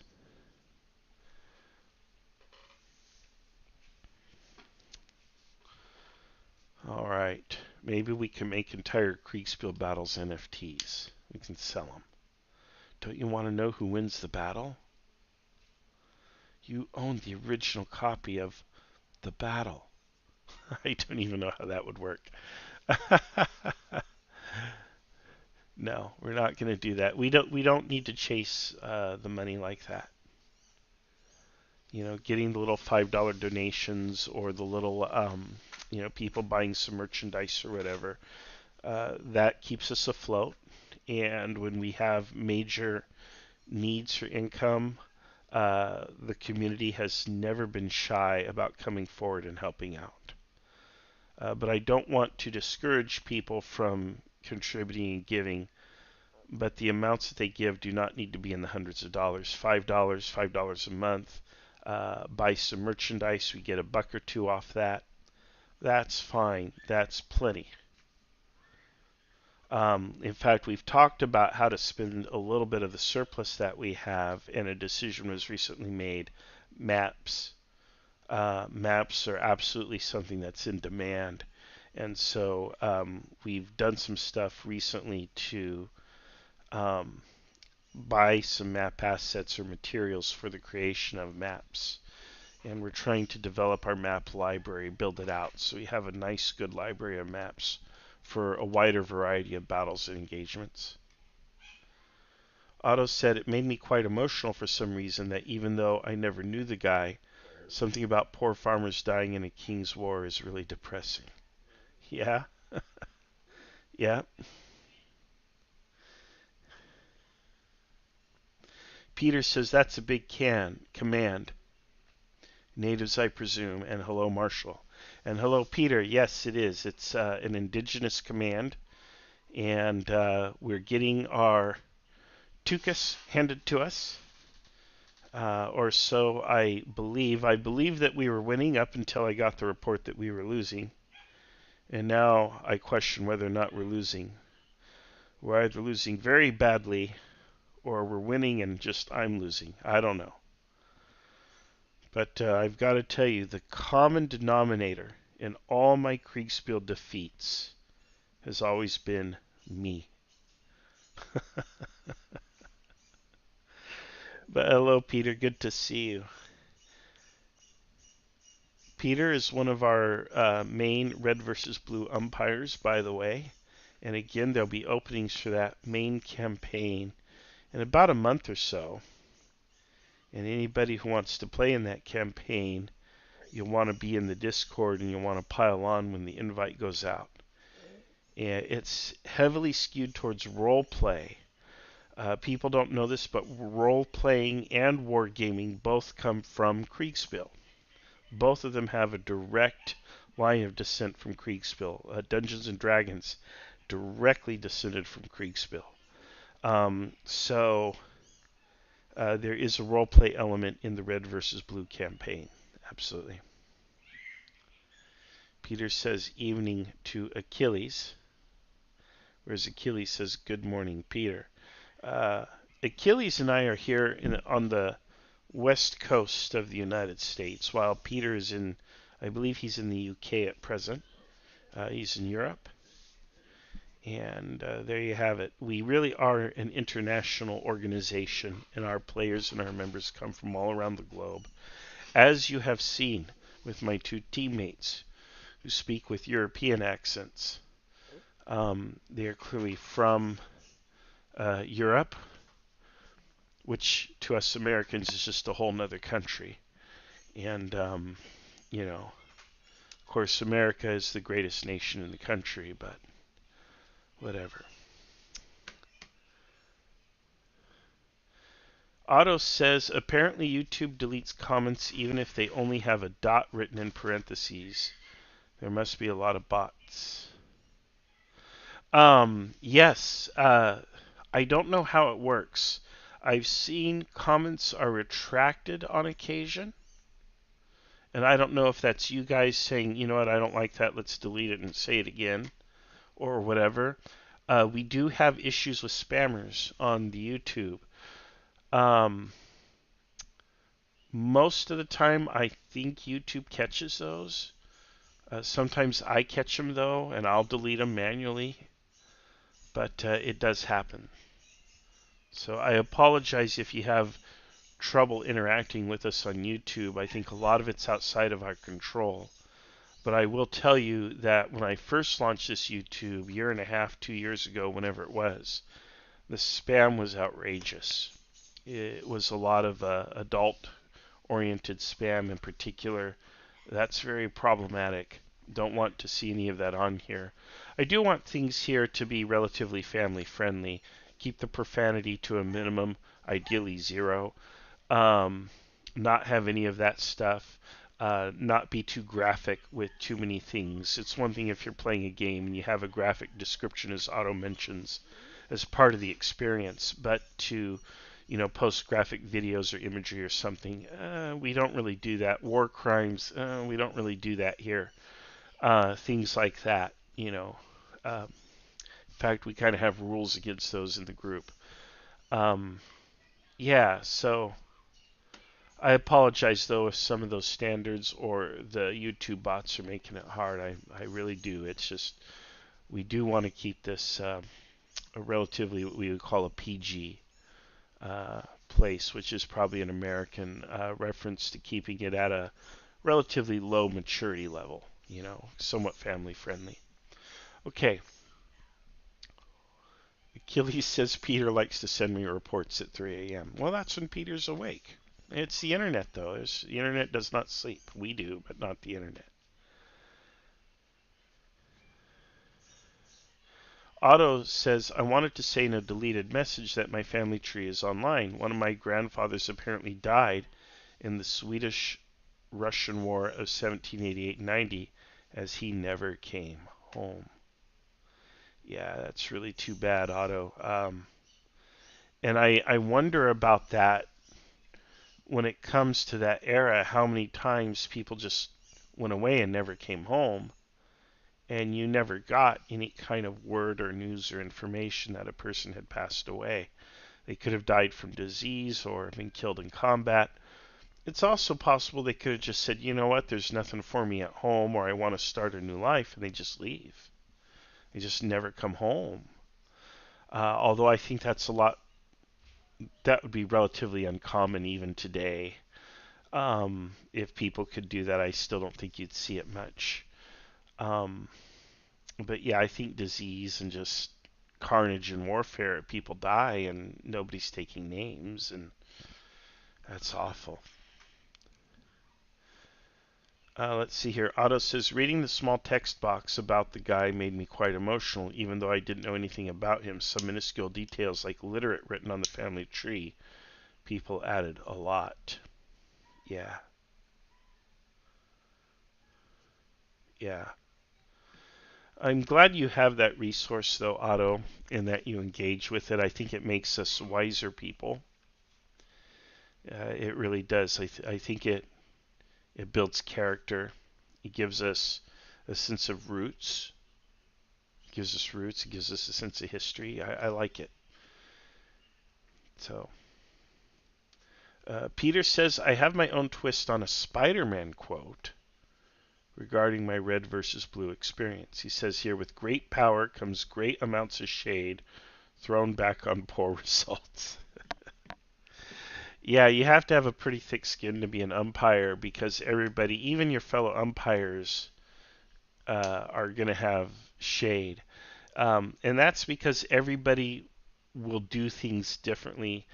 All right. Maybe we can make entire Kriegspiel battles NFTs. We can sell them. Don't you want to know who wins the battle? You own the original copy of the battle. I don't even know how that would work. No, we're not going to do that. We don't need to chase the money like that. Getting the little $5 donations or the little people buying some merchandise or whatever. That keeps us afloat. And when we have major needs for income, the community has never been shy about coming forward and helping out. But I don't want to discourage people from contributing and giving, but the amounts that they give do not need to be in the hundreds of dollars. $5 a month. Buy some merchandise, we get a buck or two off that. That's fine. That's plenty. In fact, we've talked about how to spend a little bit of the surplus that we have, and a decision was recently made. Maps. Maps are absolutely something that's in demand. And so we've done some stuff recently to buy some map assets or materials for the creation of maps. And we're trying to develop our map library, build it out, so we have a nice, good library of maps for a wider variety of battles and engagements. Otto said, it made me quite emotional for some reason that even though I never knew the guy, something about poor farmers dying in a king's war is really depressing. Yeah? Yeah. Peter says, that's a big command. Natives, I presume, and hello, Marshall. And hello, Peter. Yes, it is. It's an indigenous command, and we're getting our tukas handed to us, or so I believe. I believe that we were winning up until I got the report that we were losing, and now I question whether or not we're losing. We're either losing very badly, or we're winning and just I'm losing. I don't know. But I've got to tell you, the common denominator in all my Kriegspiel defeats has always been me. But hello, Peter. Good to see you. Peter is one of our main red versus blue umpires, by the way. And again, there'll be openings for that main campaign in about a month or so. And anybody who wants to play in that campaign, you'll want to be in the Discord and you'll want to pile on when the invite goes out. And it's heavily skewed towards role play. People don't know this, but role playing and wargaming both come from Kriegspiel. Both of them have a direct line of descent from Kriegspiel. Dungeons and Dragons directly descended from Kriegspiel. So there is a role play element in the red versus blue campaign. Absolutely. Peter says evening to Achilles, whereas Achilles says good morning, Peter. Achilles and I are here on the west coast of the United States, while Peter is I believe he's in the UK at present. He's in Europe. And there you have it. We really are an international organization, and our players and our members come from all around the globe. As you have seen with my two teammates who speak with European accents, they are clearly from Europe, which to us Americans is just a whole nother country. And, you know, of course, America is the greatest nation in the country, but whatever. Otto says apparently YouTube deletes comments even if they only have a dot written in parentheses. There must be a lot of bots. Yes. I don't know how it works. I've seen comments are retracted on occasion. And I don't know if that's you guys saying, you know what, I don't like that, let's delete it and say it again, or whatever. We do have issues with spammers on the YouTube. Most of the time, I think YouTube catches those. Sometimes I catch them, though, and I'll delete them manually. But it does happen. So I apologize if you have trouble interacting with us on YouTube. I think a lot of it's outside of our control. But I will tell you that when I first launched this YouTube, year and a half, 2 years ago, whenever it was, the spam was outrageous. It was a lot of adult-oriented spam in particular. That's very problematic. Don't want to see any of that on here. I do want things here to be relatively family-friendly. Keep the profanity to a minimum, ideally 0. Not have any of that stuff. Not be too graphic with too many things. It's one thing if you're playing a game and you have a graphic description, as Otto mentions, as part of the experience, but to, you know, post graphic videos or imagery or something, we don't really do that. War crimes, we don't really do that here. Things like that, you know. In fact, we kind of have rules against those in the group. Yeah, so I apologize though if some of those standards or the YouTube bots are making it hard. I really do. It's just we do want to keep this a relatively what we would call a PG place, which is probably an American reference to keeping it at a relatively low maturity level. You know, somewhat family friendly. Okay. Achilles says Peter likes to send me reports at 3 a.m. Well, that's when Peter's awake. It's the internet, though. The internet does not sleep. We do, but not the internet. Otto says, I wanted to say in a deleted message that my family tree is online. One of my grandfathers apparently died in the Swedish-Russian War of 1788-90 as he never came home. Yeah, that's really too bad, Otto. And I wonder about that when it comes to that era, how many times people just went away and never came home, and you never got any kind of word or news or information that a person had passed away. They could have died from disease or been killed in combat. It's also possible they could have just said, you know what, there's nothing for me at home, or I want to start a new life, and they just leave. They just never come home. Although I think that would be relatively uncommon even today. If people could do that, I still don't think you'd see it much. But yeah, I think disease and just carnage and warfare, people die and nobody's taking names, and that's awful. Let's see here. Otto says, reading the small text box about the guy made me quite emotional, even though I didn't know anything about him. Some minuscule details like literate written on the family tree. People added a lot. Yeah. Yeah. I'm glad you have that resource, though, Otto, and that you engage with it. I think it makes us wiser people. It really does. I think it builds character. It gives us a sense of roots. It gives us roots. It gives us a sense of history. I like it. So, Peter says, I have my own twist on a Spider-Man quote regarding my red versus blue experience. He says here, with great power comes great amounts of shade thrown back on poor results. Yeah, you have to have a pretty thick skin to be an umpire because everybody, even your fellow umpires, are going to have shade. And that's because everybody will do things differently.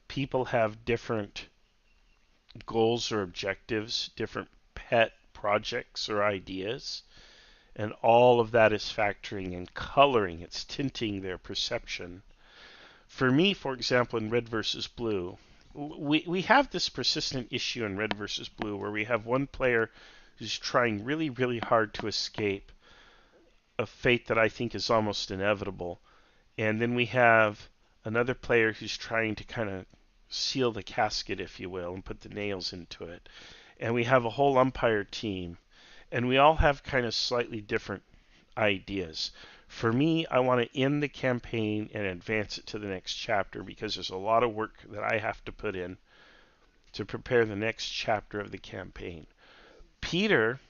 People have different goals or objectives, different pet projects or ideas, and all of that is factoring and coloring, it's tinting their perception. For me, for example, in red versus blue, we have this persistent issue in red versus blue where we have one player who's trying really, really hard to escape a fate that I think is almost inevitable. And then we have another player who's trying to kind of seal the casket, if you will, and put the nails into it. And we have a whole umpire team. And we all have kind of slightly different ideas. For me, I want to end the campaign and advance it to the next chapter because there's a lot of work that I have to put in to prepare the next chapter of the campaign. Peter,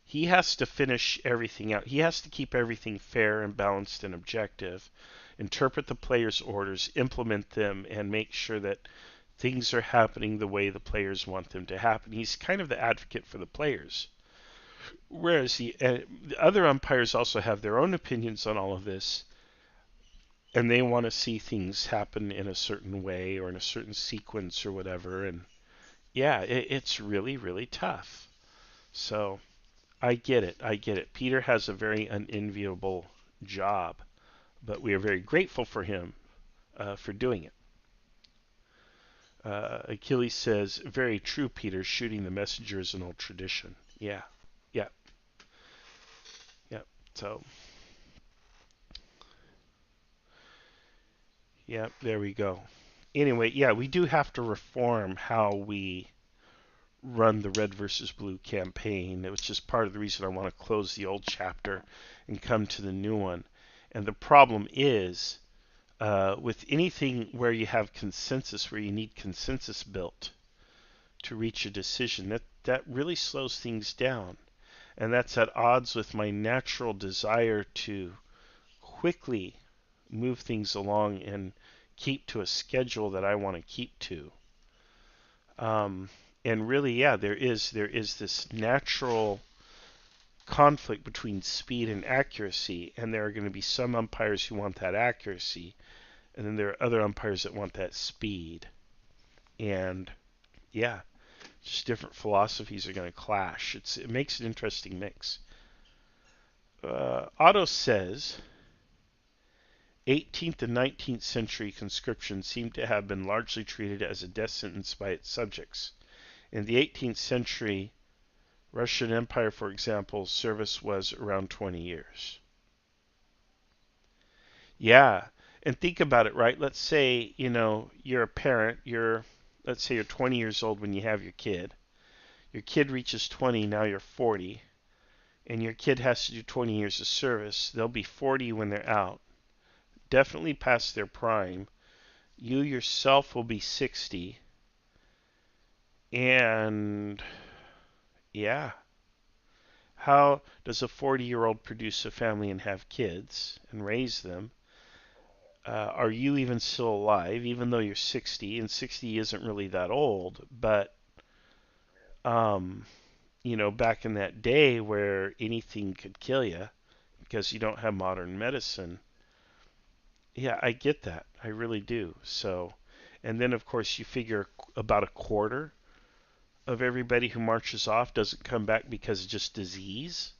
he has to finish everything out. He has to keep everything fair and balanced and objective, interpret the players' orders, implement them, and make sure that things are happening the way the players want them to happen. He's kind of the advocate for the players. Whereas the other umpires also have their own opinions on all of this, and they want to see things happen in a certain way or in a certain sequence or whatever. And yeah, it's really, really tough. So I get it. I get it. Peter has a very unenviable job, but we are very grateful for him for doing it. Achilles says, very true, Peter. Shooting the messenger is an old tradition. Yeah. Yeah. Yeah. So, yeah, there we go. Anyway, yeah, we do have to reform how we run the red versus blue campaign. It was just part of the reason I want to close the old chapter and come to the new one. And the problem is with anything where you have consensus, where you need consensus built to reach a decision, that really slows things down. And that's at odds with my natural desire to quickly move things along and keep to a schedule that I want to keep to. And really, yeah, there is this natural conflict between speed and accuracy, and there are going to be some umpires who want that accuracy, and then there are other umpires that want that speed. And yeah, just different philosophies are going to clash. It makes an interesting mix. Otto says 18th and 19th century conscription seem to have been largely treated as a death sentence by its subjects. In the 18th century, Russian Empire, for example, service was around 20 years. Yeah, and think about it, right? Let's say, you're a parent, let's say you're 20 years old when you have your kid. Your kid reaches 20, now you're 40, and your kid has to do 20 years of service. They'll be 40 when they're out, definitely past their prime. You yourself will be 60, and yeah. How does a 40-year-old produce a family and have kids and raise them? Are you even still alive, even though you're 60? And 60 isn't really that old, but back in that day where anything could kill you because you don't have modern medicine. Yeah, I get that. I really do. So, and then of course you figure about a quarter of everybody who marches off doesn't come back because of just disease.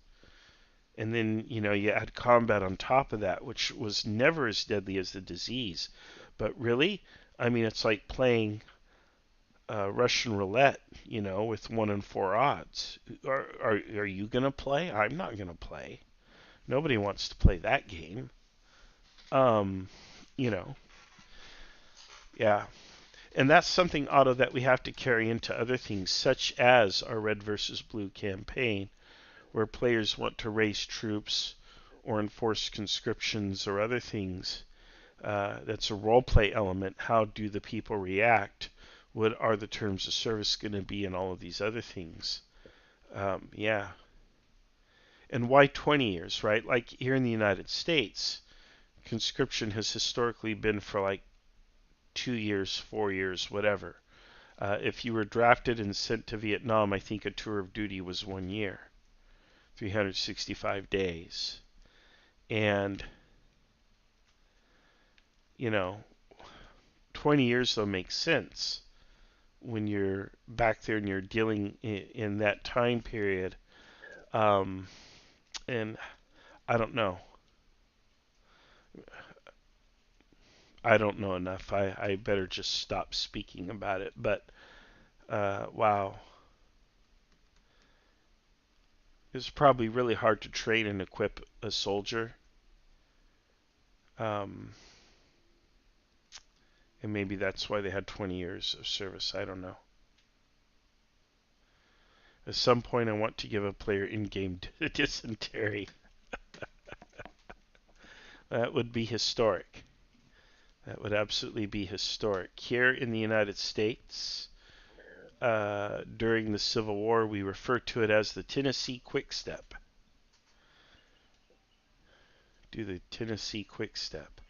And then, you add combat on top of that, which was never as deadly as the disease. But really, I mean, it's like playing Russian roulette, with 1 in 4 odds. Are you going to play? I'm not going to play. Nobody wants to play that game. You know, yeah. And that's something, Otto, that we have to carry into other things, such as our red versus blue campaign, where players want to raise troops or enforce conscriptions or other things. That's a role play element. How do the people react? What are the terms of service going to be, and all of these other things? Yeah. And why 20 years, right? Like here in the United States, conscription has historically been for like 2 years, 4 years, whatever. If you were drafted and sent to Vietnam, I think a tour of duty was 1 year, 365 days. And, 20 years though makes sense when you're back there and you're dealing in that time period. And I don't know. I don't know enough. I better just stop speaking about it. But wow, it's probably really hard to train and equip a soldier. Um, and maybe that's why they had 20 years of service. I don't know. At some point, I want to give a player in-game dysentery. That would be historic. That would absolutely be historic. Here in the United States, during the Civil War, we refer to it as the Tennessee Quick Step. Do the Tennessee Quick Step.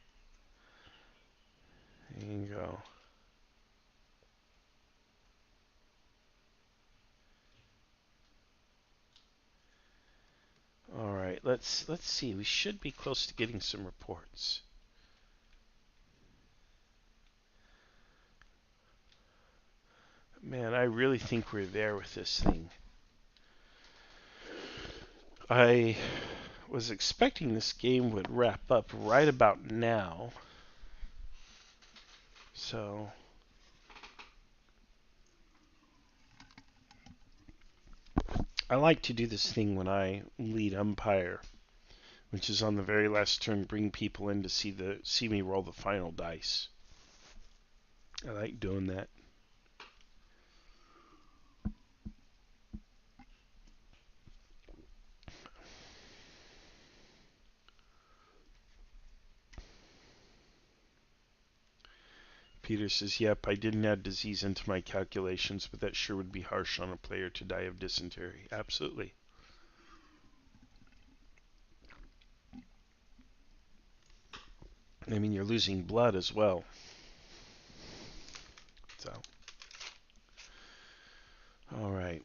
There you go. All right, let's see. We should be close to getting some reports. Man, I really think we're there with this thing. I was expecting this game would wrap up right about now. So I like to do this thing when I lead umpire, which is on the very last turn, bring people in to see me roll the final dice. I like doing that. Peter says, yep, I didn't add disease into my calculations, but that sure would be harsh on a player to die of dysentery. Absolutely. I mean, you're losing blood as well. So, all right.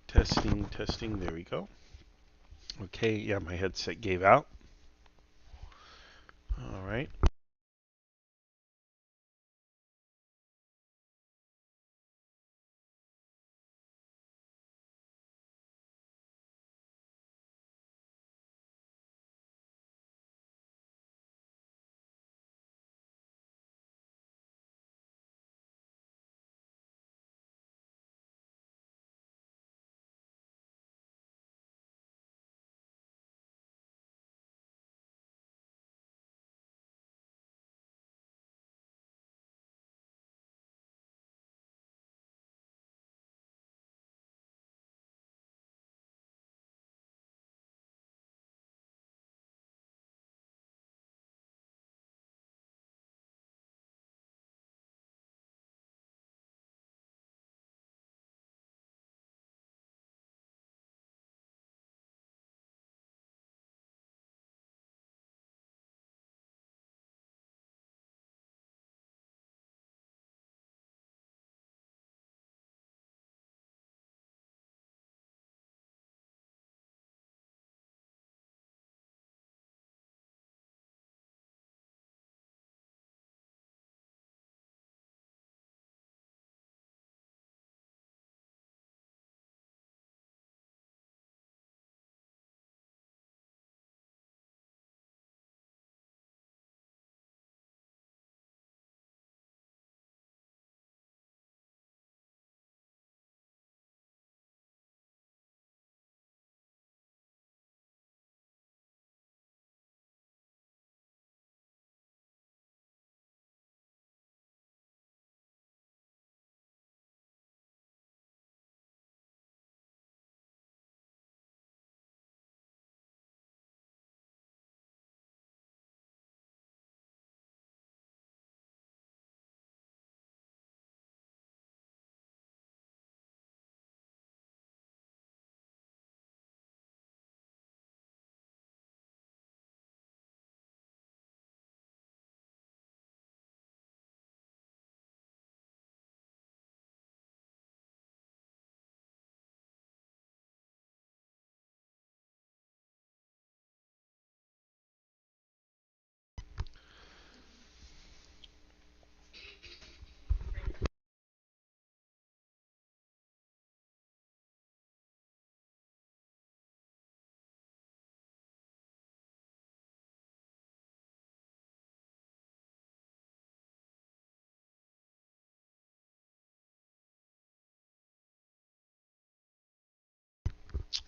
Testing, testing. There we go. Okay, yeah, my headset gave out. All right.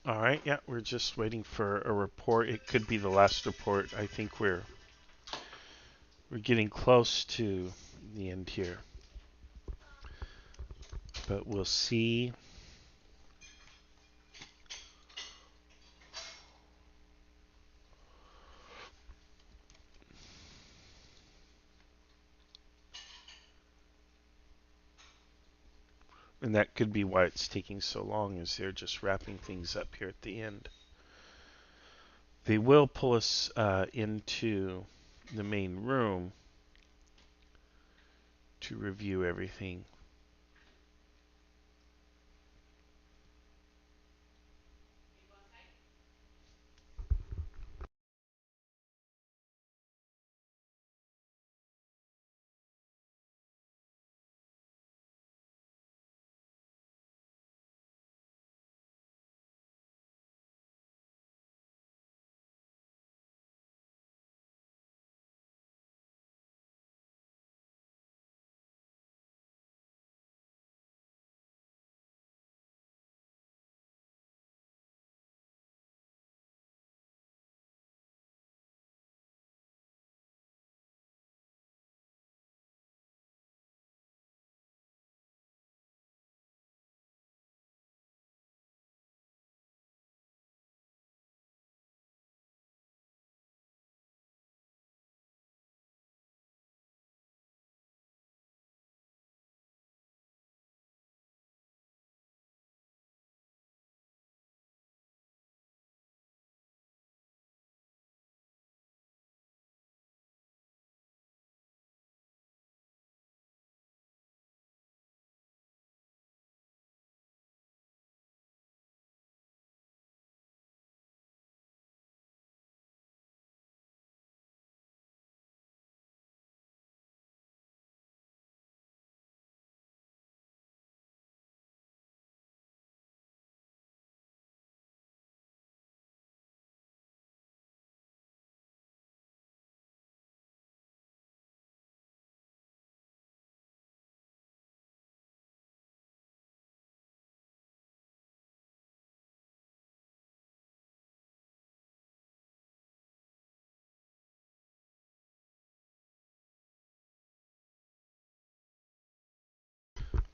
All right, yeah, we're just waiting for a report. It could be the last report. I think we're getting close to the end here. But we'll see. And that could be why it's taking so long, is they're just wrapping things up here at the end. They will pull us into the main room to review everything.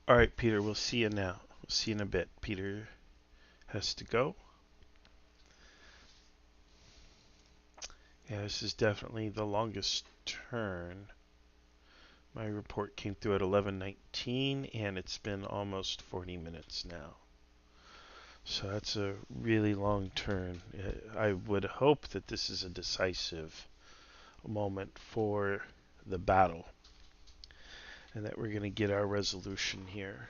All right, Peter, we'll see you now. We'll see you in a bit. Peter has to go. Yeah, this is definitely the longest turn. My report came through at 11:19, and it's been almost 40 minutes now. So that's a really long turn. I would hope that this is a decisive moment for the battle, and that we're going to get our resolution here.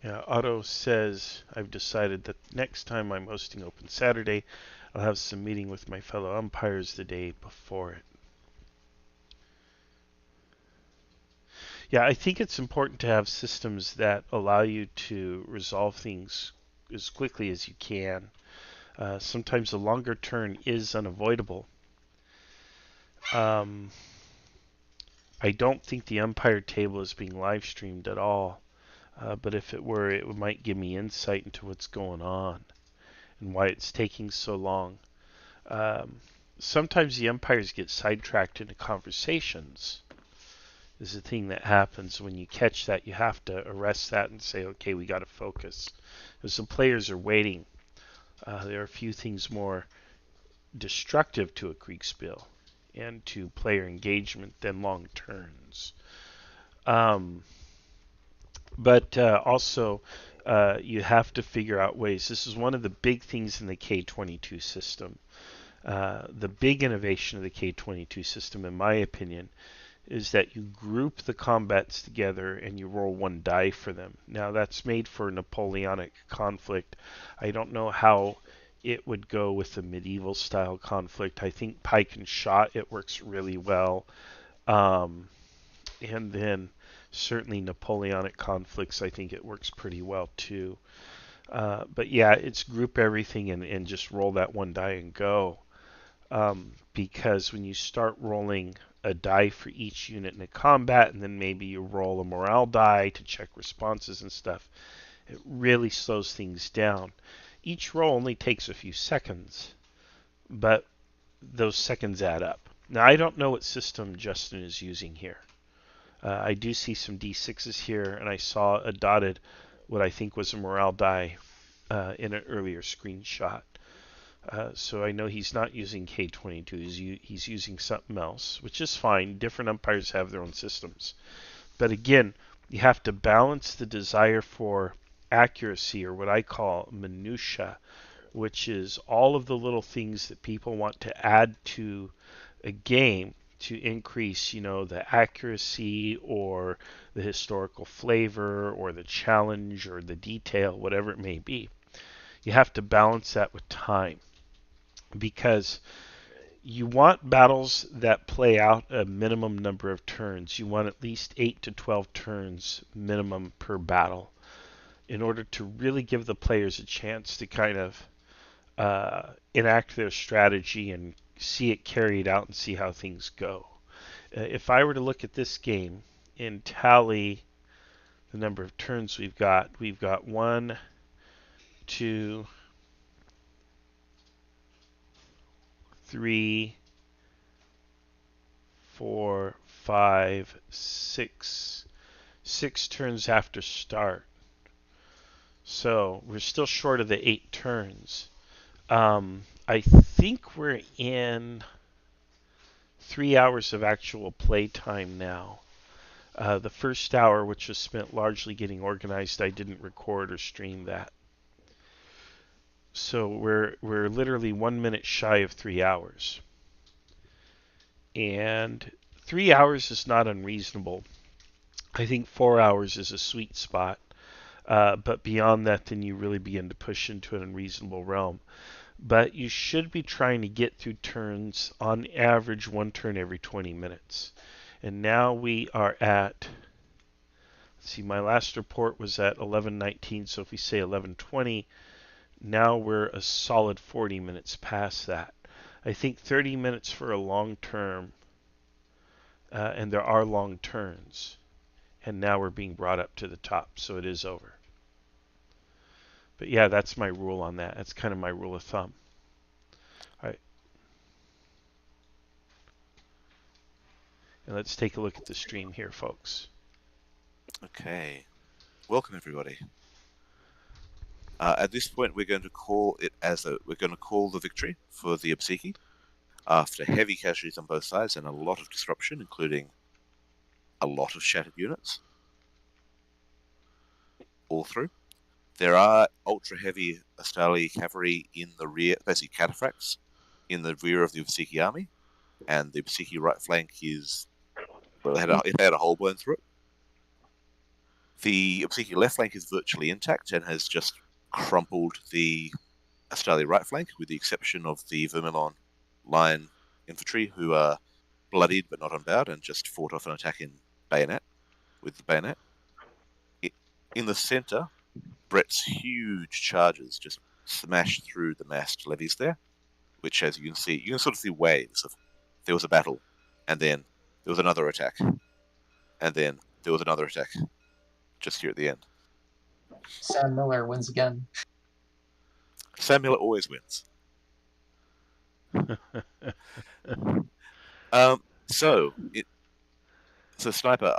Yeah, Otto says, I've decided that next time I'm hosting Open Saturday, I'll have some meeting with my fellow umpires the day before it. Yeah, I think it's important to have systems that allow you to resolve things as quickly as you can. Sometimes a longer turn is unavoidable. I don't think the umpire table is being live streamed at all, but if it were, it might give me insight into what's going on and why it's taking so long. Sometimes the umpires get sidetracked into conversations. Is the thing that happens. When you catch that, you have to arrest that and say, okay, we got to focus. As the players are waiting, there are a few things more destructive to a Kriegspiel and to player engagement than long turns. But also, you have to figure out ways. This is one of the big things in the K22 system. The big innovation of the K22 system, in my opinion, is that you group the combats together and you roll one die for them. Now, that's made for Napoleonic conflict. I don't know how it would go with the medieval style conflict. I think pike and shot, it works really well. And then certainly Napoleonic conflicts, I think it works pretty well too. But yeah, it's group everything and just roll that one die and go. Because when you start rolling a die for each unit in a combat, and then maybe you roll a morale die to check responses and stuff, it really slows things down. Each roll only takes a few seconds, but those seconds add up. Now, I don't know what system Justin is using here. I do see some D6s here, and I saw a dotted, what I think was a morale die in an earlier screenshot. So I know he's not using K22. He's using something else, which is fine. Different umpires have their own systems. But again, you have to balance the desire for accuracy, or what I call minutia, which is all of the little things that people want to add to a game to increase, the accuracy or the historical flavor or the challenge or the detail, whatever it may be. You have to balance that with time, because you want battles that play out a minimum number of turns. You want at least 8 to 12 turns minimum per battle in order to really give the players a chance to kind of enact their strategy and see it carried out and see how things go. If I were to look at this game and tally the number of turns we've got 1, 2, 3, 4, 5, 6. 6 turns after start. So we're still short of the 8 turns. I think we're in 3 hours of actual play time now. The first hour, which was spent largely getting organized, I didn't record or stream that. So we're literally 1 minute shy of 3 hours. And 3 hours is not unreasonable. I think 4 hours is a sweet spot. But beyond that, then you really begin to push into an unreasonable realm. But you should be trying to get through turns, on average, 1 turn every 20 minutes. And now we are at, let's see, my last report was at 11:19, so if we say 11:20, now we're a solid 40 minutes past that. I think 30 minutes for a long term, and there are long turns. And now we're being brought up to the top, so it is over. But yeah, that's my rule on that. That's kind of my rule of thumb. All right. And let's take a look at the stream here, folks. Okay. Welcome, everybody. At this point, we're going to call the victory for the Obseki after heavy casualties on both sides and a lot of disruption, including a lot of shattered units all through. There are ultra-heavy Astali cavalry in the rear, basically cataphracts, in the rear of the Obseki army, and the Obseki right flank is, well, it had a hole blown through it. The Obseki left flank is virtually intact and has just crumpled the Astali right flank, with the exception of the Vermilon line infantry, who are bloodied but not unbowed and just fought off an attack with the bayonet. In the center, Brett's huge charges just smash through the massed levies there, which, as you can sort of see waves of there was a battle, and then there was another attack, and then there was another attack, just here at the end. Sam Miller wins again. Sam Miller always wins. So Sniper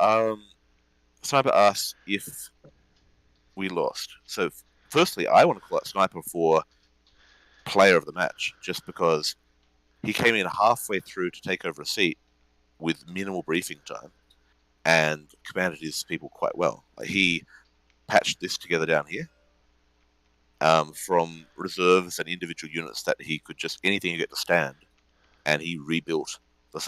asks if we lost. So firstly, I want to call out Sniper for player of the match, just because he came in halfway through to take over a seat with minimal briefing time and commanded his people quite well. Like, he patched this together down here from reserves and individual units that he could just anything you get to stand, and he rebuilt the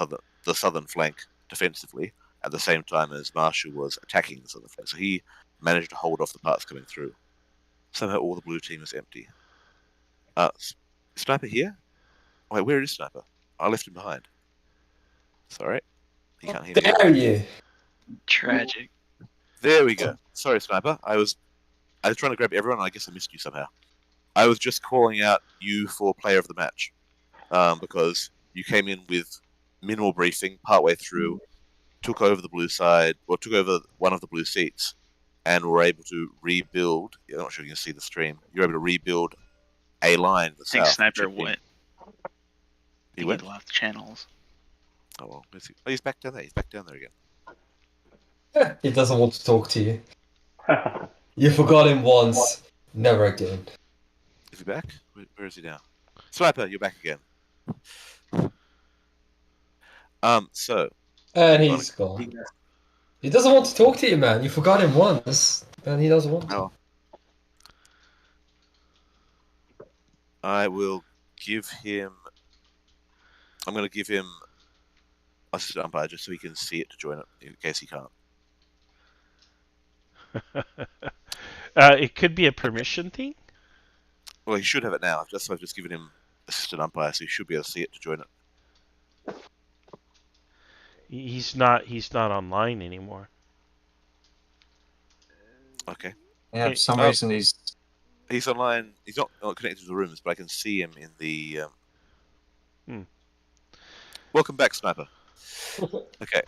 southern flank defensively at the same time as Marshall was attacking the southern flank. So he managed to hold off the parts coming through. Somehow all the blue team is empty. Sniper here? Wait, where is Sniper? I left him behind. Sorry. He can't hear me. Dare you? Tragic. There we go. Sorry, Sniper. I was trying to grab everyone, and I guess I missed you somehow. I was just calling out you for player of the match, because you came in with minimal briefing partway through, took over the blue side, or took over one of the blue seats, and were able to rebuild. I'm not sure if you can see the stream. You're able to rebuild a line in the I think south. Sniper went. He went? He left channels. Oh, well. Oh, he's back down there. He's back down there again. He doesn't want to talk to you. You forgot him once, never again. Is he back? Where is he now? Sniper, you're back again. So. And he's gone. He doesn't want to talk to you, man. You forgot him once, and he doesn't want to. Oh. I will give him. I'm going to give him assistant umpire just so he can see it to join it in case he can't. It could be a permission thing. Well, he should have it now. I've just given him assistant umpire, so he should be able to see it to join it. He's not online anymore. Okay. Yeah, for some reason he's online. He's not connected to the rooms, but I can see him in the. Welcome back, Sniper. Okay.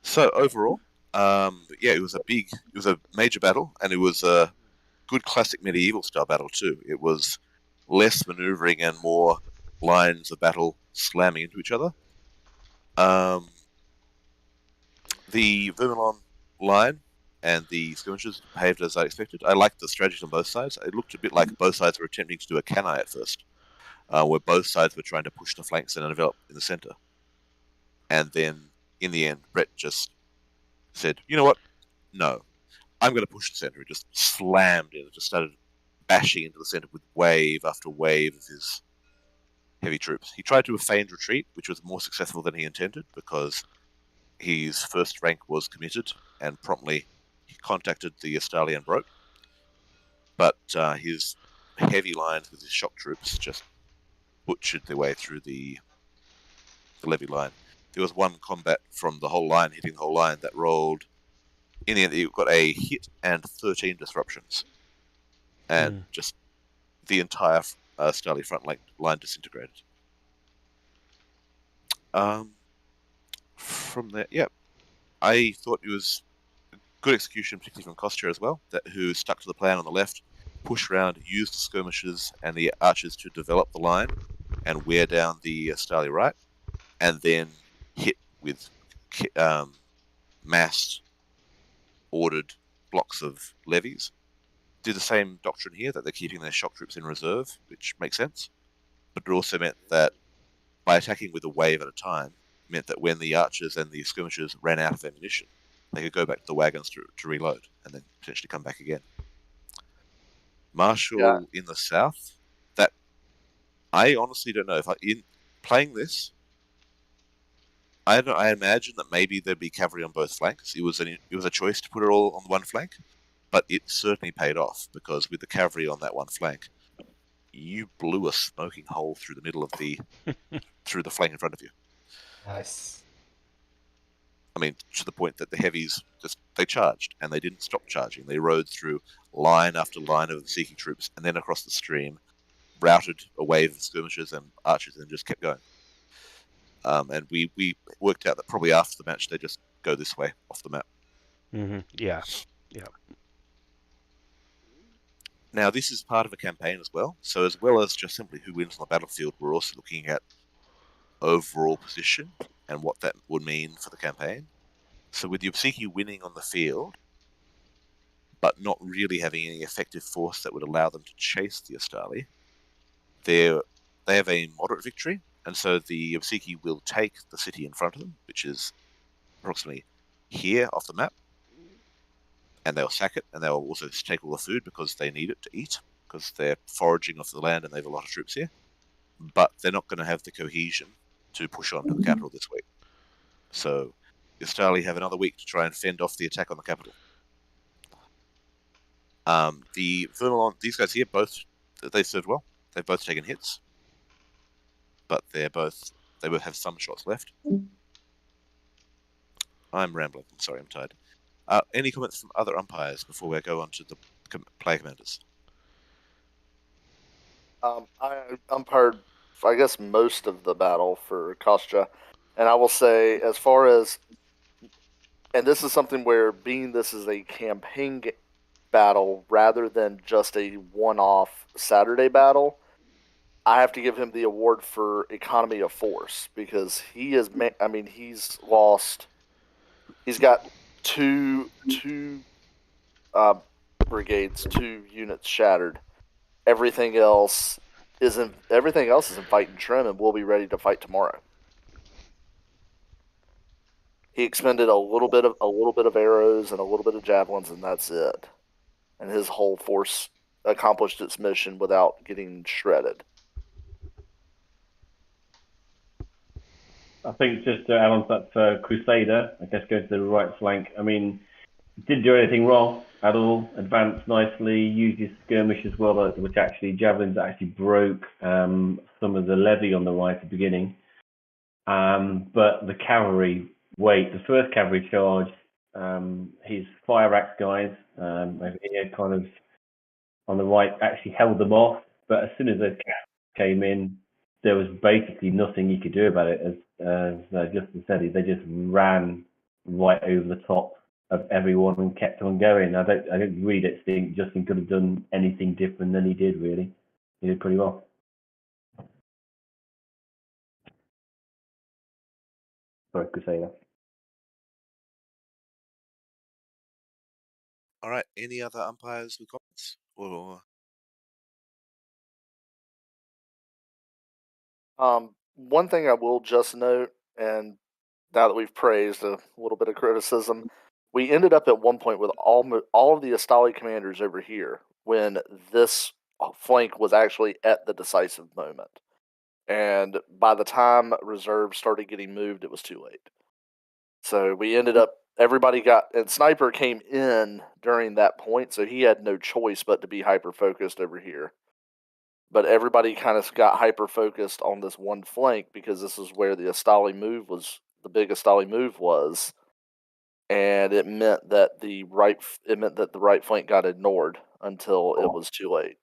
So overall, it was a major battle, and it was a good classic medieval style battle too. It was less maneuvering and more lines of battle slamming into each other. The Vermilon line and the skirmishers behaved as I expected. I liked the strategies on both sides. It looked a bit like both sides were attempting to do a canai at first, where both sides were trying to push the flanks and develop in the center. And then, in the end, Brett just said, you know what? No. I'm going to push the center. He just slammed in and just started bashing into the center with wave after wave of his heavy troops. He tried to do a feigned retreat, which was more successful than he intended, because his first rank was committed and promptly he contacted the Astali and broke. But his heavy lines with his shock troops just butchered their way through the levy line. There was one combat from the whole line, hitting the whole line, that rolled. In the end, it got a hit and 13 disruptions. And just the entire Astali front line disintegrated. From there, I thought it was a good execution, particularly from Kostya as well, who stuck to the plan on the left, pushed around, used the skirmishers and the archers to develop the line and wear down the Astali right, and then hit with massed, ordered blocks of levies. Did the same doctrine here, that they're keeping their shock troops in reserve, which makes sense, but it also meant that by attacking with a wave at a time, meant that when the archers and the skirmishers ran out of ammunition, they could go back to the wagons to reload and then potentially come back again. Marshall in the south, that I honestly don't know if in playing this, I imagine that maybe there'd be cavalry on both flanks. It was a choice to put it all on one flank, but it certainly paid off, because with the cavalry on that one flank, you blew a smoking hole through the middle of through the flank in front of you. Nice. I mean, to the point that the heavies they charged, and they didn't stop charging. They rode through line after line of seeking troops, and then across the stream, routed a wave of skirmishers and archers, and just kept going. And we worked out that probably after the match they just go this way off the map. Yeah. Now this is part of a campaign as well. So as well as just simply who wins on the battlefield, we're also looking at overall position and what that would mean for the campaign. So with the Obseki winning on the field, but not really having any effective force that would allow them to chase the Astali, they have a moderate victory, and so the Obseki will take the city in front of them, which is approximately here off the map, and they'll sack it, and they'll also take all the food because they need it to eat, because they're foraging off the land and they have a lot of troops here. But they're not going to have the cohesion to push on to the capital this week. So the Astali have another week to try and fend off the attack on the capital. The Vermilon, these guys here, they served well. They've both taken hits, but they both have some shots left. I'm rambling. I'm sorry, I'm tired. Any comments from other umpires before we go on to the player commanders? I umpired, I guess, most of the battle for Kostya, and I will say, as far as, and this is something where, being this is a campaign battle rather than just a one-off Saturday battle, I have to give him the award for economy of force, because he's lost. He's got two brigades, 2 units shattered. Everything else is in fighting trim and will be ready to fight tomorrow. He expended a little bit of arrows and a little bit of javelins, and that's it. And his whole force accomplished its mission without getting shredded. I think just to add on to that for Crusader, I guess going to the right flank. I mean, didn't do anything wrong at all. Advanced nicely, used his skirmish as well, which actually javelins actually broke some of the levy on the right at the beginning. But the cavalry, the first cavalry charge, his fire axe guys over here kind of on the right actually held them off. But as soon as the came in, there was basically nothing you could do about it. As Justin said, they just ran right over the top of everyone and kept on going. I don't really think Justin could have done anything different than he did. Really, he did pretty well. Sorry, Crusader. All right. Any other umpires with comments? One thing I will just note, and now that we've praised, a little bit of criticism, we ended up at one point with all of the Astali commanders over here when this flank was actually at the decisive moment. And by the time reserves started getting moved, it was too late. So we ended up, and Sniper came in during that point, so he had no choice but to be hyper-focused over here. But everybody kind of got hyper-focused on this one flank because this is where the Astali move was, the big Astali move was. And it meant that the right flank got ignored until it was too late.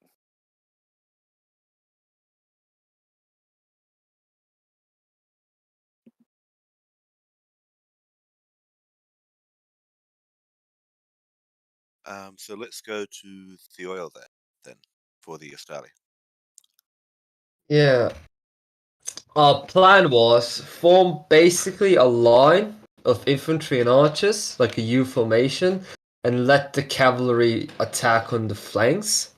So let's go to the oil there then for the Astali. Yeah. Our plan was form basically a line of infantry and archers, like a U formation, and let the cavalry attack on the flanks.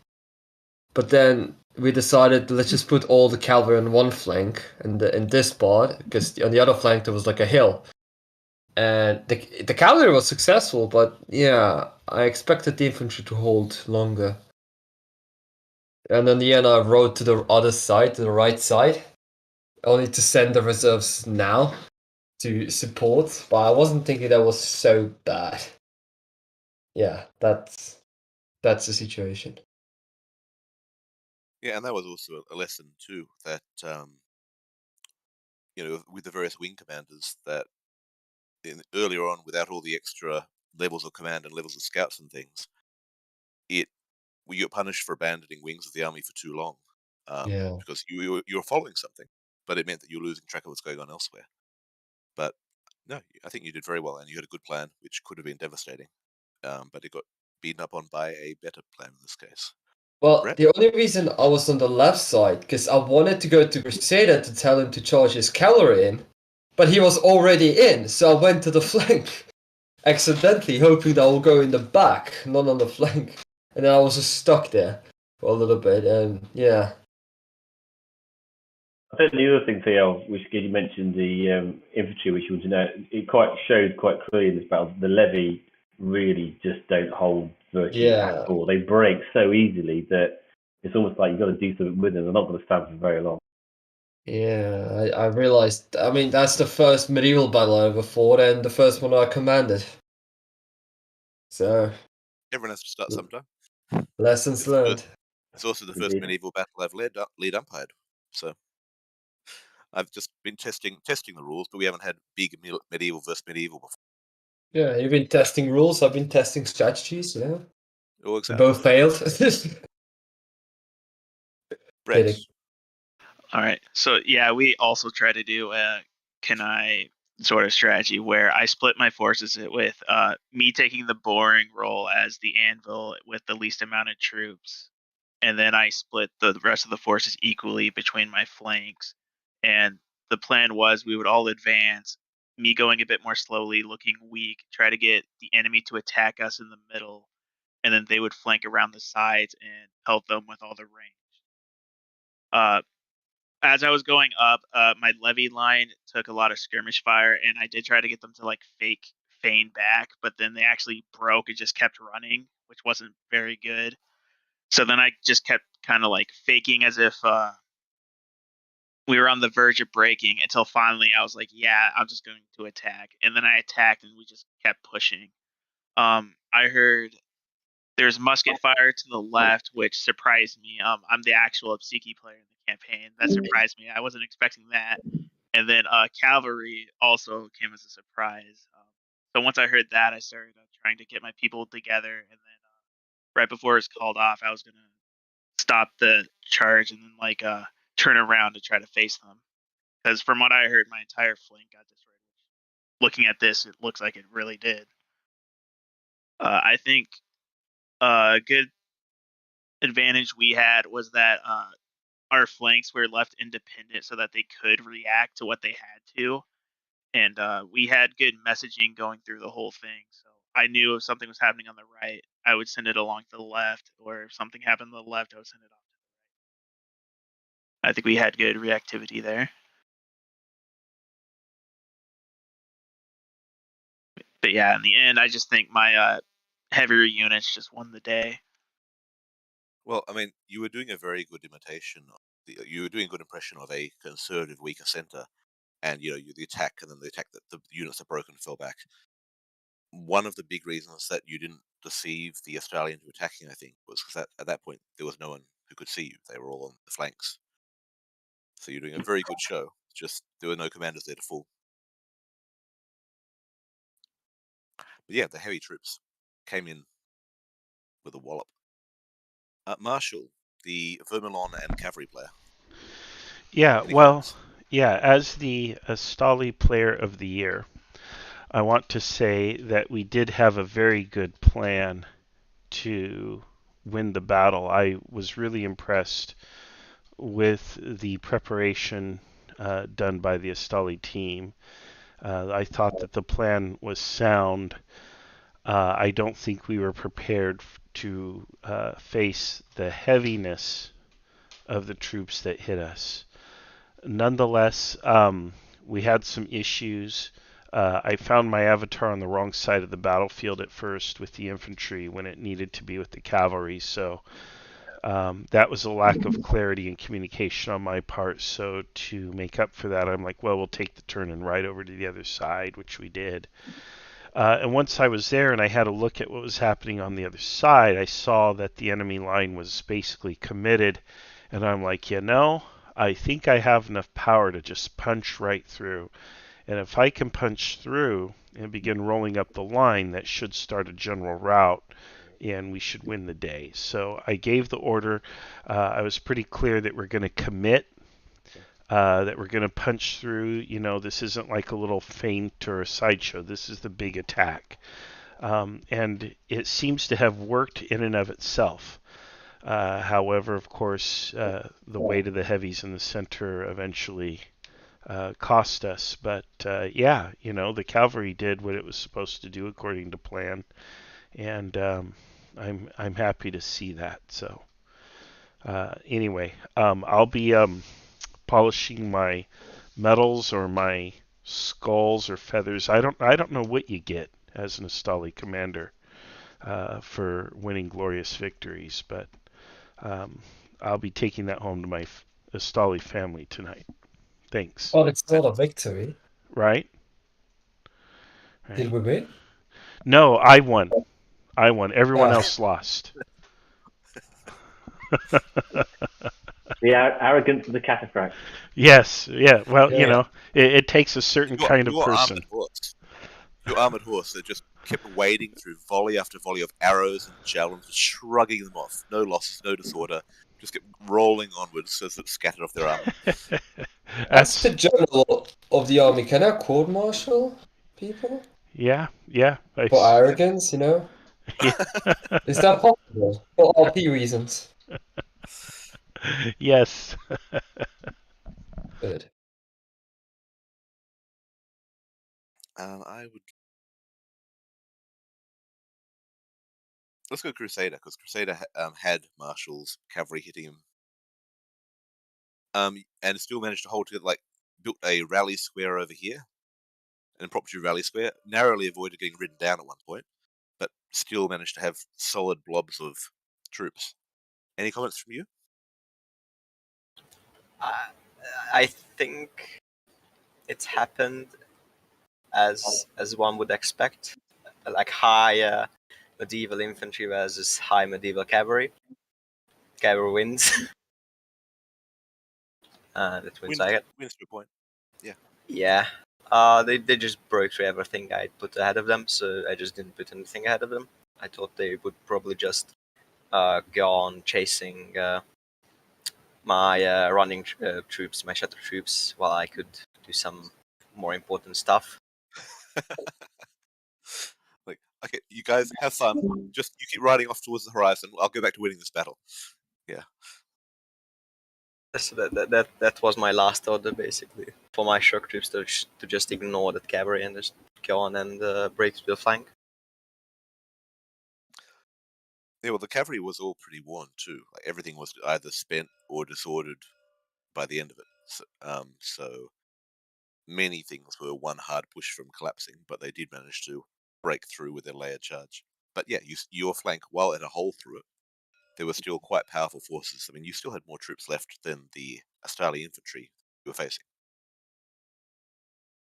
But then we decided, let's just put all the cavalry on one flank in this part, because on the other flank there was like a hill. And the cavalry was successful, but yeah, I expected the infantry to hold longer. And in the end, I rode to the other side, to the right side, only to send the reserves now to support. But I wasn't thinking that was so bad. Yeah, that's the situation. Yeah, and that was also a lesson too, that with the various wing commanders, that earlier on, without all the extra levels of command and levels of scouts and things, you're punished for abandoning wings of the army for too long, Yeah. because you're following something, but it meant that you're losing track of what's going on elsewhere. But no, I think you did very well, and you had a good plan, which could have been devastating, but it got beaten up on by a better plan in this case. Well, Brett? the only reason I was on the left side, because I wanted to go to Crusader to tell him to charge his cavalry in, but he was already in, so I went to the flank, accidentally, hoping that I will go in the back, not on the flank. And then I was just stuck there for a little bit, and yeah. I think the other thing, TL, which you mentioned the infantry, which you want to know, it showed quite clearly in this battle, the levy really just don't hold virtually at all. They break so easily that it's almost like you've got to do something with them. They're not going to stand for very long. Yeah, I realized, I mean, that's the first medieval battle I ever fought, and the first one I commanded. So, Everyone has to start sometime. lessons learned. It's also the first medieval battle I've lead umpired. So I've just been testing the rules, but we haven't had big medieval versus medieval before. Yeah, you've been testing rules, I've been testing strategies, yeah. Oh, exactly. Both failed. Brett. Kidding. All right. So yeah, we also try to do a Kenai sort of strategy where I split my forces with me taking the boring role as the anvil with the least amount of troops, and then I split the rest of the forces equally between my flanks. And the plan was we would all advance, me going a bit more slowly, looking weak, try to get the enemy to attack us in the middle, and then they would flank around the sides and help them with all the range. As I was going up, my levy line took a lot of skirmish fire, and I did try to get them to like feign back, but then they actually broke and just kept running, which wasn't very good. So then I just kept kind of like faking as if we were on the verge of breaking until finally I was like, yeah, I'm just going to attack. And then I attacked and we just kept pushing. I heard there's musket fire to the left, which surprised me. I'm the actual Obseki player in the campaign. That surprised me. I wasn't expecting that. And then cavalry also came as a surprise. So once I heard that, I started trying to get my people together. And then right before it was called off, I was going to stop the charge and then like turn around to try to face them. Because from what I heard, my entire flank got destroyed. Looking at this, it looks like it really did. I think a good advantage we had was that our flanks were left independent so that they could react to what they had to. And we had good messaging going through the whole thing. So I knew if something was happening on the right, I would send it along to the left, or if something happened on the left, I would send it off to the right. I think we had good reactivity there. But yeah, in the end, I just think my heavier units just won the day. Well, I mean, you were doing a very good imitation. You were doing a good impression of a conservative, weaker center, and you the attack, and then the attack that the units that broke and fell back. One of the big reasons that you didn't deceive the Australian into attacking, I think, was because at that point there was no one who could see you. They were all on the flanks. So you're doing a very good show. Just there were no commanders there to fool. But yeah, the heavy troops came in with a wallop. Marshall, the Vermilon and cavalry player. Yeah, Any well, comments? yeah, as the Astali Player of the Year, I want to say that we did have a very good plan to win the battle. I was really impressed with the preparation done by the Astali team. I thought that the plan was sound. I don't think we were prepared to face the heaviness of the troops that hit us. Nonetheless, we had some issues. I found my avatar on the wrong side of the battlefield at first with the infantry when it needed to be with the cavalry, so that was a lack of clarity and communication on my part. So to make up for that, I'm like, well, we'll take the turn and ride over to the other side, which we did. And once I was there and I had a look at what was happening on the other side, I saw that the enemy line was basically committed. And I'm like, I think I have enough power to just punch right through. And if I can punch through and begin rolling up the line, that should start a general rout and we should win the day. So I gave the order. I was pretty clear that we're going to commit, that we're going to punch through. You know, this isn't like a little feint or a sideshow. This is the big attack. And it seems to have worked in and of itself. However, of course, the weight of the heavies in the center eventually cost us. But yeah, you know, the cavalry did what it was supposed to do according to plan, and I'm happy to see that. So anyway, I'll be polishing my medals or my skulls or feathers. I don't know what you get as an Astali commander for winning glorious victories, but I'll be taking that home to my Astali family tonight. Thanks. Oh, it's not a victory. Right? Did we win? No, I won. Everyone else lost. The arrogance of the cataphract. Yes, yeah. Well, you Yeah. know, it takes a certain kind of person. Your armored horse that just kept wading through volley after volley of arrows and javelins, shrugging them off. No losses, no disorder. Just kept rolling onwards as it scattered off their armor. That's the general of the army. Can I court martial people Yeah. for arrogance? You know, Yeah. is that possible for RP reasons? Yes. Good. I would. Let's go Crusader, because Crusader had Marshall's cavalry hitting him, and still managed to hold together. Like, built a rally square over here, an impromptu rally square. Narrowly avoided getting ridden down at one point, but still managed to have solid blobs of troops. Any comments from you? I think it happened as one would expect, like high medieval infantry versus high medieval cavalry. Cavalry wins. That wins. Wins to a point. Yeah. Yeah. They just broke through everything I put ahead of them, so I just didn't put anything ahead of them. I thought they would probably just go on chasing my running troops, my shatter troops, while I could do some more important stuff. Like, okay, you guys have fun. Just you keep riding off towards the horizon. I'll go back to winning this battle. Yeah. So that was my last order, basically, for my shock troops to just ignore that cavalry and just go on and break through the flank. Yeah, well, the cavalry was all pretty worn too. Like, everything was either spent or disordered by the end of it. So many things were one hard push from collapsing, but they did manage to break through with their layered charge. But yeah, your flank, while it had a hole through it, there were still quite powerful forces. I mean, you still had more troops left than the Astali infantry you were facing.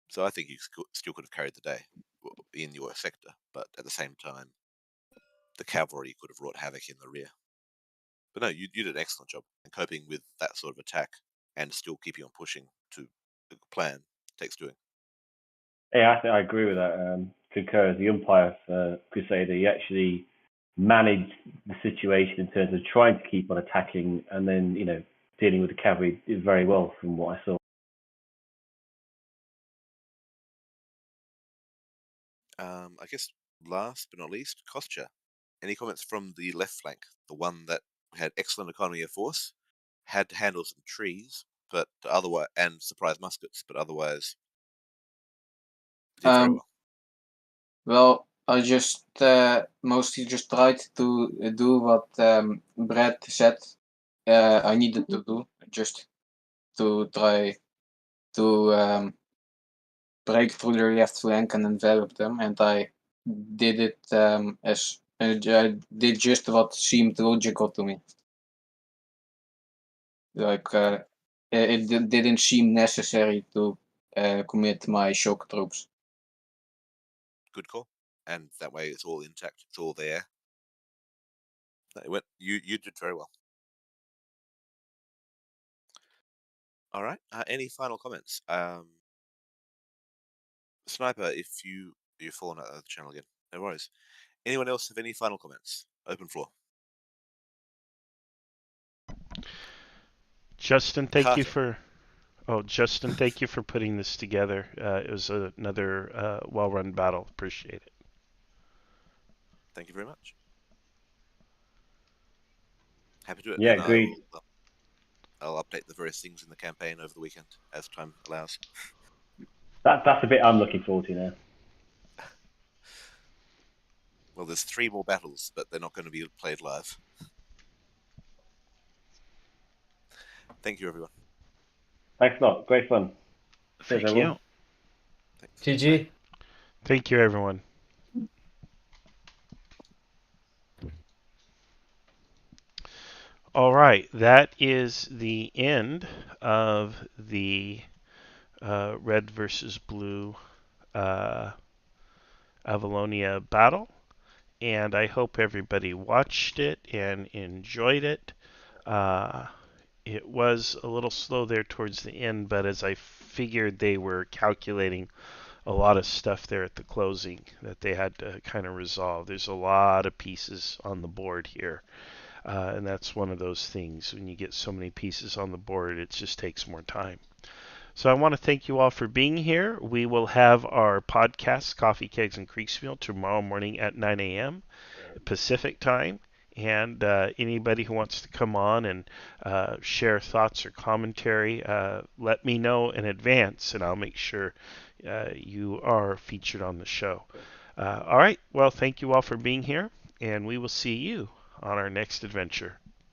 So I think you still could have carried the day in your sector, but at the same time, the cavalry could have wrought havoc in the rear. But no, you did an excellent job in coping with that sort of attack and still keeping on pushing to the plan takes doing. Yeah, I think I agree with that. Concur as the umpire for Crusader. He actually managed the situation in terms of trying to keep on attacking and then, dealing with the cavalry very well from what I saw. I guess last but not least, Kostya. Any comments from the left flank, the one that had excellent economy of force, had to handle some trees, but otherwise, and surprise muskets, but otherwise did very well. Well, I just mostly just tried to do what Brad said I needed to do, just to try to break through the left flank and envelop them, and I did it as I did just what seemed logical to me. Like it didn't seem necessary to commit my shock troops. Good call. And that way it's all intact, it's all there. You did very well. All right. Any final comments? Sniper, if you've fallen out of the channel again, no worries. Anyone else have any final comments? Open floor. Justin, thank you Carter. Justin, thank you for putting this together. It was another well-run battle. Appreciate it. Thank you very much. Happy to do it. Yeah, And agreed. I'll update the various things in the campaign over the weekend as time allows. That's a bit I'm looking forward to now. Well, there's 3 more battles, but they're not going to be played live. Thank you, everyone. Thanks a lot. Great fun. Cheers, Thank everyone. you. Thanks. GG. Bye. Thank you, everyone. All right, that is the end of the red versus blue Avalonia battle, and I hope everybody watched it and enjoyed it. It was a little slow there towards the end, but as I figured, they were calculating a lot of stuff there at the closing that they had to kind of resolve. There's a lot of pieces on the board here. And that's one of those things. When you get so many pieces on the board, it just takes more time. So I want to thank you all for being here. We will have our podcast, Coffee, Kegs, and Creeksfield, tomorrow morning at 9 a.m. Pacific time. And anybody who wants to come on and share thoughts or commentary, let me know in advance, and I'll make sure you are featured on the show. All right. Well, thank you all for being here, and we will see you on our next adventure.